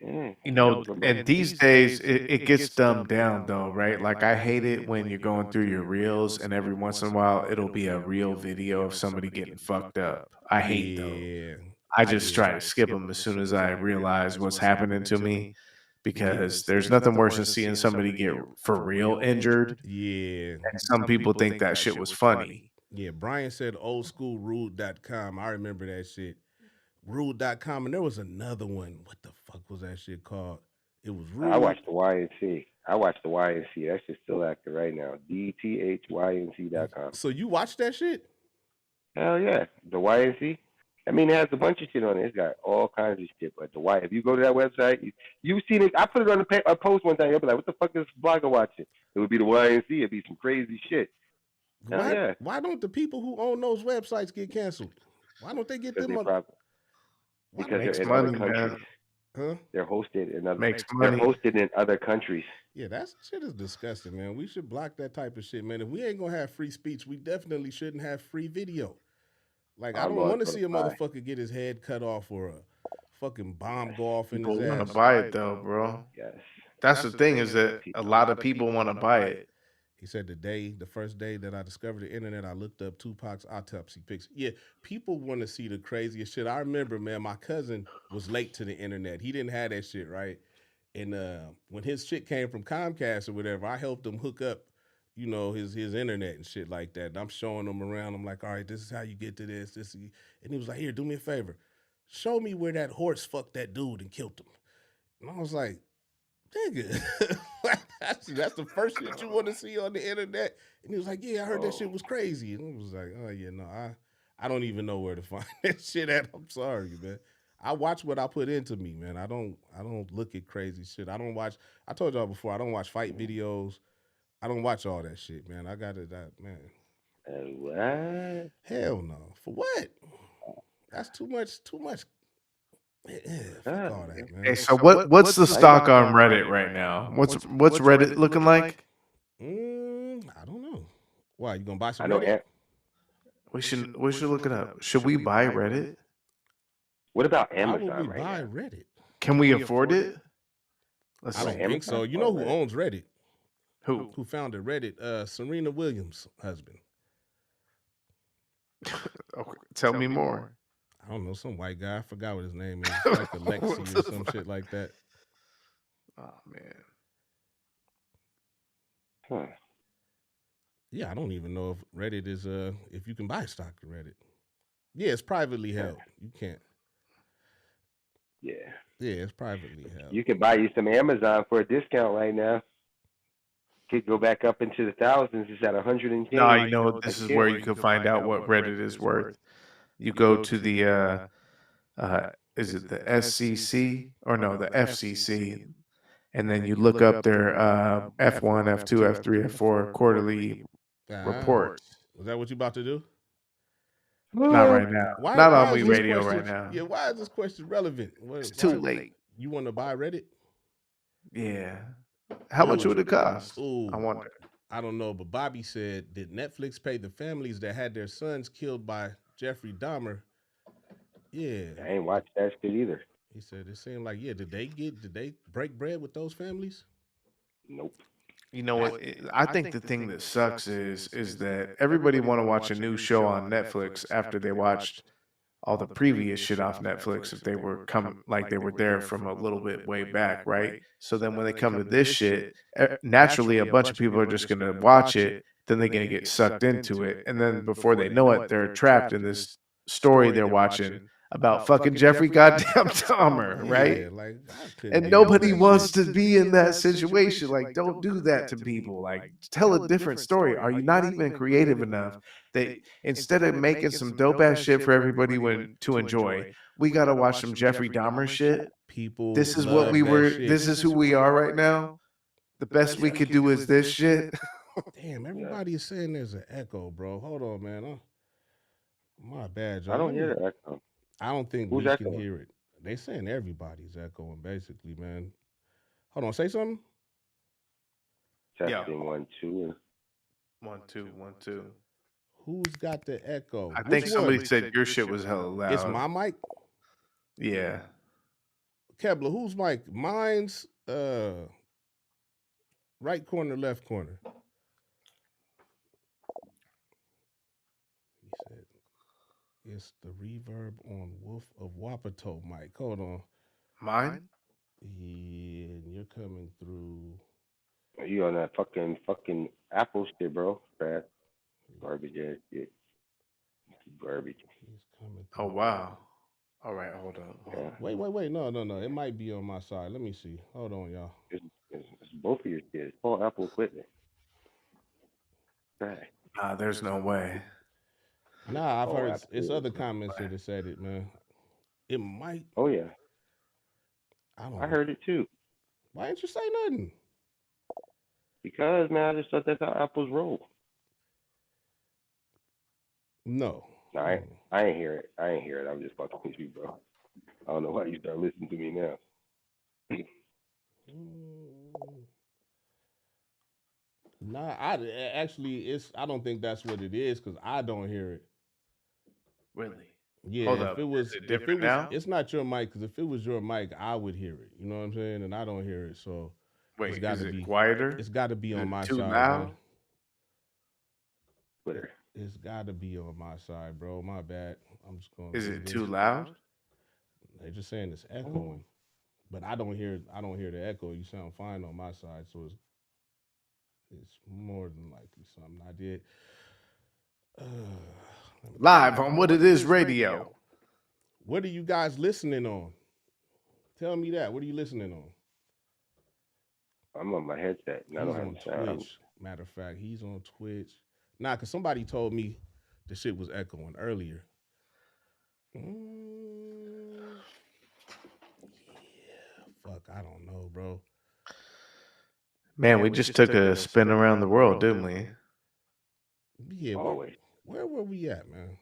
You know, and these days it gets dumbed down though, right? Like I hate it when you're going through your reels and every once in a while it'll be a real video of somebody getting fucked up. I hate those. I just try to skip them as soon as I realize what's happening to me, because there's nothing worse than seeing somebody get for real injured. Yeah. And some people think that shit was funny. Yeah, Brian said oldschoolrude.com. I remember that shit. Rude.com, and there was another one. What the fuck was that shit called? It was Rude. I watched the YNC. That shit's still active right now. DTHYNC.com. So you watched that shit? Hell yeah. The YNC. I mean, it has a bunch of shit on it. It's got all kinds of shit. But if you go to that website, you've seen it. I put it on a post one time. You'll be like, what the fuck is this blogger watching? It would be the YNC. It'd be some crazy shit. Why don't the people who own those websites get canceled? Why don't they get them up? Because they're in other countries. Huh? They're hosted in other countries. Yeah, that shit is disgusting, man. We should block that type of shit, man. If we ain't gonna have free speech, we definitely shouldn't have free video. Like, I don't want to see a motherfucker get his head cut off or a fucking bomb go off in his ass. People want to buy it though, bro. Yes. That's the thing is that a lot of people want to buy it. He said the first day that I discovered the internet, I looked up Tupac's autopsy pics. Yeah, people want to see the craziest shit. I remember, man, my cousin was late to the internet. He didn't have that shit, right? And when his shit came from Comcast or whatever, I helped him hook up, you know, his internet and shit like that. And I'm showing him around. I'm like, all right, this is how you get to this. And he was like, here, do me a favor. Show me where that horse fucked that dude and killed him. And I was like, nigga, that's the first shit you want to see on the internet. And he was like, yeah, I heard that shit was crazy. And I was like, oh yeah, no, I don't even know where to find that shit at. I'm sorry, man. I watch what I put into me, man. I don't look at crazy shit. I told y'all before, I don't watch fight videos. I don't watch all that shit, man. I got it, man. What? Hell no. For what? That's too much Fuck all that, man. Hey, so what's the stock on Reddit right now? What's Reddit looking like? I don't know. Why, you gonna buy some I know. Reddit? We should look it up. Should we buy Reddit? What about Why would we Amazon right buy now? Reddit? Can we afford it? Let's I see. don't think so. You know who owns Reddit? Who? Who founded Reddit? Serena Williams' husband. Okay, tell me more. I don't know, some white guy. I forgot what his name is. It's like Alexi or some shit like that. Oh man. Huh. Yeah, I don't even know if Reddit is if you can buy stock in Reddit. Yeah, it's privately held. You can't. Yeah. Yeah, it's privately held. You can buy you some Amazon for a discount right now. Could go back up into the thousands. It's at 110. No, you know this is where you can find out what Reddit is worth. You go to the is it the SCC or no, the FCC, and then you look up their F1, F2, F3, F4 quarterly reports. Is that what you about to do? Not right now. Not on We Radio right now. Yeah, why is this question relevant? It's too late. You want to buy Reddit? Yeah. How much would it cost? Ooh, I wonder. I don't know, but Bobby said, did Netflix pay the families that had their sons killed by Jeffrey Dahmer? Yeah. I ain't watched that shit either. He said it seemed like, yeah, did they break bread with those families? Nope. You know what? I think the thing that sucks is that everybody want to watch a new show on Netflix after they watched all the previous shit off Netflix if they were they were there from a little bit way back, right? So then when they come to this shit, naturally a bunch of people are just going to watch it, then they're going to get sucked into it, and then before they know it, they're trapped in this story they're watching about fucking Jeffrey goddamn Dahmer, right? Yeah, like, and nobody wants to be in that situation. Like, don't do that to people. Like, tell a different story. Are you not even creative enough that instead of making some dope ass shit for everybody to enjoy, we gotta watch some Jeffrey Dahmer shit? People, this is what we were. This is who we are right now. The best we could do is this shit. Damn, everybody is saying there's an echo, bro. Hold on, man. My bad, John. I don't hear the echo. I don't think Who's we echoing? can hear it. They saying everybody's echoing, basically, man. Hold on, say something. Testing 1 2. 1 2 1 2. Who's got the echo? I think somebody said your shit was hella loud. It's my mic. Yeah. Kebler, whose mic? Mine's right corner, left corner. He said it's the reverb on Wolf of Wapato mic. Hold on. Mine? Yeah, you're coming through. You on that fucking Apple shit, bro? Bad. Garbage ass shit. Garbage. He's coming through. Oh wow. All right, hold on. Yeah. Wait. No. It might be on my side. Let me see. Hold on, y'all. It's both of your shit. It's all Apple equipment. Right. Nah, there's no way. Nah, I've heard it's absolutely. other comments that have said it, man. It might. Oh yeah. I heard it too. Why didn't you say nothing? Because man, I just thought that's how Apple's roll. No. No, I ain't hear it. I'm just fucking with you, bro. I don't know why you start listening to me now. Nah, I don't think that's what it is because I don't hear it. Really? Yeah, Hold if up. it was, Is it different now? it's not your mic. Because if it was your mic, I would hear it. You know what I'm saying? And I don't hear it. So Wait, it's got is to it be quieter? It's got to be on my Too side. loud? Man. Twitter. It's got to be on my side, bro. My bad. I'm just going. Is it too loud? They're just saying it's echoing, but I don't hear the echo. You sound fine on my side, so it's more than likely something I did. Live on What It Is Radio. What are you guys listening on? Tell me that. What are you listening on? I'm on my headset. And I don't have on sound. Twitch. Matter of fact, he's on Twitch. Nah, because somebody told me the shit was echoing earlier. Yeah, fuck, I don't know, bro. Man, we just took a spin around the world, didn't we? Yeah, Always. where were we at, man?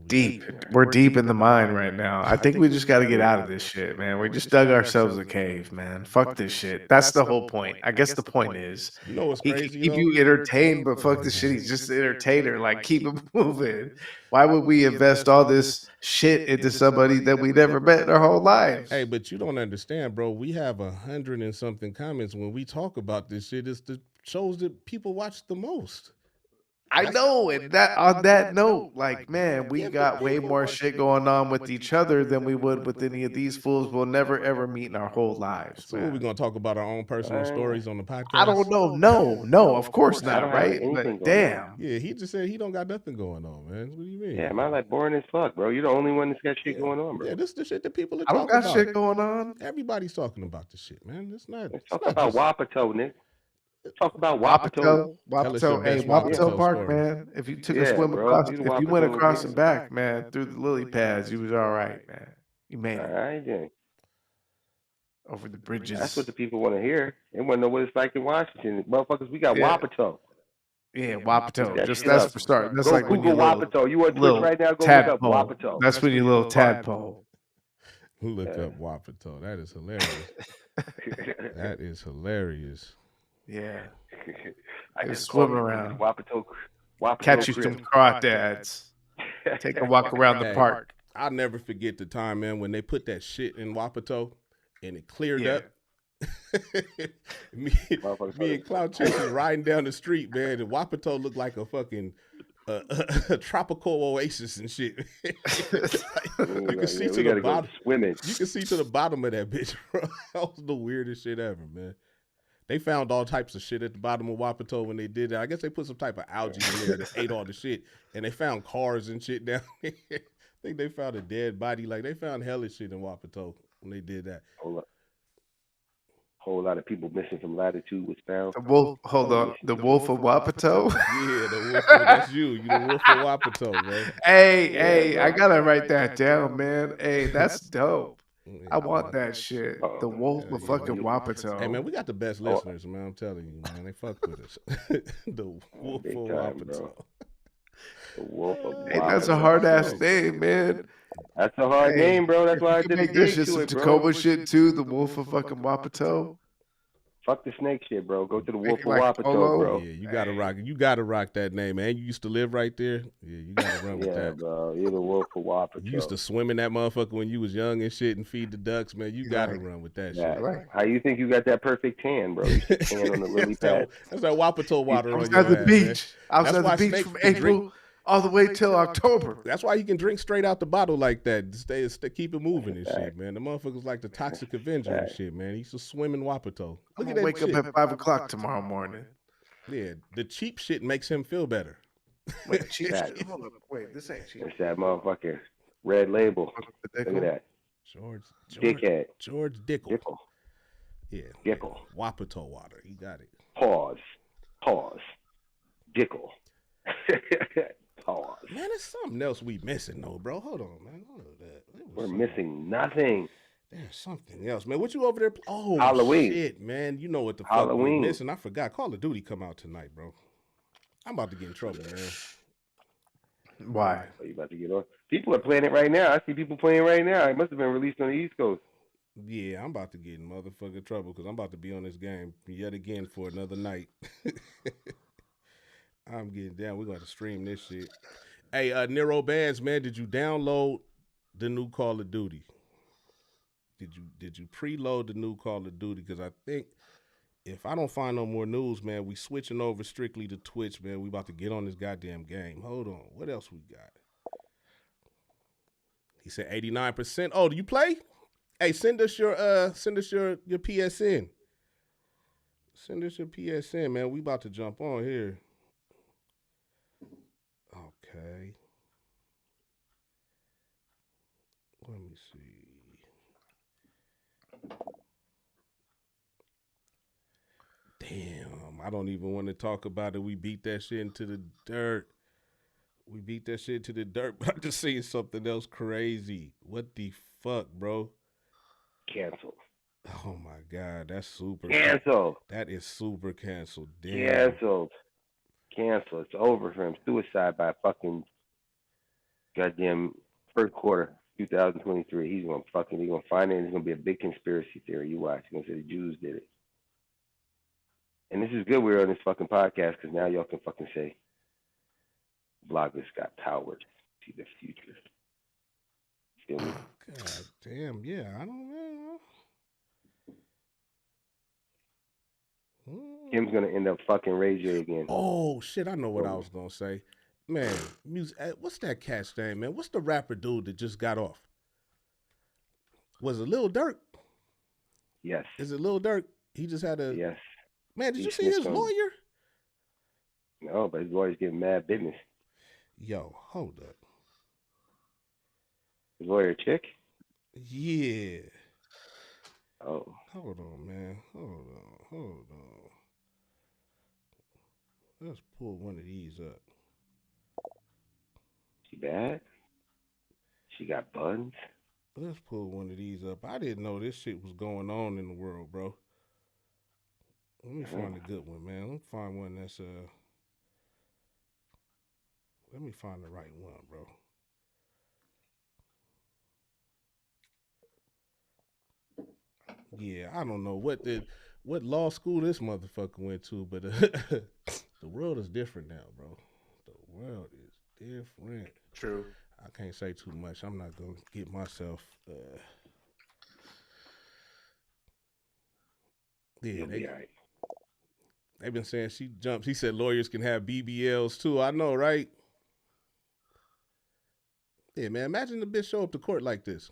Deep. We're deep in the mind right now. I think we just got to get out of this shit, man. We just dug ourselves a cave, man. Fuck this shit. That's the whole point. I guess the point is, You know what's he can crazy keep though? you entertained, but fuck the shit. He's just an entertainer. Like, keep it moving. Why would we invest all this shit into somebody that we never met in our whole lives? Hey, but you don't understand, bro. We have 100 and something comments when we talk about this shit. It's the shows that people watch the most. I know, and that on that note, like, man, we got way more shit going on with each other than we would with any of these fools we'll never ever meet in our whole lives. So, what we gonna talk about our own personal stories on the podcast? I don't know. No, of course I don't not, have right? anything But going damn. on. Yeah, he just said he don't got nothing going on, man. What do you mean? Yeah, my life boring as fuck, bro. You're the only one that's got shit going on, bro. Yeah, this is the shit that people are I don't talking got about. shit going on. Everybody's talking about this shit, man. It's not. Let's talk about Wapato, Nick. Let's talk about Wapato. Wapato, Hey, best Wapato Wapato Park, story. man. If you took a Yeah, swim bro. across, You if the you went Wapato across again. and back, man, through the lily pads, you was all right, man. You made All it right, then. over the bridges. That's what the people want to hear. They want to know what it's like in Washington. Motherfuckers, we got Yeah. Wapato. Yeah, Look Wapato. that Just shit that's up. for starting. That's Go like when Google you little Wapato. You on Twitch right now? Go look up tadpole. Wapato. That's when you little tadpole. Look up Wapato. That is hilarious. That is hilarious. Yeah. I Just just swim called it around. Wapato Catch you crib. some crawdads. Take a walk around the Hey, park. I'll never forget the time, man, when they put that shit in Wapato and it cleared Yeah. up. me and Cloud Chase was riding down the street, man, and Wapato looked like a fucking a tropical oasis and shit. You can see to the bottom. Swimming. You can see to the bottom of that bitch, bro. That was the weirdest shit ever, man. They found all types of shit at the bottom of Wapato when they did that. I guess they put some type of algae in there that ate all the shit, and they found cars and shit down there. I think they found a dead body. Like, they found hella shit in Wapato when they did that. Whole lot of people missing from Latitude was found. The wolf, hold on. The wolf of Wapato? Yeah, the wolf. That's you. You the wolf of Wapato, man. Hey, I gotta write that down, man. Hey, that's dope. I want that shit. The wolf of fucking Wapato. Hey, man, we got the best listeners, man. I'm telling you, man. They fuck with us. The wolf of Wapato. The wolf of Wapato. Hey, that's a hard ass name, man. That's a hard name, bro. That's why I did make this shit some Tacoma shit too. The wolf of fucking Wapato. Fuck the snake shit, bro. Go to the wolf of like Wapato, Polo. bro. Yeah, you gotta rock. You gotta rock that name, man. You used to live right there. Yeah, you gotta run with Yeah, that. bro. You're the wolf of Wapato. You used to swim in that motherfucker when you was young and shit and feed the ducks, man. You gotta run with that shit. Right. How you think you got that perfect tan, bro? You should tan on the lily pad. That's that Wapato water I was on your at the ass, beach. man. I was That's at why the beach snakes from can drink- April all the way till October. That's why you can drink straight out the bottle like that. Stay keep it moving and shit, man. The motherfuckers like the Toxic Avenger and shit, man. He used to swim in Wapato. I'm Look at gonna that wake shit. up at 5 o'clock tomorrow morning. Yeah, the cheap shit makes him feel better. Wait, cheap That- shit? Hold up. Wait, this ain't cheap. It's that motherfucking red label. Look at that. George Dickhead. George Dickel. Dickel. Yeah. Dickel. Wapato water. He got it. Pause. Dickel. Pause. Man, there's something else we missing though, bro. Hold on, man. Hold on that. We're missing nothing. There's something else, man. What you over there? Oh, Halloween. shit, man. You know what the fuck Halloween. we missing. I forgot. Call of Duty come out tonight, bro. I'm about to get in trouble, man. Why? So you about to get on? People are playing it right now. I see people playing right now. It must have been released on the East Coast. Yeah, I'm about to get in motherfucking trouble because I'm about to be on this game yet again for another night. I'm getting down. We're going to stream this shit. Hey, Nero Bands, man, did you download the new Call of Duty? Did you preload the new Call of Duty? Because I think if I don't find no more news, man, we switching over strictly to Twitch, man. We about to get on this goddamn game. Hold on. What else we got? He said 89%. Oh, do you play? Hey, send us your PSN. Send us your PSN, man. We about to jump on here. Okay. Let me see. Damn, I don't even want to talk about it. We beat that shit into the dirt. But I just seen something else crazy. What the fuck, bro? Canceled. Oh my God, that's super Canceled. That is super canceled. Damn. Canceled. It's over for him. Suicide by fucking Goddamn first quarter 2023. He's gonna find it and it's gonna be a big conspiracy theory. You watch. He's gonna say the Jews did it. And this is good we're on this fucking podcast because now y'all can fucking say bloggers got power. See the future. Feel me? God damn, yeah, I don't know. Kim's gonna end up fucking Ray J again. Oh shit, I know what I was gonna say. Man, what's that cat's name, man? What's the rapper dude that just got off? Was it Lil Durk? Yes. Is it Lil Durk? He just had a Yes. Man, did you see his lawyer? No, but his lawyer's getting mad business. Yo, hold up. His lawyer chick? Yeah. Oh. Hold on, man. Hold on. Let's pull one of these up. She bad? She got buns? Let's pull one of these up. I didn't know this shit was going on in the world, bro. Let me find a good one, man. Let me find one that's let me find the right one, bro. Yeah, I don't know what law school this motherfucker went to, but the world is different now, bro. The world is different. True. I can't say too much. I'm not gonna get myself. Yeah, they've been saying she jumps. He said lawyers can have BBLs too. I know, right? Yeah, man. Imagine the bitch show up to court like this.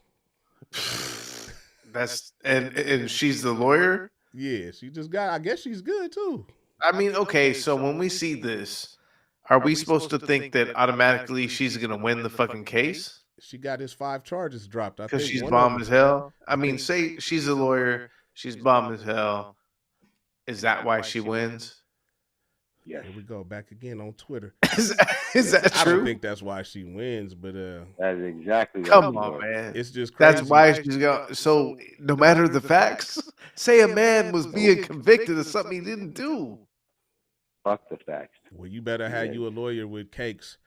That's and she's the lawyer. Yeah, she just got. I guess she's good too. I mean, okay. So when we see this, are we supposed to think that automatically she's gonna win the fucking case? She got his 5 charges dropped. Because she's bomb as hell. I mean, say she's a lawyer, she's bomb as hell. Is that why she wins? Yes. Here we go back again on Twitter. Is that true? I don't think that's why she wins, but that's exactly. Come on, man. It's just crazy. That's why she's going. So no matter the facts, say a man was being convicted of something he didn't do. Fuck the facts. Well, you better have you a lawyer with cakes.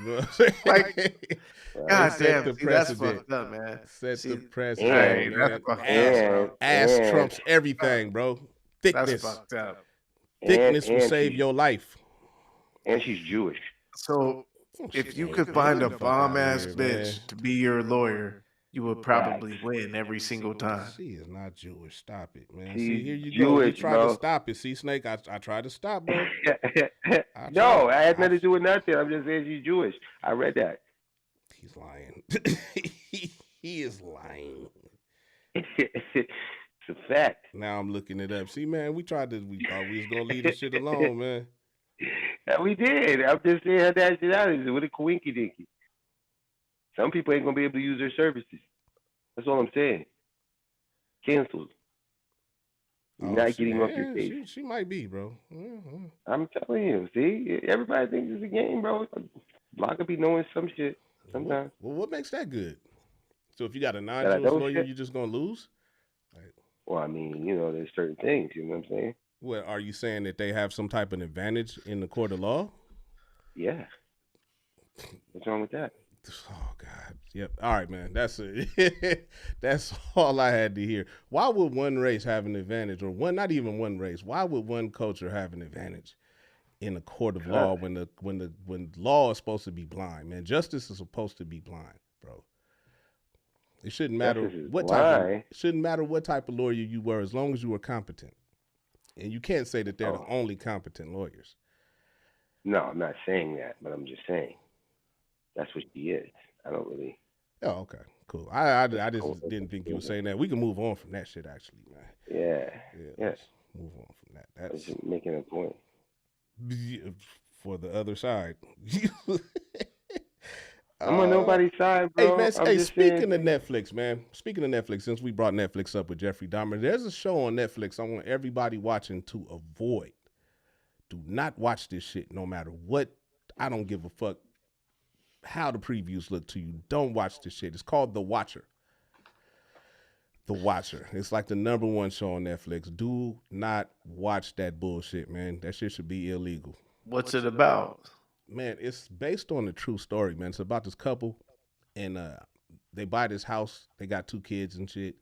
You know what I'm saying? Like, God damn, the that's fucked up, man. Set the precedent, man. Ass trumps everything, bro. Thickness. That's fucked up. Thickness will save your life. And she's Jewish. So if you could find a bomb ass bitch to be your lawyer, you would probably win every single time. She is not Jewish. Stop it, man. She's See, here you Jewish, go. You tried bro. to stop it. See, Snake, I tried to stop, bro. No, I had nothing to do with nothing. I'm just saying she's Jewish. I read that. He's lying. he is lying. It's a fact. Now I'm looking it up. See, man, we thought we was gonna leave this shit alone, man. Yeah, we did. I'm just saying how that shit out is with a coinky dinky. Some people ain't gonna be able to use their services. That's all I'm saying. Canceled. You're not getting off your face. She might be, bro. Mm-hmm. I'm telling you. See, everybody thinks it's a game, bro. Block could be knowing some shit sometimes. Well, what makes that good? So if you got a non-Jewish lawyer, you're just gonna lose? Like, well, I mean, there's certain things. You know what I'm saying? Well, are you saying that they have some type of advantage in the court of law? Yeah. What's wrong with that? Oh God. Yep. All right, man. That's that's all I had to hear. Why would one race have an advantage, or not even one race? Why would one culture have an advantage in a court of law when law is supposed to be blind, man? Justice is supposed to be blind, bro. It shouldn't matter what type of lawyer you were, as long as you were competent. And you can't say that they're the only competent lawyers. No, I'm not saying that, but I'm just saying that's what she is. I don't really. Oh, okay, cool. I just didn't think you were saying that. We can move on from that shit, actually, man. Yeah. Let's move on from that. I was just making a point. For the other side. I'm on nobody's side, bro. Hey, man. Speaking of Netflix, man. Speaking of Netflix, since we brought Netflix up with Jeffrey Dahmer, there's a show on Netflix I want everybody watching to avoid. Do not watch this shit, no matter what. I don't give a fuck how the previews look to you. Don't watch this shit. It's called The Watcher. The Watcher. It's like the #1 show on Netflix. Do not watch that bullshit, man. That shit should be illegal. What's it about? Man, it's based on a true story, man. It's about this couple, and they buy this house. They got 2 kids and shit,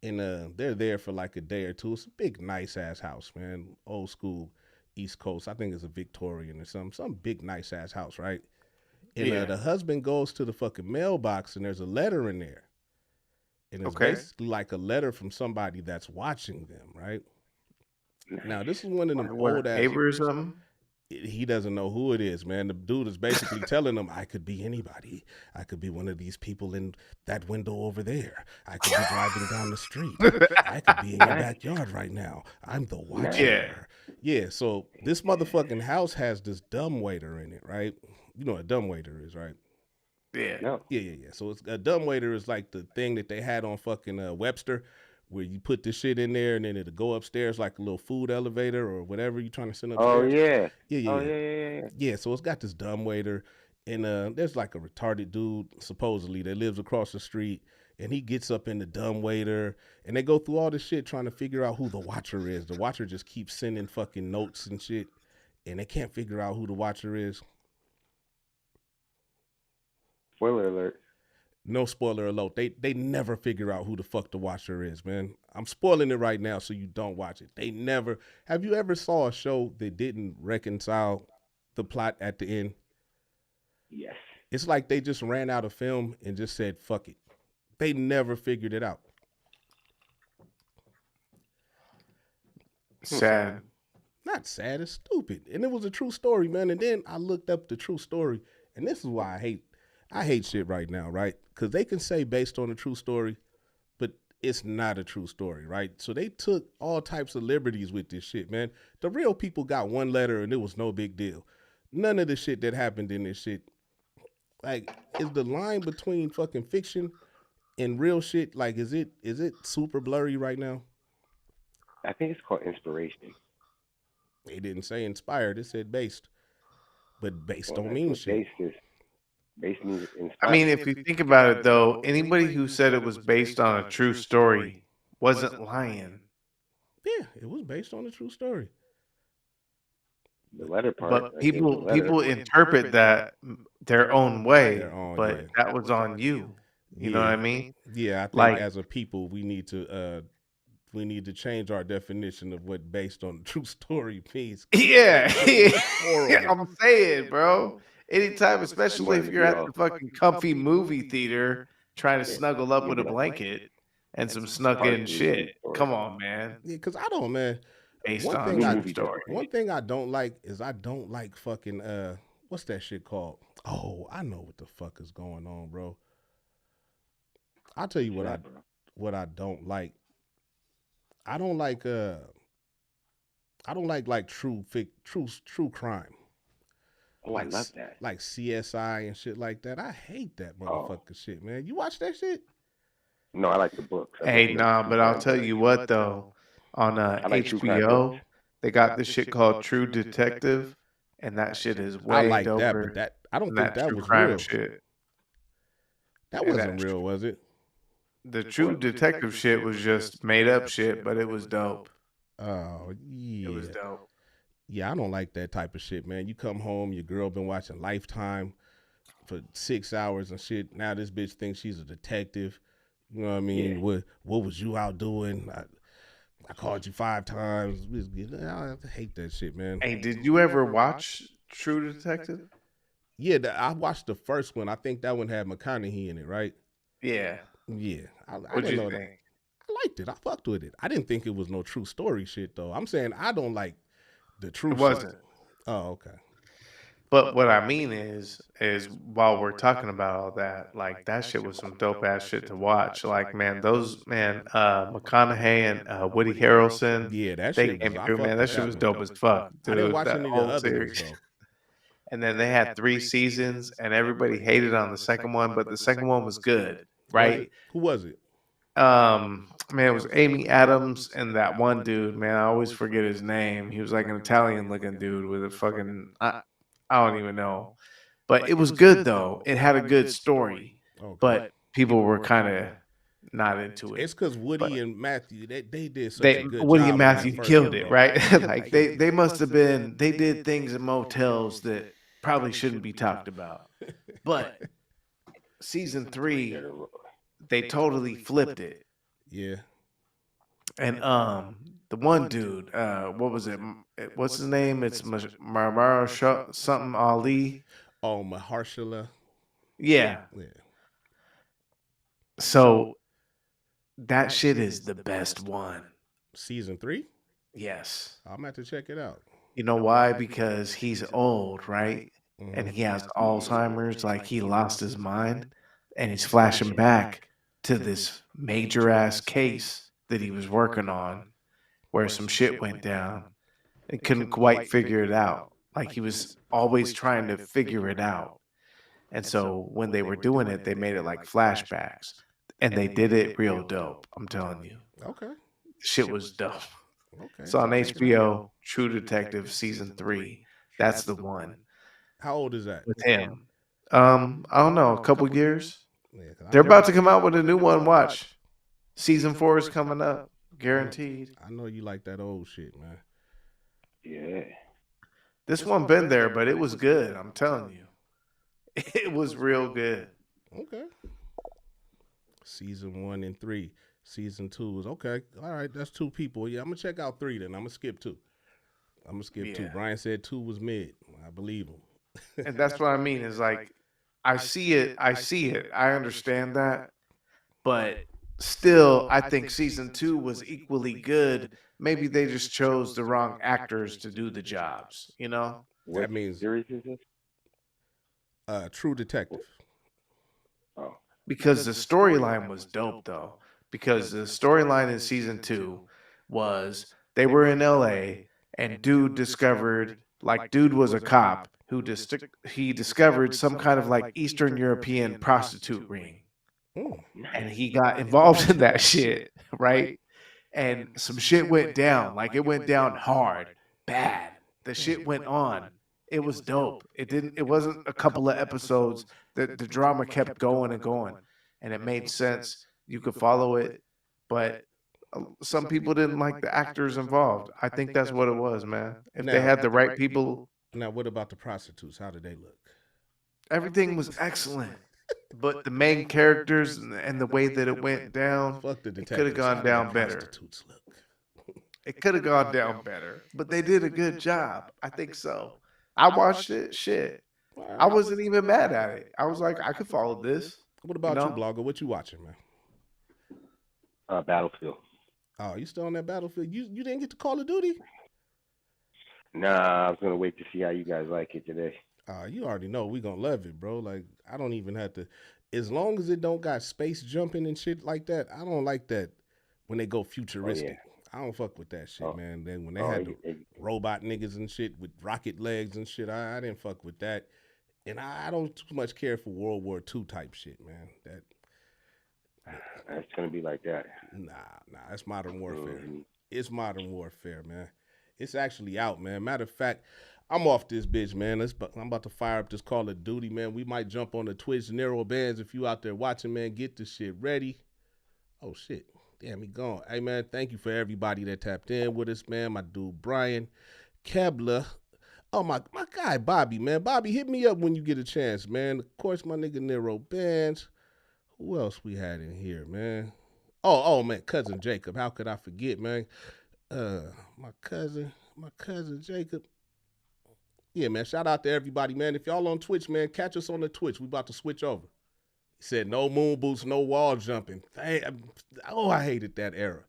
and they're there for like a day or two. It's a big, nice ass house, man. Old school, East Coast. I think it's a Victorian or something. Some big, nice ass house, right? And Yeah. the husband goes to the fucking mailbox, and there's a letter in there, and it's Okay. basically like a letter from somebody that's watching them, right? Now, this is one of them What, old a ass. neighbor or something? He doesn't know who it is, man. The dude is basically telling him, I could be anybody. I could be one of these people in that window over there. I could be driving down the street. I could be in your backyard right now. I'm the watcher. Yeah, so this motherfucking house has this dumbwaiter in it, right? You know what a dumbwaiter is, right? Yeah. No. Yeah. So it's a dumbwaiter is like the thing that they had on fucking Webster, where you put the shit in there and then it'll go upstairs like a little food elevator or whatever you're trying to send upstairs. Oh yeah. Yeah. Oh yeah. Yeah, so it's got this dumbwaiter, and there's like a retarded dude supposedly that lives across the street, and he gets up in the dumbwaiter, and they go through all this shit trying to figure out who the watcher is. The watcher just keeps sending fucking notes and shit, and they can't figure out who the watcher is. Spoiler alert. No spoiler alert. They never figure out who the fuck the watcher is, man. I'm spoiling it right now so you don't watch it. They never. Have you ever saw a show that didn't reconcile the plot at the end? Yes. It's like they just ran out of film and just said, fuck it. They never figured it out. Sad. Not sad, it's stupid. And it was a true story, man. And then I looked up the true story. And this is why I hate shit right now, right? Because they can say based on a true story, but it's not a true story, right? So they took all types of liberties with this shit, man. The real people got one letter and it was no big deal. None of the shit that happened in this shit. Like, is the line between fucking fiction and real shit, like, is it super blurry right now? I think it's called inspiration. They didn't say inspired, it said based. But based Well, don't that's mean what shit. Base means inspired. I mean, if you think about it, though, anybody who said it was based on a true story wasn't lying. Yeah, it was based on a true story. The letter part. But I think the letter- people interpret that their own way, Their own, but yeah. that was on you. You know what I mean? Yeah, I think Like- as a people we need to change our definition of what based on a true story means. Yeah, Horrible. I'm saying, bro. Anytime, especially if you're at the fucking comfy movie theater trying to snuggle up with a blanket and some snuck in shit. Come on, man. Yeah, because I don't, man. Based One on thing a I- true story. One thing I don't like is I don't like fucking what's that shit called? Oh, I know what the fuck is going on, bro. I'll tell you what I don't like. I don't like true crime. Oh, I love that. Like CSI and shit like that. I hate that Oh. motherfucker shit, man. You watch that shit? No, I like the books. Hey, nah, but I'll tell you what, though. On I like true crime HBO, books. they got this shit called True Detective, and that shit is way I like that, doper but that I don't than think that true was crime real. shit. That Yeah, wasn't that's real, was it? The True Detective shit was just made up shit, but it was dope. Oh yeah. It was dope. Yeah, I don't like that type of shit, man. You come home, your girl been watching Lifetime for 6 hours and shit. Now this bitch thinks she's a detective. You know what I mean? Yeah. What was you out doing? I called you 5 times. I hate that shit, man. Hey, did you ever watch True Detective? Yeah, I watched the first one. I think that one had McConaughey in it, right? Yeah. Yeah. I What'd didn't you know that. think? I liked it. I fucked with it. I didn't think it was no true story shit, though. I'm saying I don't like the true It shit. wasn't. Oh, okay. But what I mean is while we're talking about all that, like that shit was some dope ass shit to watch. Like, man, McConaughey and Woody Harrelson, Yeah, that they shit came was, I through, fucked man. with That shit was one. dope as fuck. I didn't Dude, watch that any of whole the other series. ones, though. And then they had 3 seasons, and everybody hated on the second one, but the second one was good, right? Who was it? Man, it was Amy Adams and that one dude, man. I always forget his name. He was like an Italian looking dude with a fucking I don't even know. But it was good though. It had a good story. Okay. But people were kind of not into it. It's because Woody But- and Matthew, they did such They a good Woody job and in that Matthew first killed one, it, bro. right? Like they must have been. They did things in motels that probably shouldn't be talked about. But season 3, they totally flipped it. Yeah. And the one dude, what was it? What's his name? It's Marmara something Ali. Oh, Mahershala. Yeah. Yeah. So that shit is the best one. Season 3? Yes. I'm gonna have to check it out. You know why? Because he's old, right? And Mhm. he has Alzheimer's, like he lost his mind, and he's flashing back to this major ass case that he was working on where some shit went down and couldn't quite figure it out. Like he was always trying to figure it out. And so when they were doing it, they made it like flashbacks. And they did it real dope. I'm telling you. Okay. Shit was dope. Okay. It's on HBO, True Detective season 3. That's the one How old is that? with him. I don't know, a couple years. Yeah, 'cause They're about to come out with a new one. Watch. Season 4 is coming up, guaranteed. I know you like that old shit, man. Yeah. This one been there, but it was good. I'm telling you, it was real good. Okay. Season 1 and 3. Season 2 is okay. All right, that's 2 people. Yeah, I'm gonna check out 3 then. I'm gonna skip 2. I'm gonna skip 2. Yeah. Brian said 2 was mid. I believe him. And that's what I mean. Is like, I see it. I understand that, but still, I think season 2 was equally good. Maybe they just chose the wrong actors to do the jobs. You know. What means- series is this? True Detective. Oh. Because the storyline was dope, though. Because the storyline in season 2 was they were in LA and dude was a cop who he discovered some kind of like Eastern European prostitute ring. Mm. And he got involved in that shit, right? And some shit went down. Like it went down hard, bad. The shit went on. It was dope. It wasn't a couple of episodes. The drama kept going and going. And it made sense. You could follow it, but some people didn't like the actors involved. I think that's what it was, man. If they had the right people. Now, what about the prostitutes? How did they look? Everything was excellent. But the main characters and the way that it went down, Fuck the it detectives. could have gone down better. Prostitutes look. It could have gone down better. But they did a good job. I think so. I watched it. Shit. I wasn't even mad at it. I was like, I could follow this. What about you, Blogger? What you watching, man? Battlefield. Oh, you still on that Battlefield? You didn't get to Call of Duty? Nah, I was gonna wait to see how you guys like it today. You already know we gonna love it, bro. Like, I don't even have to. As long as it don't got space jumping and shit like that, I don't like that when they go futuristic. I don't fuck with that shit, man. Then when they had the robot niggas and shit with rocket legs and shit, I didn't fuck with that. And I don't too much care for World War II type shit, man. It's gonna be like that. Nah, that's Modern Warfare. Mm-hmm. It's Modern Warfare, man. It's actually out, man. Matter of fact, I'm off this bitch, man. I'm about to fire up this Call of Duty, man. We might jump on the Twitch narrow bands if you out there watching, man. Get this shit ready. Oh shit, damn, he gone. Hey, man, thank you for everybody that tapped in with us, man. My dude Brian Kebler. Oh, my guy Bobby, man. Bobby, hit me up when you get a chance, man. Of course, my nigga Nero Bands. Who else we had in here, man? Oh, man, cousin Jacob. How could I forget, man? My cousin Jacob. Yeah, man, shout out to everybody, man. If y'all on Twitch, man, catch us on the Twitch. We about to switch over. He said no moon boots, no wall jumping. I hated that era.